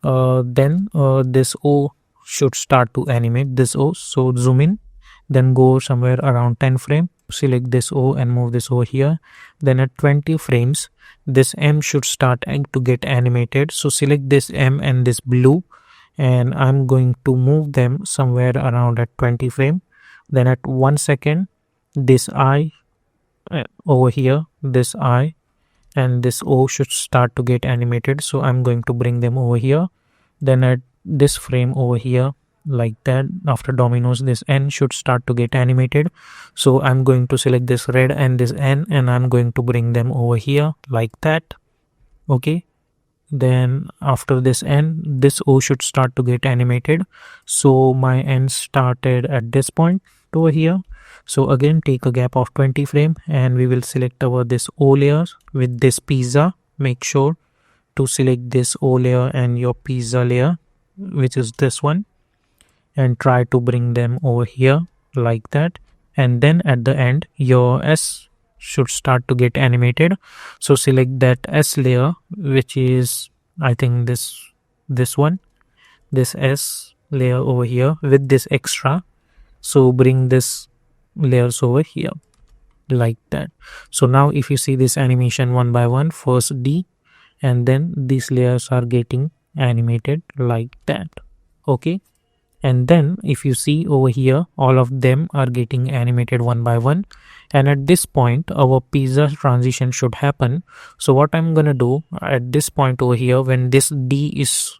then this O should start to animate this O. So zoom in, then go somewhere around 10 frame, select this O and move this over here. Then at 20 frames, this M should start to get animated. So select this M and this blue, and I'm going to move them somewhere around at 20 frame. Then at 1 second, this I over here, this I and this O should start to get animated. So I'm going to bring them over here. Then at this frame over here, like that, after Dominos, this N should start to get animated. So I'm going to select this red and this N and I'm going to bring them over here like that. Okay, then after this N, this O should start to get animated. So my N started at this point over here. So again, take a gap of 20 frame and we will select our this O layer with this pizza. Make sure to select this O layer and your pizza layer, which is this one, and try to bring them over here like that. And then at the end, your S should start to get animated. So select that S layer, which is, I think, this one, this S layer over here with this extra. So bring this layers over here like that. So now if you see this animation one by one, first D and then these layers are getting animated like that. Okay, and then if you see over here, all of them are getting animated one by one, and at this point our pizza transition should happen. So what I'm gonna do at this point over here, when this D is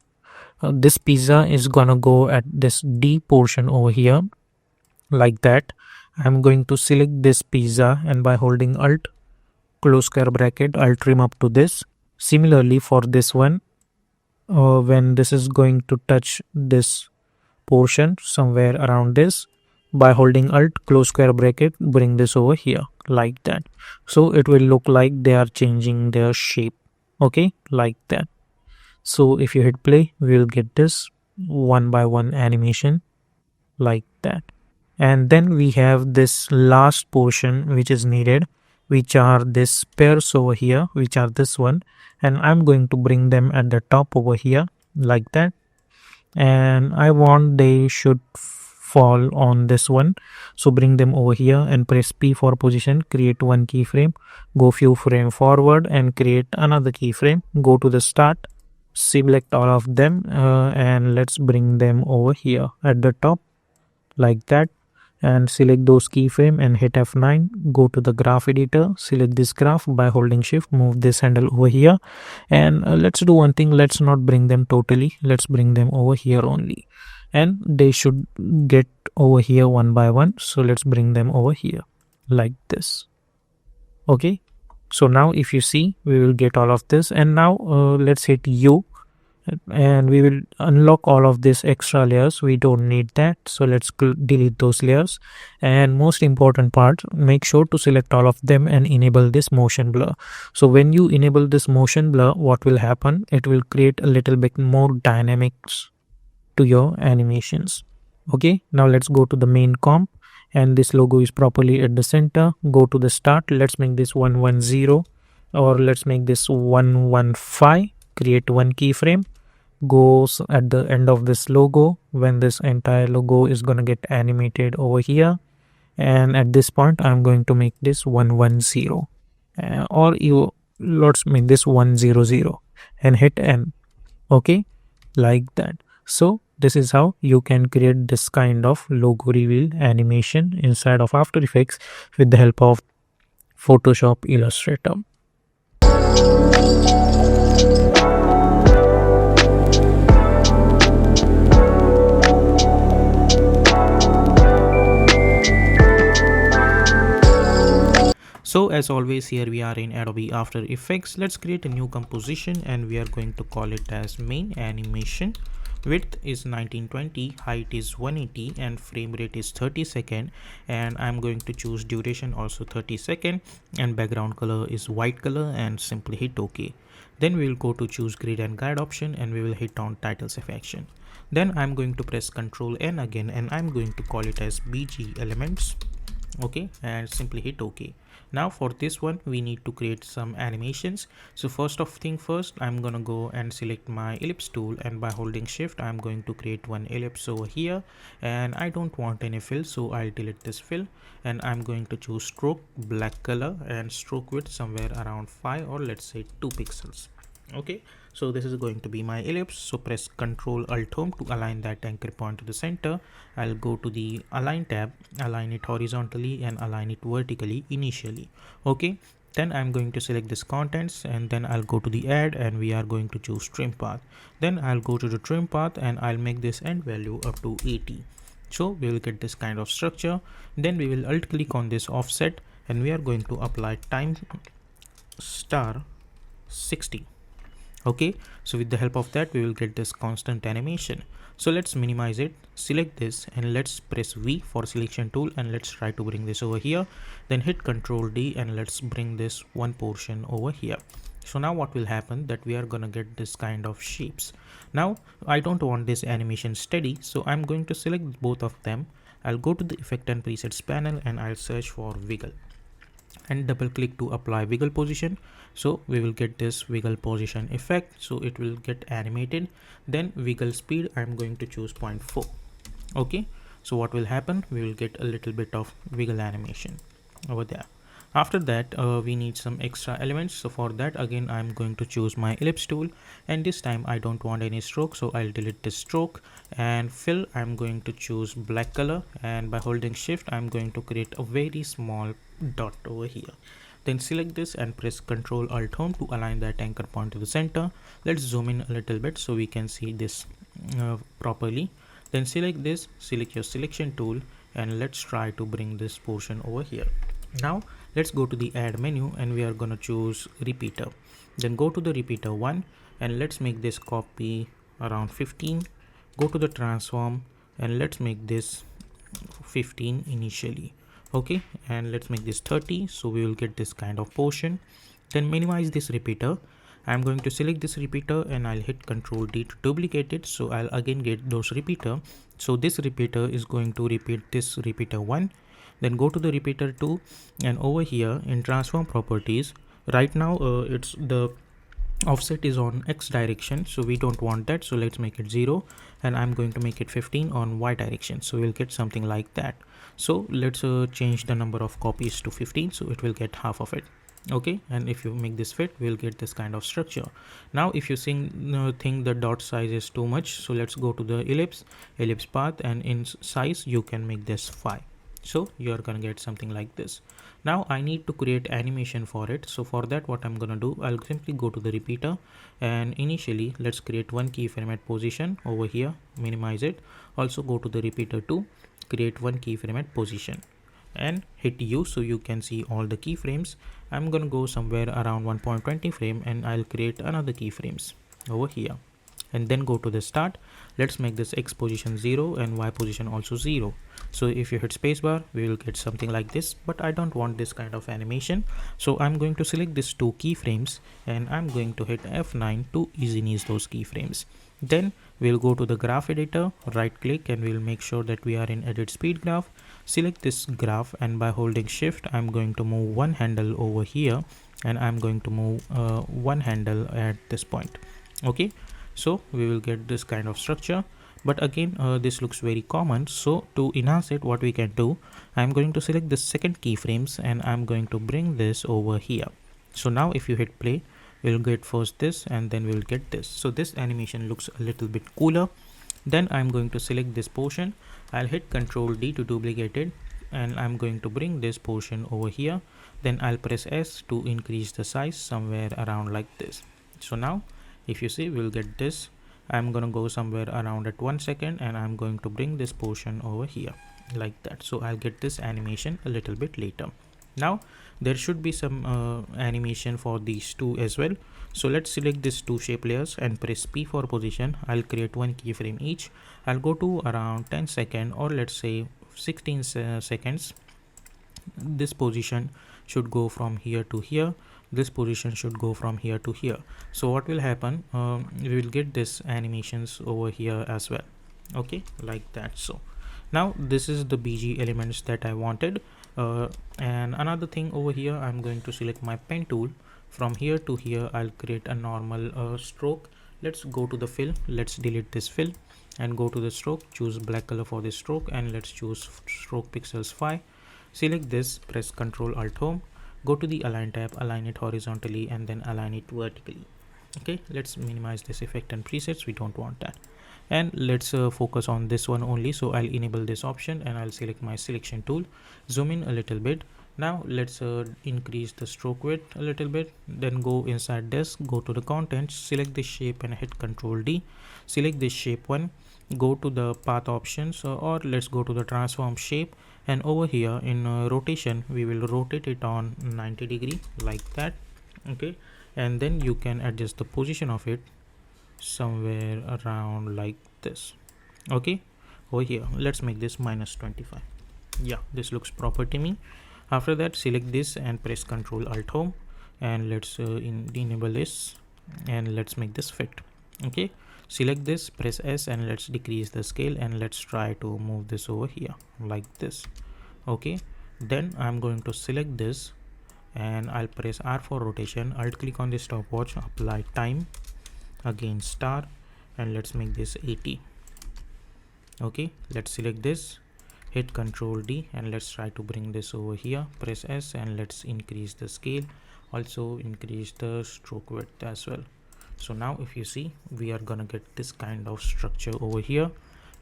this pizza is gonna go at this D portion over here like that, I'm going to select this pizza and by holding Alt, close square bracket, I'll trim up to this. Similarly for this one, when this is going to touch this portion somewhere around this, by holding Alt, close square bracket, bring this over here like that. So it will look like they are changing their shape. Okay, like that. So if you hit play, we will get this one by one animation like that. And then we have this last portion which is needed, which are this pairs over here, which are this one, and I'm going to bring them at the top over here like that. And I want they should fall on this one, so bring them over here and press P for position, create one keyframe, go few frame forward and create another keyframe, go to the start, select all of them, and let's bring them over here at the top like that, and select those keyframe and hit F9, go to the graph editor, select this graph, by holding shift move this handle over here, and let's do one thing, let's not bring them totally, let's bring them over here only, and they should get over here one by one. So let's bring them over here like this. Okay, so now if you see, we will get all of this, and now let's hit U and we will unlock all of these extra layers. We don't need that, so let's delete those layers. And most important part, make sure to select all of them and enable this motion blur. So when you enable this motion blur, what will happen, it will create a little bit more dynamics to your animations. Okay, now let's go to the main comp, and this logo is properly at the center. Go to the start. Let's make this 110, or let's make this 115. Create one keyframe. Goes at the end of this logo when this entire logo is going to get animated over here. And at this point I'm going to make this 110, or you let's make this 100 and hit N. Okay, like that. So this is how you can create this kind of logo reveal animation inside of After Effects with the help of Photoshop Illustrator. So as always, here we are in Adobe After Effects. Let's create a new composition and we are going to call it as main animation. Width is 1920, height is 180 and frame rate is 30 seconds, and I'm going to choose duration also 30 seconds, and background color is white color, and simply hit OK. Then we will go to choose grid and guide option and we will hit on titles action. Then I'm going to press Ctrl N again and I'm going to call it as BG elements. Okay, and simply hit OK. Now for this one we need to create some animations. So first of thing first, I'm gonna go and select my ellipse tool, and by holding shift I'm going to create one ellipse over here, and I don't want any fill, so I'll delete this fill, and I'm going to choose stroke black color and stroke width somewhere around 5 or let's say 2 pixels. Okay, so this is going to be my ellipse. So press Ctrl Alt Home to align that anchor point to the center. I'll go to the align tab, align it horizontally and align it vertically initially. Okay, then I'm going to select this contents, and then I'll go to the add and we are going to choose trim path. Then I'll go to the trim path and I'll make this end value up to 80. So we will get this kind of structure. Then we will alt click on this offset and we are going to apply time star 60. Okay, so with the help of that we will get this constant animation. So let's minimize it, select this and let's press V for selection tool, and let's try to bring this over here. Then hit Ctrl D and let's bring this one portion over here. So now what will happen, that we are gonna get this kind of shapes. Now I don't want this animation steady, so I'm going to select both of them. I'll go to the effect and presets panel and I'll search for wiggle and double click to apply wiggle position. So we will get this wiggle position effect, so it will get animated. Then wiggle speed, I'm going to choose 0.4. okay, so what will happen, we will get a little bit of wiggle animation over there. After that we need some extra elements, so for that again I'm going to choose my ellipse tool, and this time I don't want any stroke, so I'll delete this stroke. And fill, I'm going to choose black color, and by holding shift I'm going to create a very small dot over here. Then select this and press Ctrl Alt Home to align that anchor point to the center. Let's zoom in a little bit so we can see this properly. Then select this, select your selection tool, and let's try to bring this portion over here. Now let's go to the add menu and we are gonna choose repeater. Then go to the repeater one and let's make this copy around 15. Go to the transform and let's make this 15 initially. Okay, and let's make this 30, so we will get this kind of portion. Then minimize this repeater. I'm going to select this repeater and I'll hit Ctrl D to duplicate it, so I'll again get those repeater. So this repeater is going to repeat this repeater 1. Then go to the repeater 2 and over here in transform properties, right now it's the offset is on X direction, so we don't want that, so let's make it 0, and I'm going to make it 15 on Y direction, so we'll get something like that. So let's change the number of copies to 15, so it will get half of it. Okay, and if you make this fit, we'll get this kind of structure. Now if you think the dot size is too much, so let's go to the ellipse path, and in size you can make this 5. So you're gonna get something like this. Now I need to create animation for it, so for that what I'm gonna do, I'll simply go to the repeater, and initially let's create one keyframe at position over here, minimize it. Also go to the repeater 2, create one keyframe at position and hit U so you can see all the keyframes. I'm gonna go somewhere around 1.20 frame and I'll create another keyframes over here. and then go to the start. Let's make this X position 0 and Y position also 0. So if you hit spacebar, we will get something like this, but I don't want this kind of animation. So I'm going to select these two keyframes and I'm going to hit F9 to ease those keyframes. Then we'll go to the graph editor, right click, and we'll make sure that we are in edit speed graph. Select this graph, and by holding shift, I'm going to move one handle over here, and I'm going to move one handle at this point. Okay, so we will get this kind of structure. But again, this looks very common, so to enhance it, what we can do, I'm going to select the second keyframes and I'm going to bring this over here. So now if you hit play, we'll get first this and then we'll get this. So this animation looks a little bit cooler. Then I'm going to select this portion. I'll hit Ctrl D to duplicate it, and I'm going to bring this portion over here. Then I'll press S to increase the size somewhere around like this. So now if you see, we'll get this. I'm gonna go somewhere around at 1 second, and I'm going to bring this portion over here like that. So I'll get this animation a little bit later. Now there should be some animation for these two as well. So let's select these two shape layers and press P for position. I'll create one keyframe each. I'll go to around 10 seconds, or let's say 16 seconds. This position should go from here to here. This position should go from here to here. So what will happen, we will get this animations over here as well. Okay, like that. So now this is the BG elements that I wanted. And another thing over here, I'm going to select my pen tool. From here to here, I'll create a normal stroke. Let's go to the fill. Let's delete this fill and go to the stroke. Choose black color for this stroke, and let's choose stroke pixels 5. Select this, press Ctrl Alt Home, go to the align tab, align it horizontally and then align it vertically. Okay, let's minimize this effect and presets, we don't want that. And let's focus on this one only. So I'll enable this option and I'll select my selection tool, zoom in a little bit. Now let's increase the stroke width a little bit, then go inside this, go to the contents, select this shape and hit Ctrl D, select this shape one, go to the path options, or let's go to the transform shape, and over here in rotation we will rotate it on 90 degree like that. Okay, and then you can adjust the position of it somewhere around like this. Okay, over here let's make this -25. Yeah, this looks proper to me. After that, select this and press Ctrl Alt Home, and let's enable this, and let's make this fit. Okay, select this, press S, and let's decrease the scale, and let's try to move this over here like this. Okay, then I'm going to select this and I'll press R for rotation. Alt click on the stopwatch, apply time, again star, and let's make this 80. Okay, let's select this, hit Ctrl D, and let's try to bring this over here. Press S and let's increase the scale, also increase the stroke width as well. So now if you see, we are gonna get this kind of structure over here.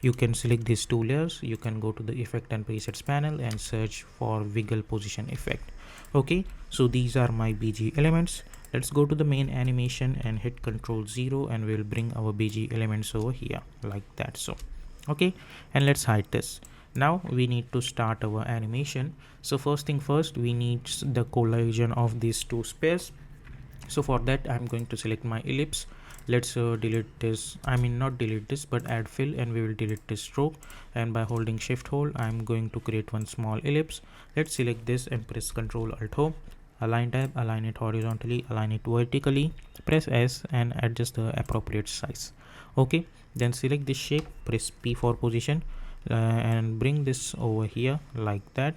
You can select these two layers, you can go to the effect and presets panel and search for wiggle position effect. Okay, so these are my BG elements. Let's go to the main animation and hit Ctrl 0, and we'll bring our BG elements over here like that. So okay, and let's hide this. Now we need to start our animation. So first thing first, we need the collision of these two spheres. So for that, I'm going to select my ellipse. Let's delete this, I mean not delete this, but add fill, and we will delete this stroke, and by holding shift hold I'm going to create one small ellipse. Let's select this and press Ctrl Alt Home, align tab, align it horizontally, align it vertically, press S and adjust the appropriate size. Okay, then select this shape, press P for position, and bring this over here like that,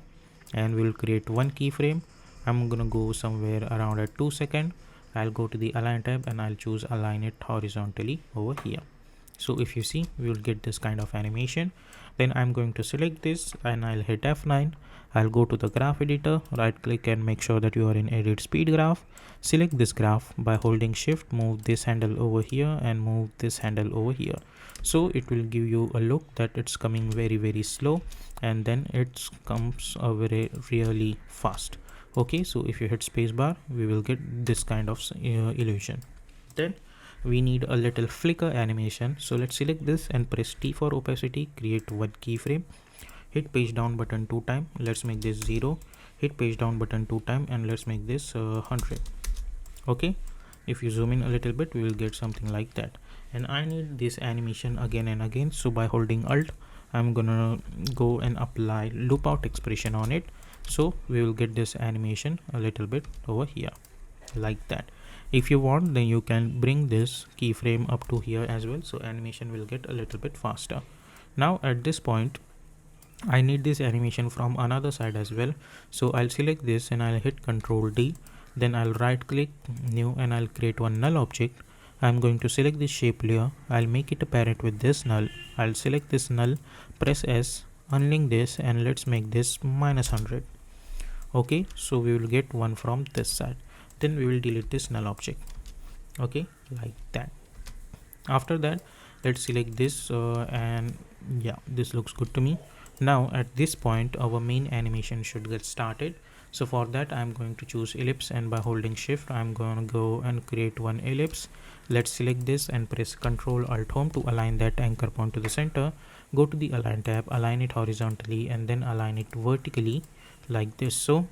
and we'll create one keyframe. I'm gonna go somewhere around at 2 seconds. I'll go to the align tab and I'll choose align it horizontally over here. So if you see, we will get this kind of animation. Then I'm going to select this and I'll hit F9. I'll go to the graph editor, right click and make sure that you are in edit speed graph. Select this graph, by holding shift move this handle over here and move this handle over here. So it will give you a look that it's coming very slow, and then it comes very really fast. Okay, so if you hit spacebar, we will get this kind of illusion. Then we need a little flicker animation. So let's select this and press T for opacity, create one keyframe, hit page down button 2 times, let's make this 0, hit page down button 2 times and let's make this 100. Okay, If you zoom in a little bit, we will get something like that. And I need this animation again and again, so by holding alt, I'm gonna go and apply loop out expression on it, so we will get this animation a little bit over here, like that. If you want, then you can bring this keyframe up to here as well, so animation will get a little bit faster. Now at this point, I need this animation from another side as well, so I'll select this and I'll hit Ctrl D, then I'll right click new and I'll create one null object. I'm going to select this shape layer, I'll make it a parent with this null, I'll select this null, press S, unlink this, and let's make this -100. Okay, so we will get one from this side. Then we will delete this null object. Okay, like that. After that, let's select this and yeah, this looks good to me. Now at this point, our main animation should get started. So for that, I'm going to choose ellipse, and by holding shift, I'm going to go and create one ellipse. Let's select this and press Ctrl Alt Home to align that anchor point to the center. Go to the align tab, align it horizontally, and then align it vertically like this. So,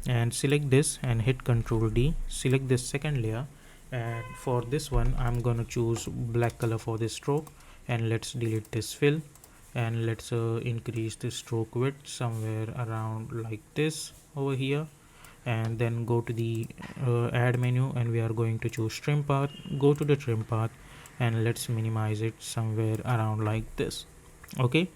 and select this and hit Ctrl D, select this second layer, and for this one I'm gonna choose black color for this stroke, and let's delete this fill, and let's increase the stroke width somewhere around like this over here, and then go to the add menu, and we are going to choose trim path. Go to the trim path and let's minimize it somewhere around like this. Okay,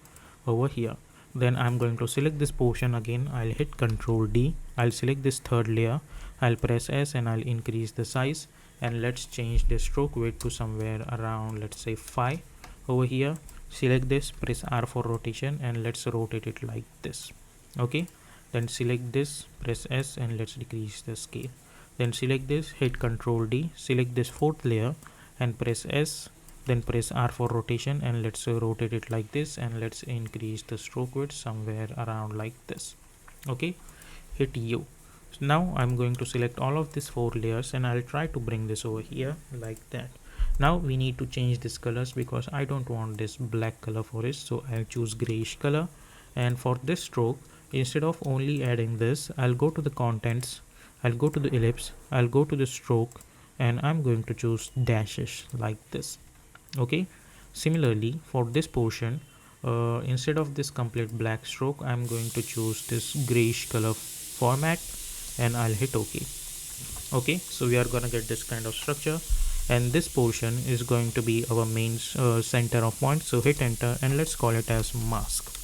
over here. Then I'm going to select this portion again, I'll hit Ctrl D, I'll select this third layer, I'll press S and I'll increase the size, and let's change the stroke weight to somewhere around, let's say 5 over here. Select this, press R for rotation, and let's rotate it like this. Okay, then select this, press S, and let's decrease the scale. Then select this, hit Ctrl D, select this fourth layer and press S, then press R for rotation, and let's rotate it like this, and let's increase the stroke width somewhere around like this. Okay, hit U. So now I'm going to select all of these 4 layers and I'll try to bring this over here like that. Now we need to change these colors because I don't want this black color for it, so I'll choose grayish color. And for this stroke, instead of only adding this, I'll go to the contents, I'll go to the ellipse, I'll go to the stroke, and I'm going to choose dashes like this. Okay, similarly for this portion, instead of this complete black stroke, I'm going to choose this grayish color format, and I'll hit OK. Okay, so we are gonna get this kind of structure, and this portion is going to be our main center of point, so hit enter and let's call it as mask.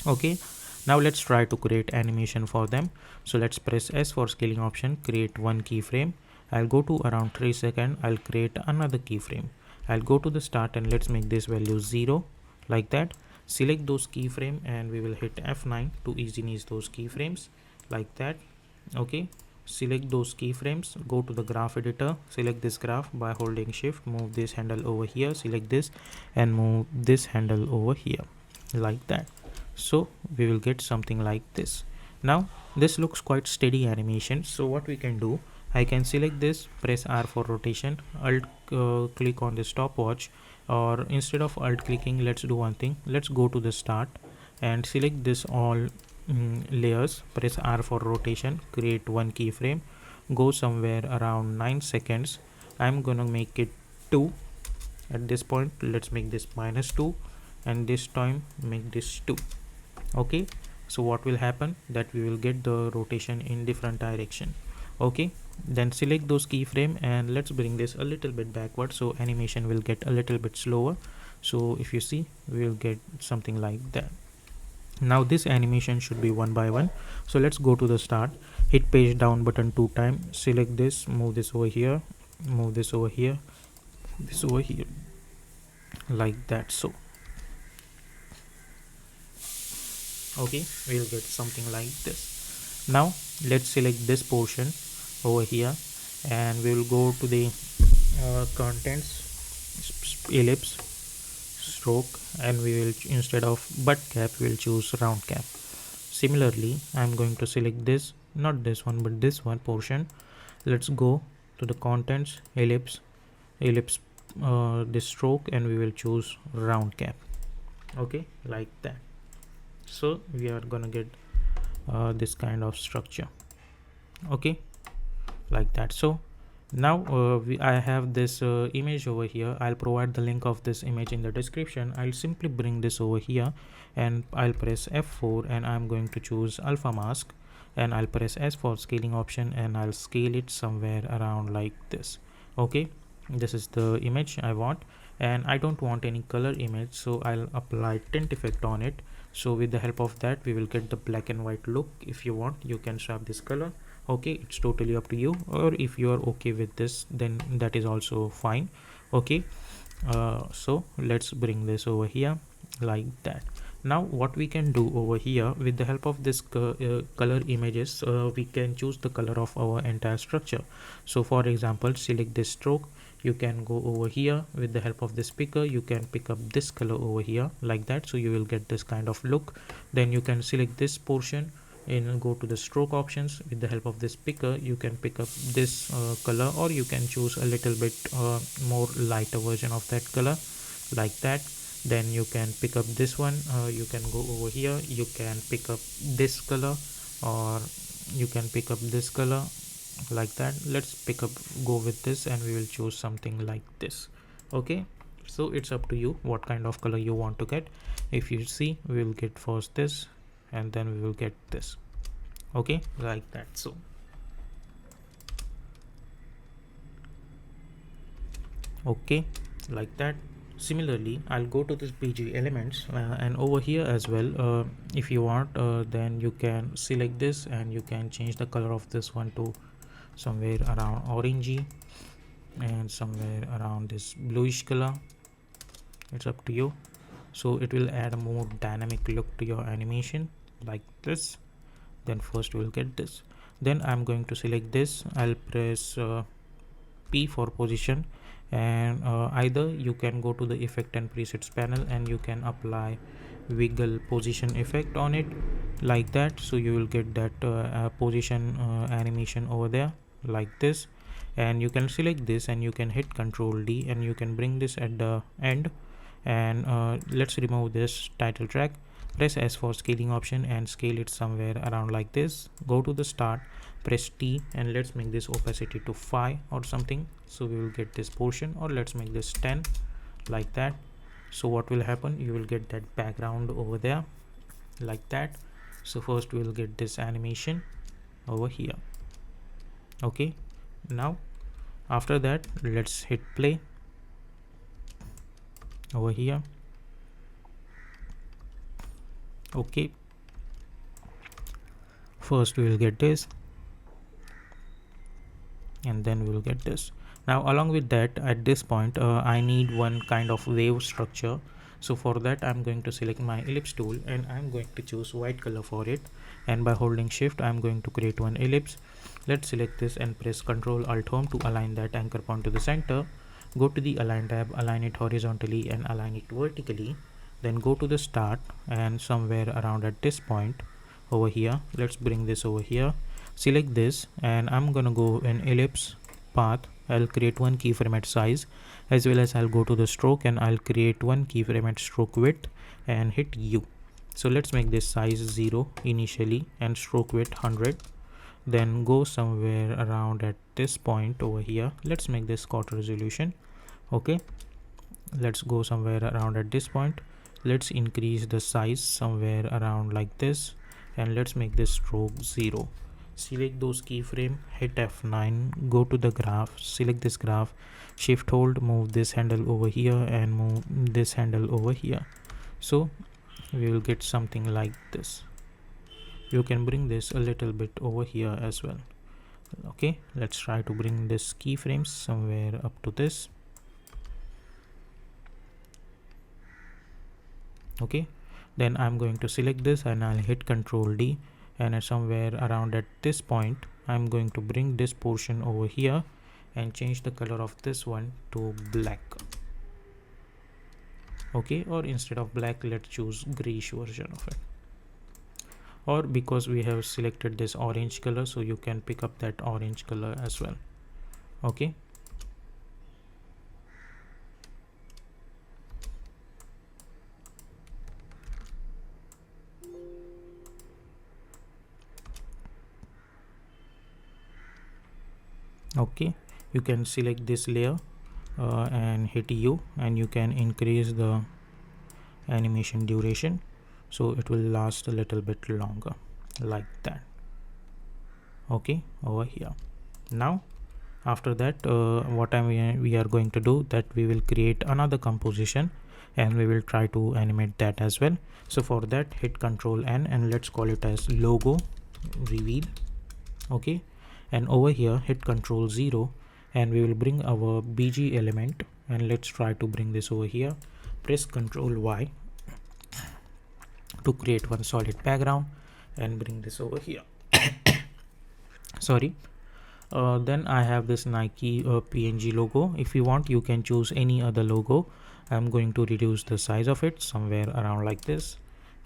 Okay, now let's try to create animation for them. So let's press S for scaling option, create one keyframe. I'll go to around 3 seconds, I'll create another keyframe. I'll go to the start and let's make this value 0 like that. Select those keyframe and we will hit F9 to ease those keyframes like that. Okay, select those keyframes, go to the graph editor, select this graph by holding shift, move this handle over here, select this and move this handle over here like that. So we will get something like this. Now this looks quite steady animation, so what we can do, I can select this, press R for rotation, alt click on the stopwatch, or instead of alt clicking, let's do one thing, let's go to the start and select this all layers, press R for rotation, create one keyframe, go somewhere around 9 seconds. I'm gonna make it 2 at this point. Let's make this -2 and this time make this 2. Okay, so what will happen, that we will get the rotation in different direction. Okay, then select those keyframe and let's bring this a little bit backward, so animation will get a little bit slower. So if you see, we will get something like that. Now this animation should be one by one, so let's go to the start, hit page down button 2 times, select this, move this over here, move this over here, this over here like that. So okay, we'll get something like this. Now let's select this portion over here and we will go to the contents, ellipse, stroke, and we will, instead of butt cap, we'll choose round cap. Similarly, I'm going to select this, not this one but this one portion. Let's go to the contents, ellipse, this stroke, and we will choose round cap. Okay, like that. So we are gonna get this kind of structure. Okay, like that. So Now I have this image over here. I'll provide the link of this image in the description. I'll simply bring this over here and I'll press F4 and I'm going to choose alpha mask, and I'll press S for scaling option and I'll scale it somewhere around like this. Okay, this is the image I want, and I don't want any color image, so I'll apply tint effect on it. So with the help of that we will get the black and white look. If you want, you can swap this color. Okay, it's totally up to you, or if you are okay with this, then that is also fine. Okay, so let's bring this over here like that. Now what we can do over here, with the help of this color images, we can choose the color of our entire structure. So for example, select this stroke. You can go over here with the help of this picker, you can pick up this color over here like that, so you will get this kind of look. Then you can select this portion and go to the stroke options. With the help of this picker, you can pick up this color, or you can choose a little bit more lighter version of that color like that. Then you can pick up this one. You can go over here, you can pick up this color, or you can pick up this color like that. Let's pick up, go with this, and we will choose something like this. Okay, so it's up to you what kind of color you want to get. If you see, we will get first this and then we will get this. Okay, like that. So okay, like that. Similarly, I'll go to this PG elements and over here as well, if you want, then you can select this and you can change the color of this one to somewhere around orangey and somewhere around this bluish color. It's up to you. So it will add a more dynamic look to your animation like this. Then first we'll get this, then I'm going to select this. I'll press P for position, and either you can go to the effect and presets panel and you can apply wiggle position effect on it like that, so you will get that position animation over there like this. And you can select this and you can hit Ctrl D and you can bring this at the end. And let's remove this title track. Press S for scaling option and scale it somewhere around like this. Go to the start, press T, and let's make this opacity to 5 or something, so we will get this portion. Or let's make this 10 like that. So what will happen, you will get that background over there like that. So first we will get this animation over here. Okay, now after that let's hit play over here. Okay, first we will get this and then we will get this. Now along with that, at this point I need one kind of wave structure. So for that I'm going to select my ellipse tool and I'm going to choose white color for it, and by holding shift I'm going to create one ellipse. Let's select this and press Ctrl Alt Home to align that anchor point to the center. Go to the align tab, align it horizontally and align it vertically. Then go to the start and somewhere around at this point over here, let's bring this over here. Select this and I'm gonna go in ellipse path. I'll create one keyframe at size, as well as I'll go to the stroke and I'll create one keyframe at stroke width and hit U. So let's make this size 0 initially and stroke width 100. Then go somewhere around at this point over here. Let's make this quarter resolution. Okay, let's go somewhere around at this point. Let's increase the size somewhere around like this, and let's make this stroke 0. Select those keyframe, hit F9, go to the graph, select this graph, shift hold, move this handle over here and move this handle over here. So we will get something like this. You can bring this a little bit over here as well. Okay, let's try to bring this keyframes somewhere up to this. Okay, then I'm going to select this and I'll hit Ctrl D, and somewhere around at this point I'm going to bring this portion over here and change the color of this one to black. Okay, or instead of black let's choose grayish version of it, or because we have selected this orange color, so you can pick up that orange color as well. Okay, okay, you can select this layer and hit U, and you can increase the animation duration so it will last a little bit longer, like that. Okay, over here. Now after that, we are going to do that, we will create another composition and we will try to animate that as well. So for that, hit Ctrl N and let's call it as logo reveal. Okay, and over here hit Ctrl 0 and we will bring our BG element, and let's try to bring this over here. Press Ctrl Y to create one solid background and bring this over here. Sorry. Then I have this Nike PNG logo. If you want, you can choose any other logo. I'm going to reduce the size of it somewhere around like this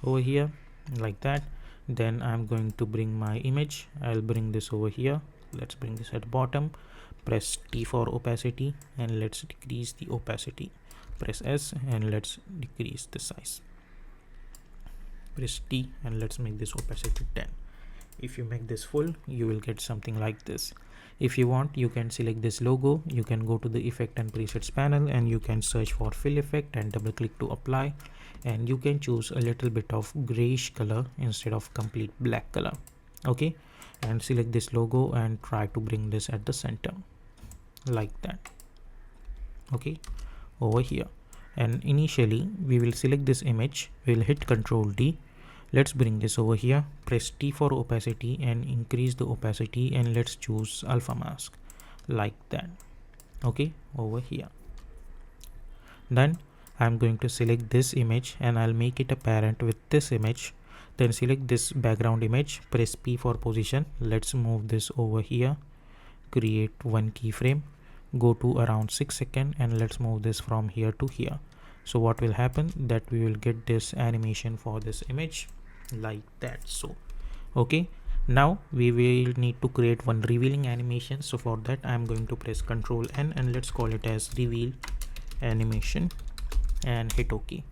over here, like that. Then I'm going to bring my image. I'll bring this over here. Let's bring this at bottom. Press T for opacity and let's decrease the opacity. Press S and let's decrease the size. Press T and let's make this opacity 10. If you make this full, you will get something like this. If you want, you can select this logo. You can go to the effect and presets panel and you can search for fill effect and double click to apply, and you can choose a little bit of grayish color instead of complete black color. Okay, and select this logo and try to bring this at the center, like that. Okay, over here, and initially we will select this image. We will hit Ctrl D. Let's bring this over here. Press T for opacity and increase the opacity, and let's choose alpha mask, like that. Okay, over here. Then I'm going to select this image and I'll make it a parent with this image. Then select this background image, press P for position. Let's move this over here, create one keyframe, go to around 6 seconds, and let's move this from here to here. So what will happen, that we will get this animation for this image, like that. So okay, now we will need to create one revealing animation. So for that, I'm going to press Ctrl N and let's call it as reveal animation and hit OK.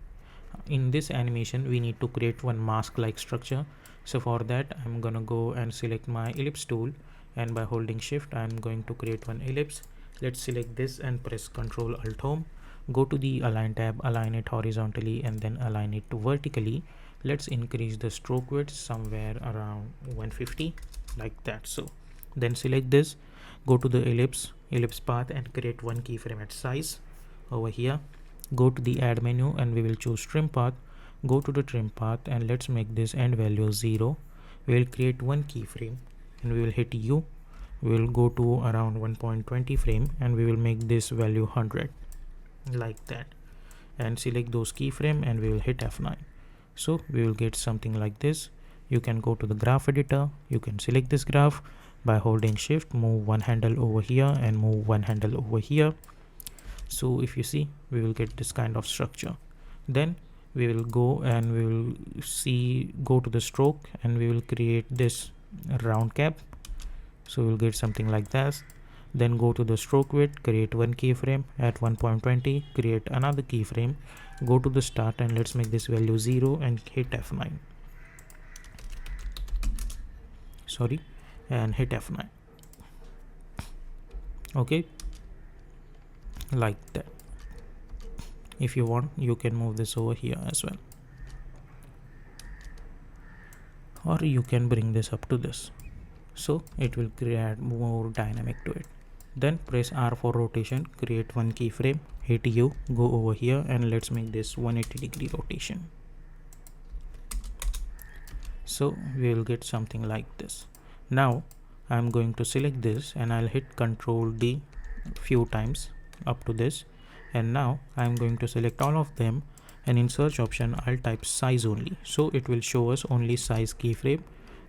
In this animation, we need to create one mask like structure. So for that, I'm gonna go and select my ellipse tool, and by holding shift, I'm going to create one ellipse. Let's select this and press Ctrl Alt Home. Go to the align tab, align it horizontally and then align it vertically. Let's increase the stroke width somewhere around 150, like that. So then select this, go to the ellipse path and create one keyframe at size over here. Go to the add menu and we will choose trim path. Go to the trim path and let's make this end value 0. We will create one keyframe and we will hit U. We will go to around 1.20 frame and we will make this value 100, like that, and select those keyframe and we will hit F9. So we will get something like this. You can go to the graph editor, you can select this graph. By holding shift, move one handle over here and move one handle over here. So if you see, we will get this kind of structure. Then we will go and we will go to the stroke and we will create this round cap. So we'll get something like that. Then go to the stroke width, create one keyframe at 1.20, create another keyframe, go to the start and let's make this value 0 and hit F9. Sorry, and hit F9. Okay, like that. If you want, you can move this over here as well, or you can bring this up to this, so it will create more dynamic to it. Then press R for rotation, create one keyframe, hit U, go over here and let's make this 180-degree rotation. So we will get something like this. Now I'm going to select this and I'll hit Ctrl D few times up to this, and now I'm going to select all of them, and in search option I'll type size only, so it will show us only size keyframe,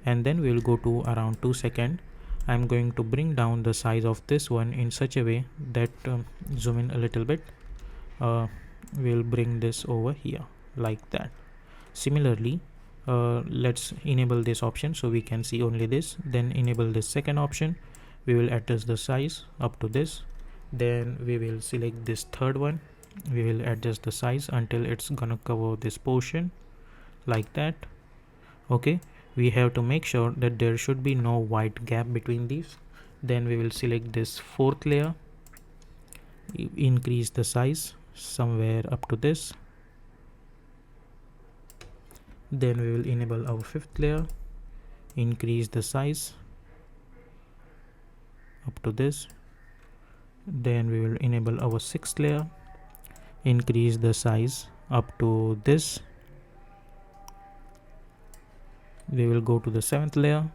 and then we'll go to around 2 seconds. I'm going to bring down the size of this one in such a way that zoom in a little bit. We'll bring this over here like that. Similarly, let's enable this option so we can see only this. Then enable this second option. We will adjust the size up to this. Then we will select this third one. We will adjust the size until it's gonna cover this portion, like that. Okay, we have to make sure that there should be no white gap between these. Then we will select this fourth layer, increase the size somewhere up to this. Then we will enable our fifth layer, increase the size up to this. Then we will enable our sixth layer, increase the size up to this. We will go to the seventh layer,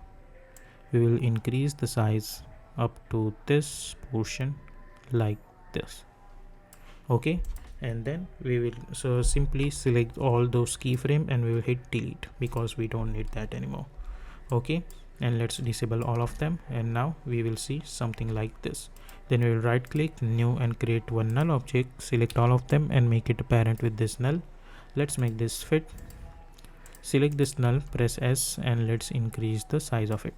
we will increase the size up to this portion like this. Okay, and then we will so simply select all those keyframe and we will hit delete because we don't need that anymore. Okay, and let's disable all of them, and now we will see something like this. Then we will right click, new, and create one null object, select all of them and make it a parent with this null. Let's make this fit. Select this null, press S, and let's increase the size of it,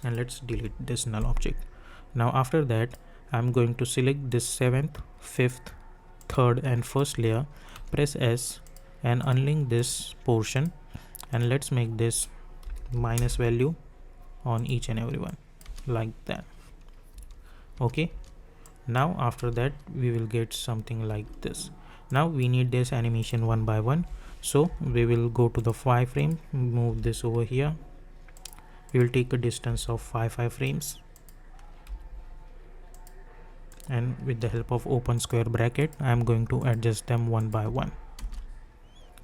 and let's delete this null object. Now after that, I'm going to select this 7th, 5th, 3rd and first layer, press S and unlink this portion, and let's make this minus value on each and every one like that. Okay, now after that we will get something like this. Now we need this animation one by one, so we will go to the 5 frame, move this over here. We will take a distance of 5 frames, and with the help of open square bracket I am going to adjust them one by one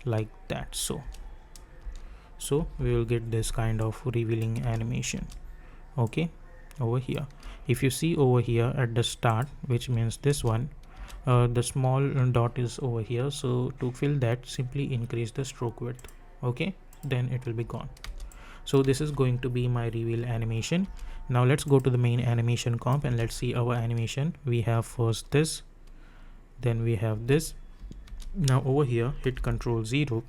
like that. So we will get this kind of revealing animation. Okay, over here, if you see over here at the start, which means this one, the small dot is over here, so to fill that simply increase the stroke width. Okay, then it will be gone. So this is going to be my reveal animation. Now let's go to the main animation comp and let's see our animation. We have first this, then we have this. Now over here hit Ctrl 0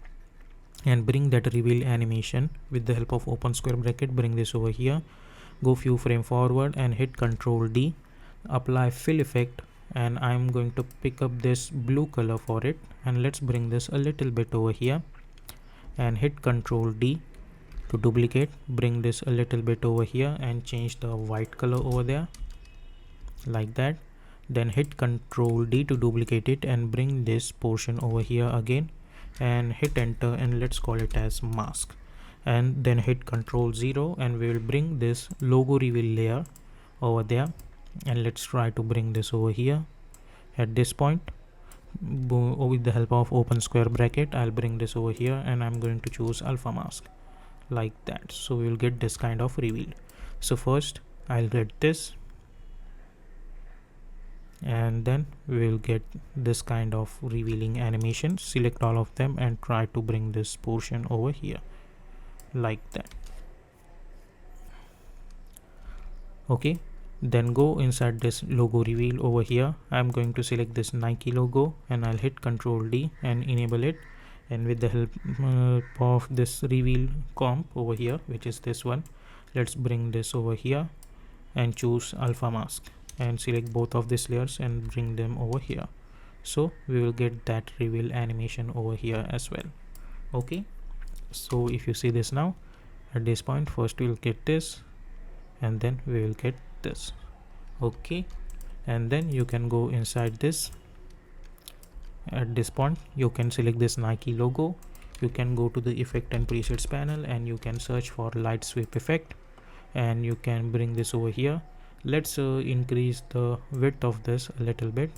and bring that reveal animation with the help of open square bracket. Bring this over here, go few frame forward and hit Ctrl D, apply fill effect, and I'm going to pick up this blue color for it, and let's bring this a little bit over here and hit Ctrl D to duplicate. Bring this a little bit over here and change the white color over there like that. Then hit Ctrl D to duplicate it and bring this portion over here again and hit enter, and let's call it as mask. And then hit Ctrl 0 and we will bring this logo reveal layer over there, and let's try to bring this over here at this point. With the help of open square bracket I'll bring this over here and I'm going to choose alpha mask like that. So we will get this kind of reveal. So first I'll get this, and then we will get this kind of revealing animation. Select all of them and try to bring this portion over here like that. Okay, then go inside this logo reveal over here. I'm going to select this Nike logo and I'll hit Ctrl D and enable it, and with the help of this reveal comp over here, which is this one, let's bring this over here and choose alpha mask and select both of these layers and bring them over here. So we will get that reveal animation over here as well. Okay, so if you see this now, at this point first we will get this and then we will get this. Okay, and then you can go inside this. At this point you can select this Nike logo, you can go to the effect and presets panel and you can search for light sweep effect, and you can bring this over here. Let's increase the width of this a little bit,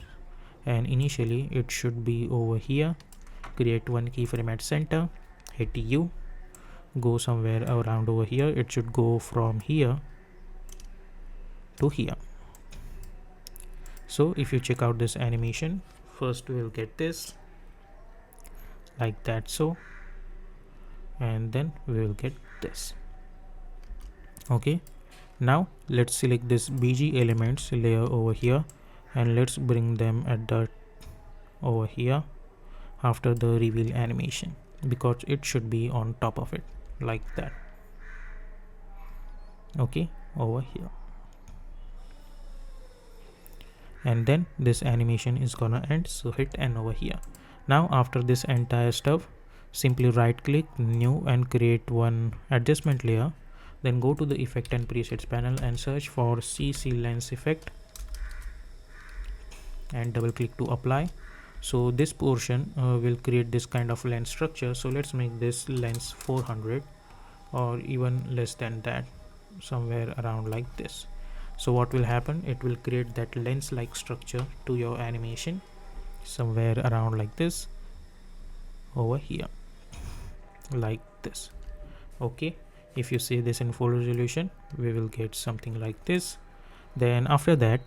and initially it should be over here. Create one keyframe at center, hit U, go somewhere around over here. It should go from here to here. So if you check out this animation, first we will get this like that, so, and then we will get this. Okay, now let's select this BG elements layer over here and let's bring them at the over here after the reveal animation, because it should be on top of it like that. Okay, over here, and then this animation is gonna end, so hit N over here. Now after this entire stuff, simply right click, new, and create one adjustment layer. Then go to the effect and presets panel and search for CC lens effect and double click to apply. So this portion will create this kind of lens structure. So let's make this lens 400 or even less than that, somewhere around like this. So what will happen, it will create that lens like structure to your animation somewhere around like this over here, like this. Okay, if you see this in full resolution, we will get something like this. Then after that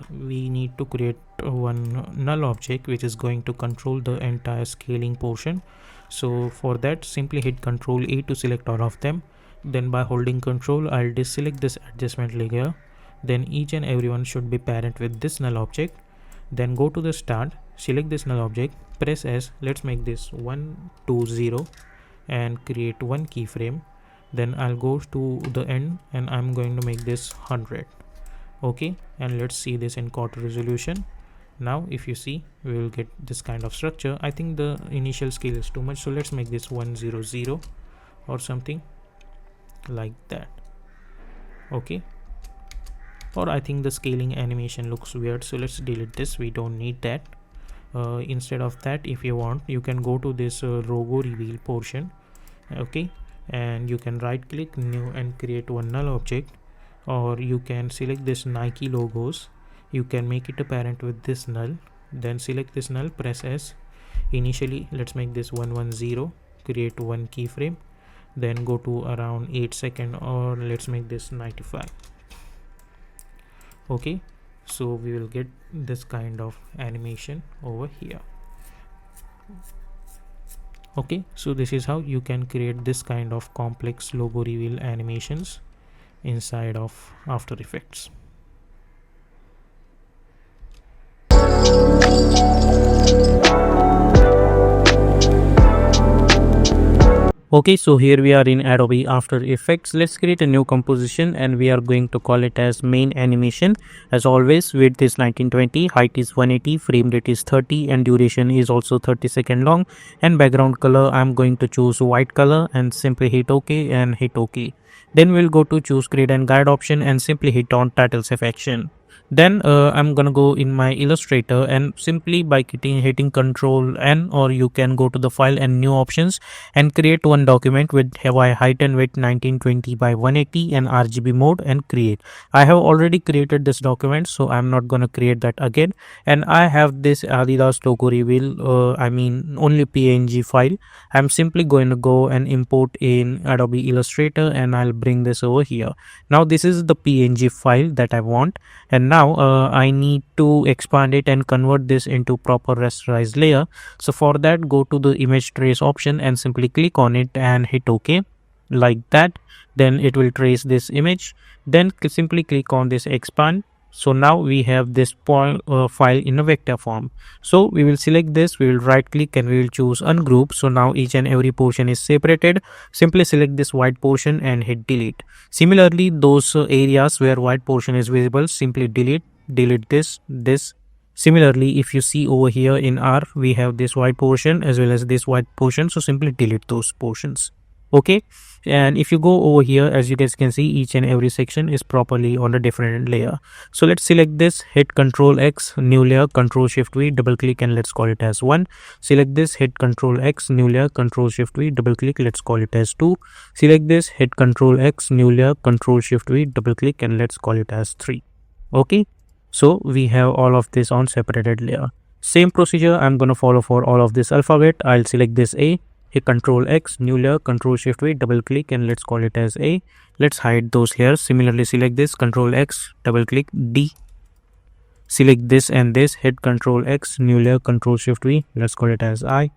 we need to create one null object which is going to control the entire scaling portion. So for that, simply hit Ctrl A to select all of them. Then by holding Ctrl, I'll deselect this adjustment layer. Then each and everyone should be parent with this null object. Then go to the start, select this null object, press S. Let's make this 120 and create one keyframe. Then I'll go to the end and I'm going to make this 100. Okay, and let's see this in quarter resolution. Now if you see, we will get this kind of structure. I think the initial scale is too much, so let's make this 100 or something like that. Okay, or I think the scaling animation looks weird, so let's delete this. We don't need that. Instead of that, if you want, you can go to this logo reveal portion. Okay, and you can right click new and create one null object, or you can select this Nike logos. You can make it a parent with this null, then select this null, press S. Initially let's make this 110, create one keyframe, then go to around 8 second, or let's make this 95. Okay, so we will get this kind of animation over here. Okay, so this is how you can create this kind of complex logo reveal animations inside of After Effects. Okay, so here we are in Adobe After Effects. Let's create a new composition and we are going to call it as main animation. As always, width is 1920, height is 180, frame rate is 30 and duration is also 30-second long, and background color I'm going to choose white color and simply hit OK and hit OK. Then we'll go to choose grid and guide option and simply hit on title safe action. Then I'm gonna go in my Illustrator and simply by hitting Control N, or you can go to the file and new options and create one document with height and width 1920 by 180 and RGB mode and create. I have already created this document, so I'm not gonna create that again. And I have this Adidas logo reveal, only PNG file. I'm simply going to go and import in Adobe Illustrator and I'll bring this over here. Now this is the PNG file that I want, and now I need to expand it and convert this into proper rasterized layer. So for that, go to the image trace option and simply click on it and hit OK, like that. Then it will trace this image. Then simply click on this expand. So now we have this file in a vector form. So we will select this, we will right click and we will choose ungroup. So now each and every portion is separated. Simply select this white portion and hit delete. Similarly, those areas where white portion is visible, simply delete this. Similarly, if you see over here in R, we have this white portion as well as this white portion, so simply delete those portions. Okay, and if you go over here, as you guys can see, each and every section is properly on a different layer. So let's select this, hit Ctrl X, new layer, Ctrl Shift V, double click and let's call it as 1. Select this, hit Ctrl X, new layer, Ctrl Shift V, double click, let's call it as 2. Select this, hit Ctrl X, new layer, Ctrl Shift V, double click and let's call it as 3. Okay, so we have all of this on separated layer. Same procedure I'm going to follow for all of this alphabet. I'll select this A, hit Ctrl X, new layer, Ctrl Shift V, double click and let's call it as A. Let's hide those layers. Similarly, select this, Ctrl X, double click D. Select this and this, hit Ctrl X, new layer, Ctrl Shift V, let's call it as I.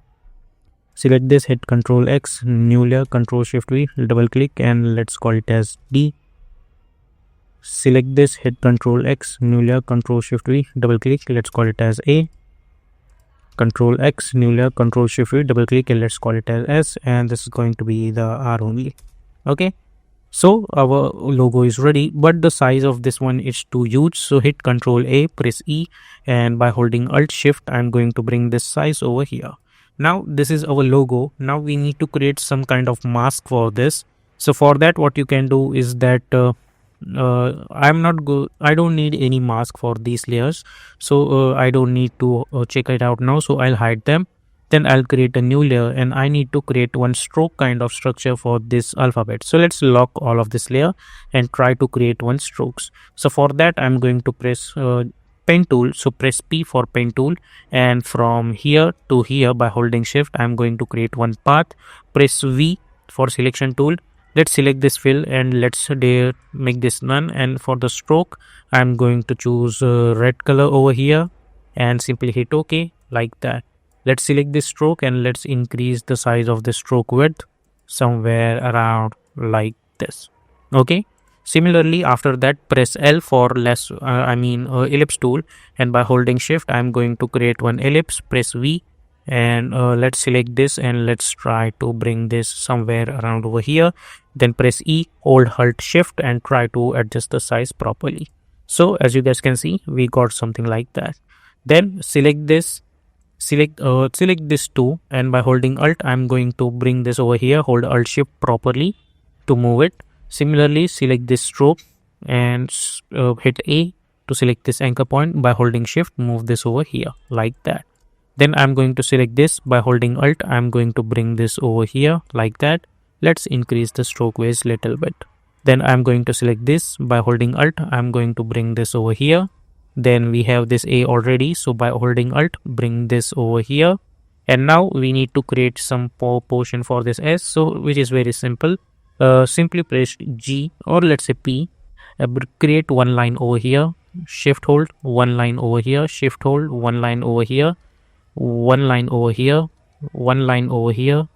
Select this, hit Ctrl X, new layer, Ctrl Shift V, double click and let's call it as D. Select this, hit Ctrl X, new layer, Ctrl Shift V, double click, let's call it as A. Ctrl X, new layer, Ctrl Shift V, double click and let's call it as S, and this is going to be the R only. Okay, so our logo is ready, but the size of this one is too huge, so hit Ctrl A, press E, and by holding Alt Shift I'm going to bring this size over here. Now this is our logo. Now we need to create some kind of mask for this. So for that, what you can do is that I don't need any mask for these layers, so I don't need to check it out now. So I'll hide them. Then I'll create a new layer, and I need to create one stroke kind of structure for this alphabet. So let's lock all of this layer and try to create one strokes. So for that, I'm going to press pen tool. So press P for pen tool, and from here to here by holding shift, I'm going to create one path. Press V for selection tool. Let's select this fill and let's make this none. And for the stroke, I'm going to choose red color over here and simply hit OK like that. Let's select this stroke and let's increase the size of the stroke width somewhere around like this. Okay. Similarly, after that, press L for ellipse tool, and by holding shift, I'm going to create one ellipse. Press V, and let's select this and let's try to bring this somewhere around over here. Then press E, hold Alt Shift, and try to adjust the size properly. So as you guys can see, we got something like that. Then select this. Select this too, and by holding Alt, I'm going to bring this over here. Hold Alt Shift properly to move it. Similarly, select this stroke and hit A to select this anchor point. By holding Shift, move this over here like that. Then I'm going to select this. By holding Alt, I'm going to bring this over here like that. Let's increase the stroke width little bit. Then I'm going to select this. By holding Alt, I'm going to bring this over here. Then we have this A already, so by holding Alt, bring this over here. And now we need to create some portion for this S, so which is very simple. Simply press G, or let's say P, create one line over here, shift hold, one line over here, shift hold, one line over here, one line over here, one line over here,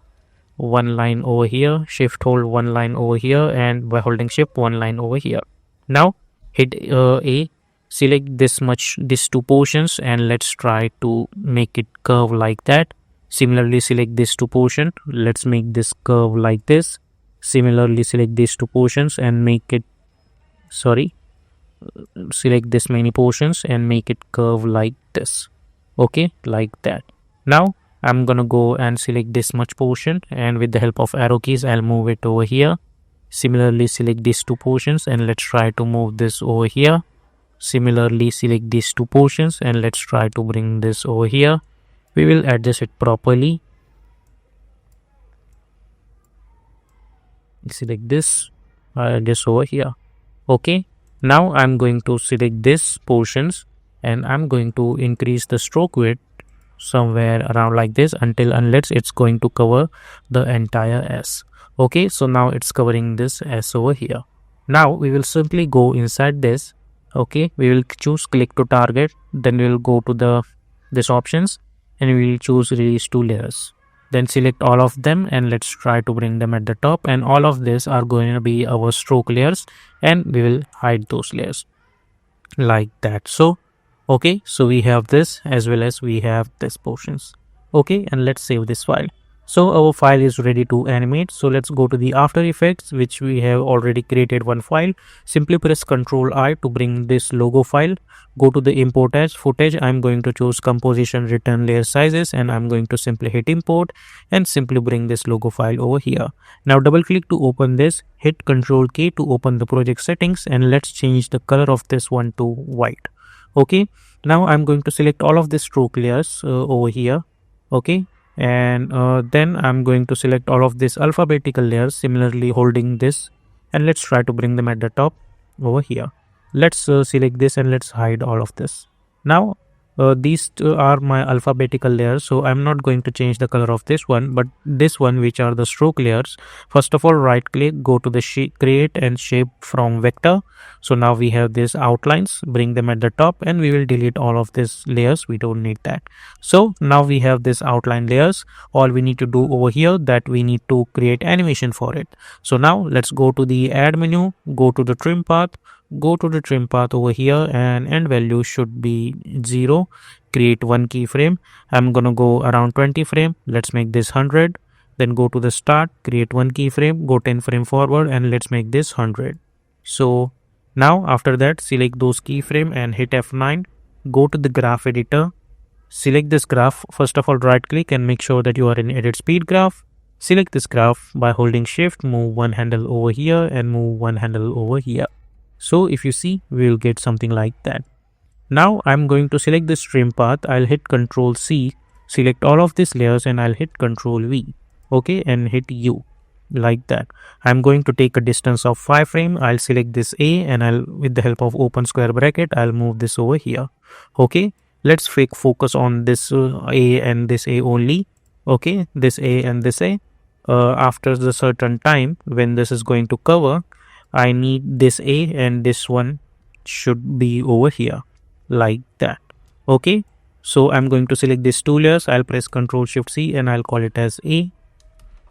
one line over here, shift hold, one line over here, and by holding shift, one line over here. Now hit A, select these two portions, and let's try to make it curve like that. Similarly, select these two portions, let's make this curve like this. Similarly, select these two portions and make it select this many portions and make it curve like this. Okay, like that. Now I'm gonna go and select this much portion, and with the help of arrow keys, I'll move it over here. Similarly, select these two portions and let's try to move this over here. Similarly, select these two portions and let's try to bring this over here. We will adjust it properly. Select this, adjust over here. Okay, now I'm going to select this portions and I'm going to increase the stroke width somewhere around like this unless it's going to cover the entire S. Okay, so now it's covering this S over here. Now we will simply go inside this. Okay, we will choose click to target, then we will go to this options and we will choose release two layers. Then select all of them and let's try to bring them at the top, and all of these are going to be our stroke layers, and we will hide those layers like that. So okay, so we have this as well as we have this portions. Okay, and let's save this file. So our file is ready to animate. So let's go to the After Effects, which we have already created one file. Simply press Ctrl I to bring this logo file. Go to the import as footage. I'm going to choose composition return layer sizes, and I'm going to simply hit import and simply bring this logo file over here. Now double click to open this, hit Ctrl K to open the project settings, and let's change the color of this one to white. Okay, now I'm going to select all of the stroke layers over here. Okay, and then I'm going to select all of these alphabetical layers, similarly holding this, and let's try to bring them at the top over here. Let's select this and let's hide all of this. Now these are my alphabetical layers, so I'm not going to change the color of this one, but this one, which are the stroke layers. First of all, right click, go to the create and shape from vector. So now we have these outlines, bring them at the top, and we will delete all of these layers, we don't need that. So now we have this outline layers. All we need to do over here, that we need to create animation for it. So now let's go to the add menu, go to the trim path, go to the trim path over here, and end value should be 0. Create one keyframe. I'm gonna go around 20 frame. Let's make this 100. Then go to the start, create one keyframe, go 10 frame forward, and let's make this 100. So now after that, select those keyframe and hit F9. Go to the graph editor, select this graph. First of all, right click and make sure that you are in edit speed graph. Select this graph by holding shift, move one handle over here and move one handle over here. So if you see, we'll get something like that. Now I'm going to select the stream path. I'll hit Ctrl C, select all of these layers and I'll hit Ctrl V. Okay, and hit U like that. I'm going to take a distance of 5 frame. I'll select this A and I'll, with the help of open square bracket, I'll move this over here. Okay, let's focus on this A and this A only. Okay, this A and this A. After the certain time when this is going to cover, I need this A and this one should be over here like that. Okay, so I'm going to select these two layers. I'll press Ctrl Shift C and I'll call it as A,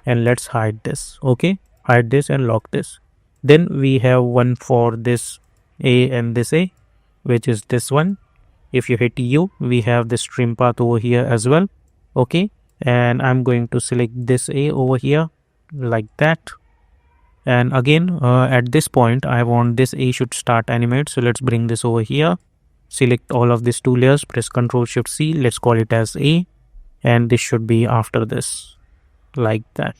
and let's hide this. Okay, hide this and lock this. Then we have one for this A and this A, which is this one. If you hit U, we have this trim path over here as well. Okay, and I'm going to select this A over here like that. And again, at this point I want this A should start animate, so let's bring this over here. Select all of these two layers, press Ctrl Shift C, let's call it as A, and this should be after this like that.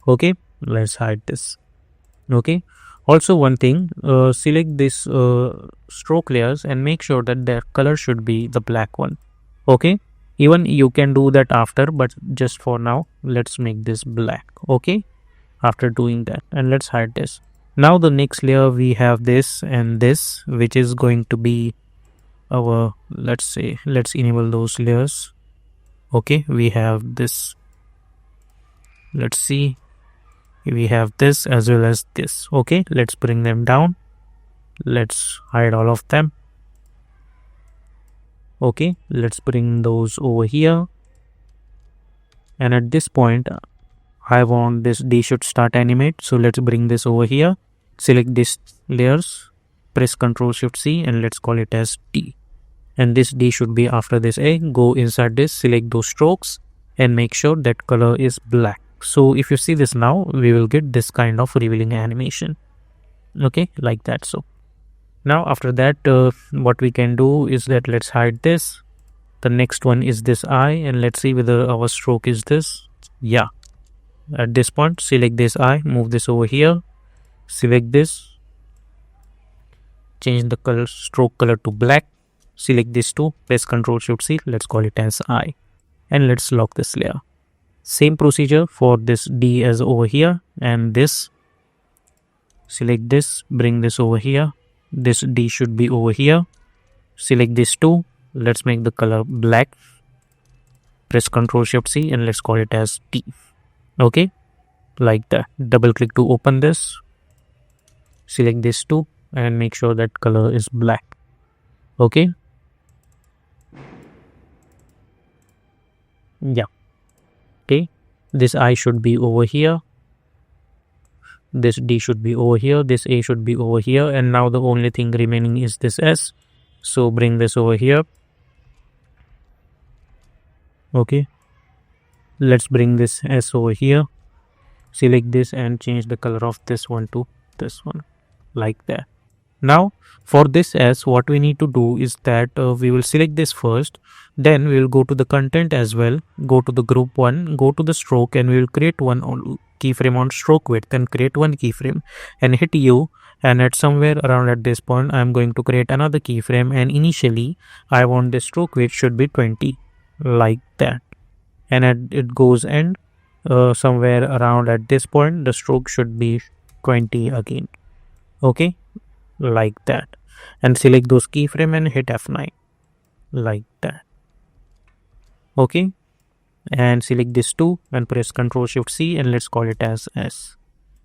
Okay, let's hide this. Okay, also one thing, select this stroke layers and make sure that their color should be the black one. Okay, even you can do that after, but just for now let's make this black. Okay, after doing that, and let's hide this. Now the next layer we have this and this, which is going to be our, let's say, let's enable those layers. Okay, we have this, let's see, we have this as well as this. Okay, let's bring them down, let's hide all of them. Okay, let's bring those over here, and at this point I want this D should start animate, so let's bring this over here, select these layers, press Ctrl Shift C and let's call it as D. And this D should be after this A. Go inside this, select those strokes and make sure that color is black. So if you see this now, we will get this kind of revealing animation. Okay, like that. So now after that, what we can do is that let's hide this. The next one is this eye, and let's see whether our stroke is this. Yeah. At this point, select this eye, move this over here, select this, change the color, stroke color to black. Select these two, press Ctrl Shift C, let's call it as I, and let's lock this layer. Same procedure for this D as over here, and this, select this, bring this over here, this D should be over here, select these two, let's make the color black, press Ctrl Shift C and let's call it as T. Okay, like that. Double click to open this, select these two and make sure that color is black. Okay, yeah. Okay, this I should be over here, this D should be over here, this A should be over here, and now the only thing remaining is this S. So bring this over here. Okay, let's bring this S over here, select this and change the color of this one to this one like that. Now for this S, what we need to do is that we will select this first, then we will go to the content as well, go to the group 1, go to the stroke, and we will create one keyframe on stroke width and create one keyframe and hit U, and at somewhere around at this point I am going to create another keyframe, and initially I want the stroke width should be 20 like that, and at it goes end somewhere around at this point the stroke should be 20 again. Okay, like that, and select those keyframe and hit F9 like that. Okay, and select this two and press Ctrl Shift C and let's call it as S.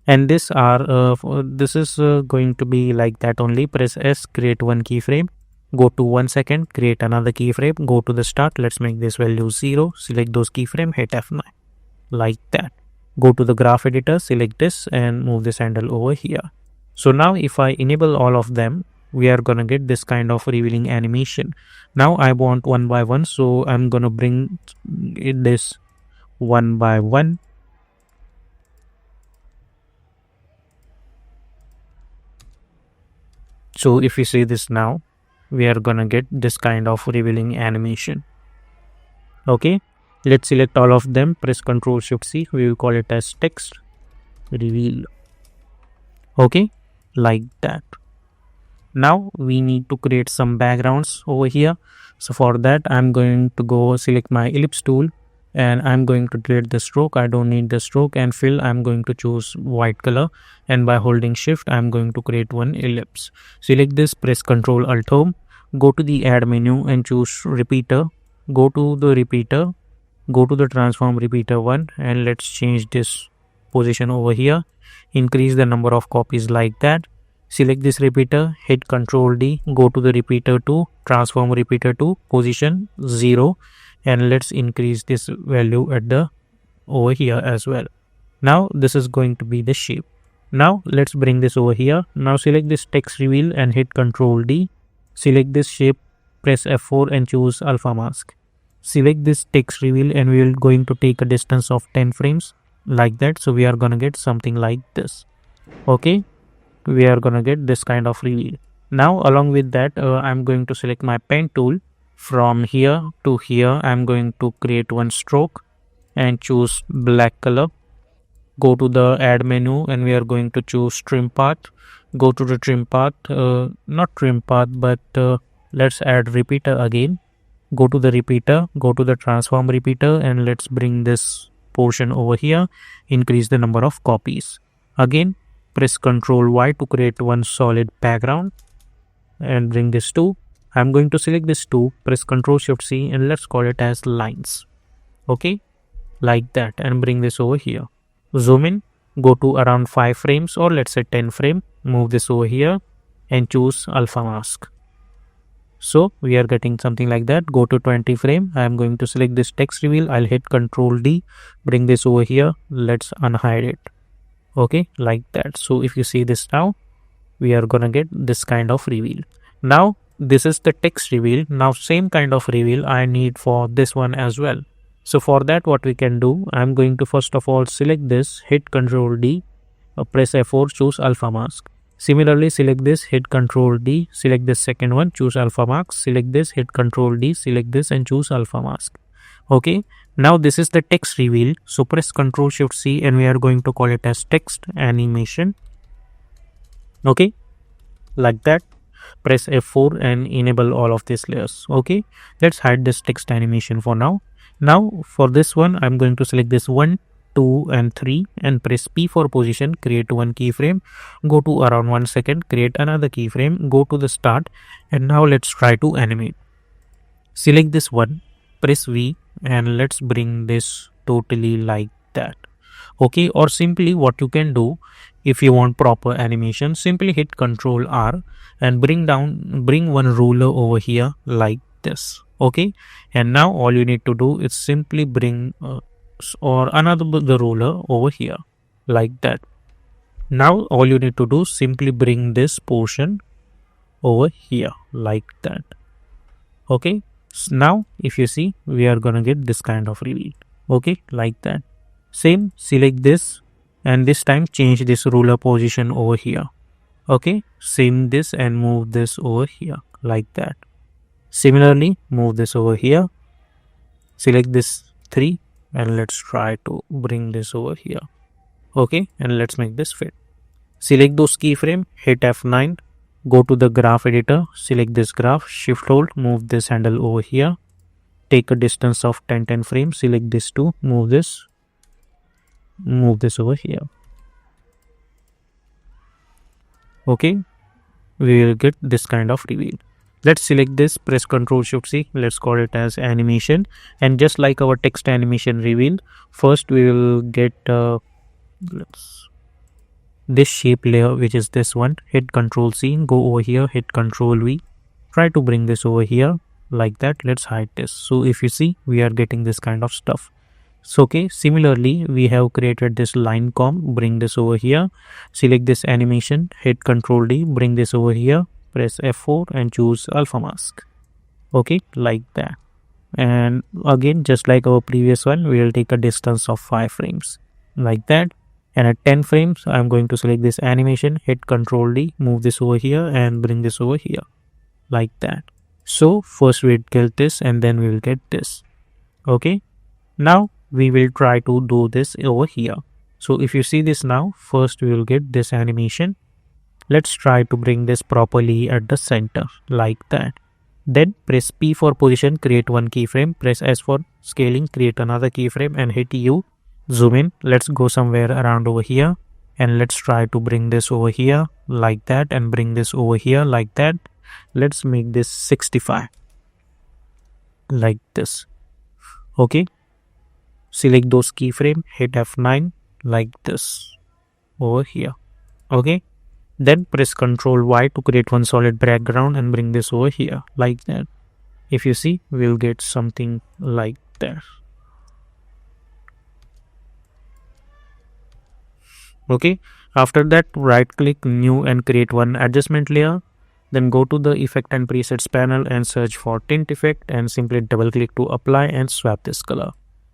And this is going to be like that only. Press S, create one keyframe, go to 1 second, create another keyframe, go to the start, let's make this value 0, select those keyframe, hit F9 like that. Go to the graph editor, select this and move this handle over here. So now if I enable all of them, we are gonna get this kind of revealing animation. Now I want one by one, so I'm gonna bring this one by one. So if we see this now, we are gonna get this kind of revealing animation. Okay, Let's select all of them, press Ctrl Shift C. We will call it as text reveal. Okay, like that. Now we need to create some backgrounds over here. So for that, I'm going to go select my ellipse tool and I'm going to delete the stroke. I don't need the stroke, and fill, I'm going to choose white color, and by holding shift I'm going to create one ellipse. Select this, press Ctrl Alt Home, go to the add menu and choose repeater. Go to the repeater, go to the transform repeater 1, and let's change this position over here. Increase the number of copies like that. Select this repeater, hit Ctrl D, go to the repeater 2, transform repeater 2, position 0, and let's increase this value at the over here as well. Now this is going to be the shape. Now let's bring this over here. Now select this text reveal and hit Ctrl D. Select this shape, press F4 and choose alpha mask. Select this text reveal and we will going to take a distance of 10 frames like that. So we are gonna get something like this. Okay, we are gonna get this kind of reveal. Now along with that, I'm going to select my pen tool. From here to here, I'm going to create one stroke and choose black color. Go to the add menu and we are going to choose trim path. Go to the trim path, not trim path, but let's add repeater again. Go to the repeater, go to the transform repeater, and let's bring this portion over here. Increase the number of copies. Again, press Ctrl Y to create one solid background and bring this to. I'm going to select this two, press Ctrl Shift C, and let's call it as lines. Okay, like that, and bring this over here. Zoom in, go to around 5 frames or let's say 10 frame. Move this over here and choose alpha mask. So we are getting something like that. Go to 20 frame. I am going to select this text reveal. I'll hit Ctrl D, bring this over here. Let's unhide it. Okay, like that. So if you see this now, we are gonna get this kind of reveal. Now this is the text reveal. Now same kind of reveal I need for this one as well. So for that, what we can do, I'm going to first of all select this, hit Ctrl D, press F4, choose alpha mask. Similarly, select this, hit Ctrl D, select this second one, choose alpha mask. Select this, hit Ctrl D, select this and choose alpha mask. Okay, now this is the text reveal. So press Ctrl Shift C and we are going to call it as text animation. Okay, like that. Press F4 and enable all of these layers. Okay, let's hide this text animation for now. Now for this one, I'm going to select this 1, 2 and 3 and press P for position, create one keyframe, go to around 1 second, create another keyframe, go to the start, and now let's try to animate. Select this one, press V, and let's bring this totally like that. Okay, or simply what you can do, if you want proper animation, simply hit Ctrl R and bring one ruler over here like this. Okay, and now all you need to do is simply bring or another the ruler over here like that. Now all you need to do, simply bring this portion over here like that. Okay, so now if you see, we are gonna get this kind of reveal. Okay, like that. Same, select this and this time change this ruler position over here. Okay, same this and move this over here like that. Similarly, move this over here, select this 3 and let's try to bring this over here. Okay, and let's make this fit. Select those keyframe, hit F9, go to the graph editor, select this graph, shift hold, move this handle over here, take a distance of 10 frames, select this 2, move this over here. Okay, we will get this kind of reveal. Let's select this, press Ctrl Shift C, let's call it as animation, and just like our text animation reveal, first we will get this shape layer, which is this one. Hit Ctrl C, go over here, hit Ctrl V, try to bring this over here like that. Let's hide this. So if you see, we are getting this kind of stuff. So okay, similarly we have created this line comp, bring this over here, select this animation, hit Ctrl D, bring this over here, press F4 and choose alpha mask. Okay, like that. And again, just like our previous one, we will take a distance of 5 frames like that. And at 10 frames, I'm going to select this animation, hit Ctrl D, move this over here and bring this over here like that. So first we'll get this and then we will get this. Okay, Now we will try to do this over here. So if you see this now, first we will get this animation. Let's try to bring this properly at the center like that. Then press P for position, create one keyframe, press S for scaling, create another keyframe and hit U, zoom in. Let's go somewhere around over here and let's try to bring this over here like that and bring this over here like that. Let's make this 65 like this. Okay. Select those keyframe, hit F9 like this over here. Okay. Then press Ctrl Y to create one solid background and bring this over here like that. If you see, we'll get something like that. Okay. After that, right click new and create one adjustment layer. Then go to the effect and presets panel and search for tint effect and simply double click to apply and swap this color.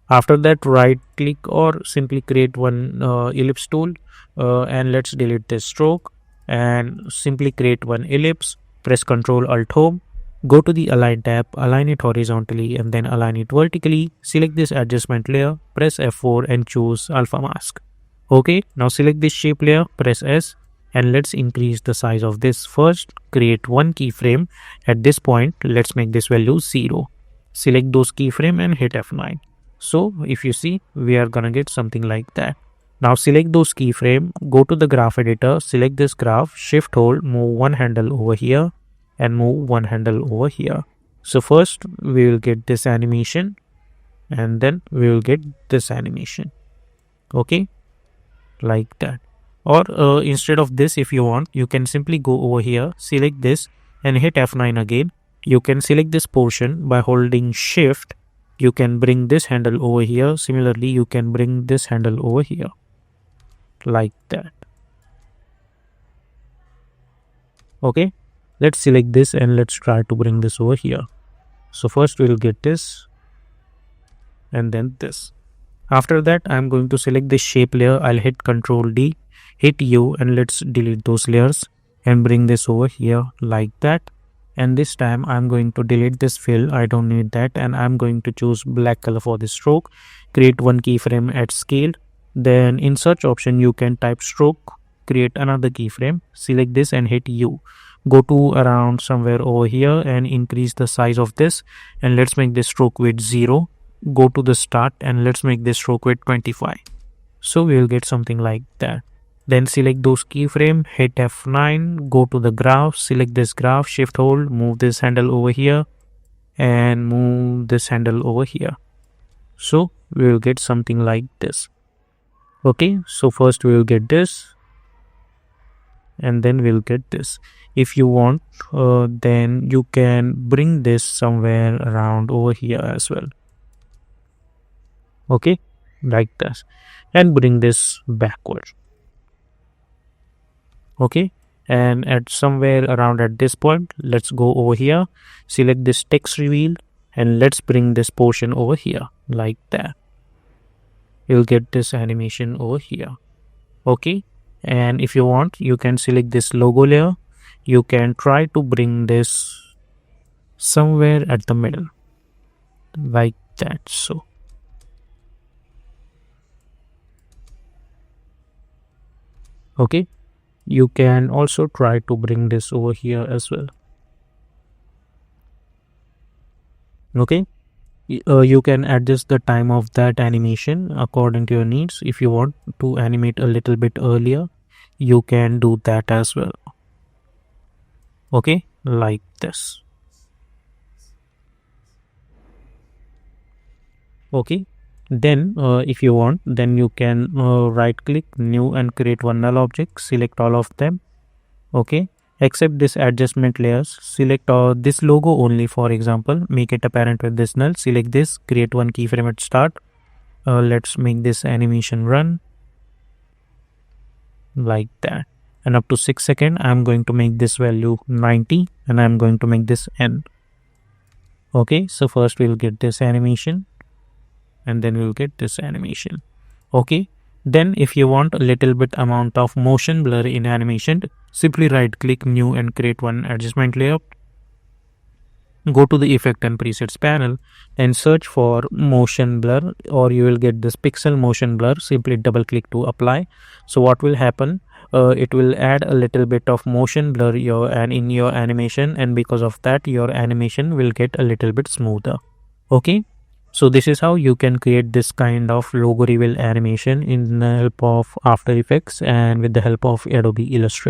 After that, right click or simply create one ellipse tool and let's delete this stroke and simply create one ellipse. Press Ctrl Alt Home. Go to the Align tab, align it horizontally and then align it vertically. Select this adjustment layer, press F4 and choose Alpha Mask. Okay, now select this shape layer, press S and let's increase the size of this. First, create one keyframe. At this point, let's make this value 0. Select those keyframe and hit F9. So if you see, we are gonna get something like that. Now select those keyframe, go to the graph editor, select this graph, shift hold, move one handle over here and move one handle over here. So first we will get this animation and then we will get this animation. Okay, like that. Or instead of this, if you want, you can simply go over here, select this and hit F9 again. You can select this portion by holding shift. You can bring this handle over here. Similarly, you can bring this handle over here like that. Okay, let's select this and let's try to bring this over here. So first we'll get this and then this. After that, I'm going to select the shape layer. I'll hit Ctrl D, hit U and let's delete those layers and bring this over here like that. And this time I'm going to delete this fill. I don't need that and I'm going to choose black color for this stroke. Create one keyframe at scale. Then in search option, you can type stroke, create another keyframe, select this and hit U. Go to around somewhere over here and increase the size of this and let's make this stroke width 0. Go to the start and let's make this stroke width 25. So we'll get something like that. Then select those keyframe, hit F9, go to the graph, select this graph, shift hold, move this handle over here and move this handle over here. So we will get something like this. Okay, so first we will get this and then we'll get this. If you want, then you can bring this somewhere around over here as well. Okay, like this, and bring this backwards. Okay, and at somewhere around at this point, let's go over here, select this text reveal and let's bring this portion over here like that. You'll get this animation over here. Okay, and if you want, you can select this logo layer. You can try to bring this somewhere at the middle like that. So okay, you can also try to bring this over here as well. Okay, you can adjust the time of that animation according to your needs. If you want to animate a little bit earlier, you can do that as well. Okay, like this. Okay, then if you want, then you can right click new and create one null object, select all of them. Okay, except this adjustment layers, select this logo only, for example, make it apparent with this null, select this, create one keyframe at start. Let's make this animation run like that, and up to 6 seconds I'm going to make this value 90 and I'm going to make this n. Okay, so first we'll get this animation and then we'll get this animation. Okay, then if you want a little bit amount of motion blur in animation, simply right click new and create one adjustment layer. go to the effect and presets panel and search for motion blur, or you will get this pixel motion blur. Simply double click to apply. So what will happen, it will add a little bit of motion blur in your animation, and because of that your animation will get a little bit smoother. Okay, so this is how you can create this kind of logo reveal animation in the help of After Effects and with the help of Adobe Illustrator.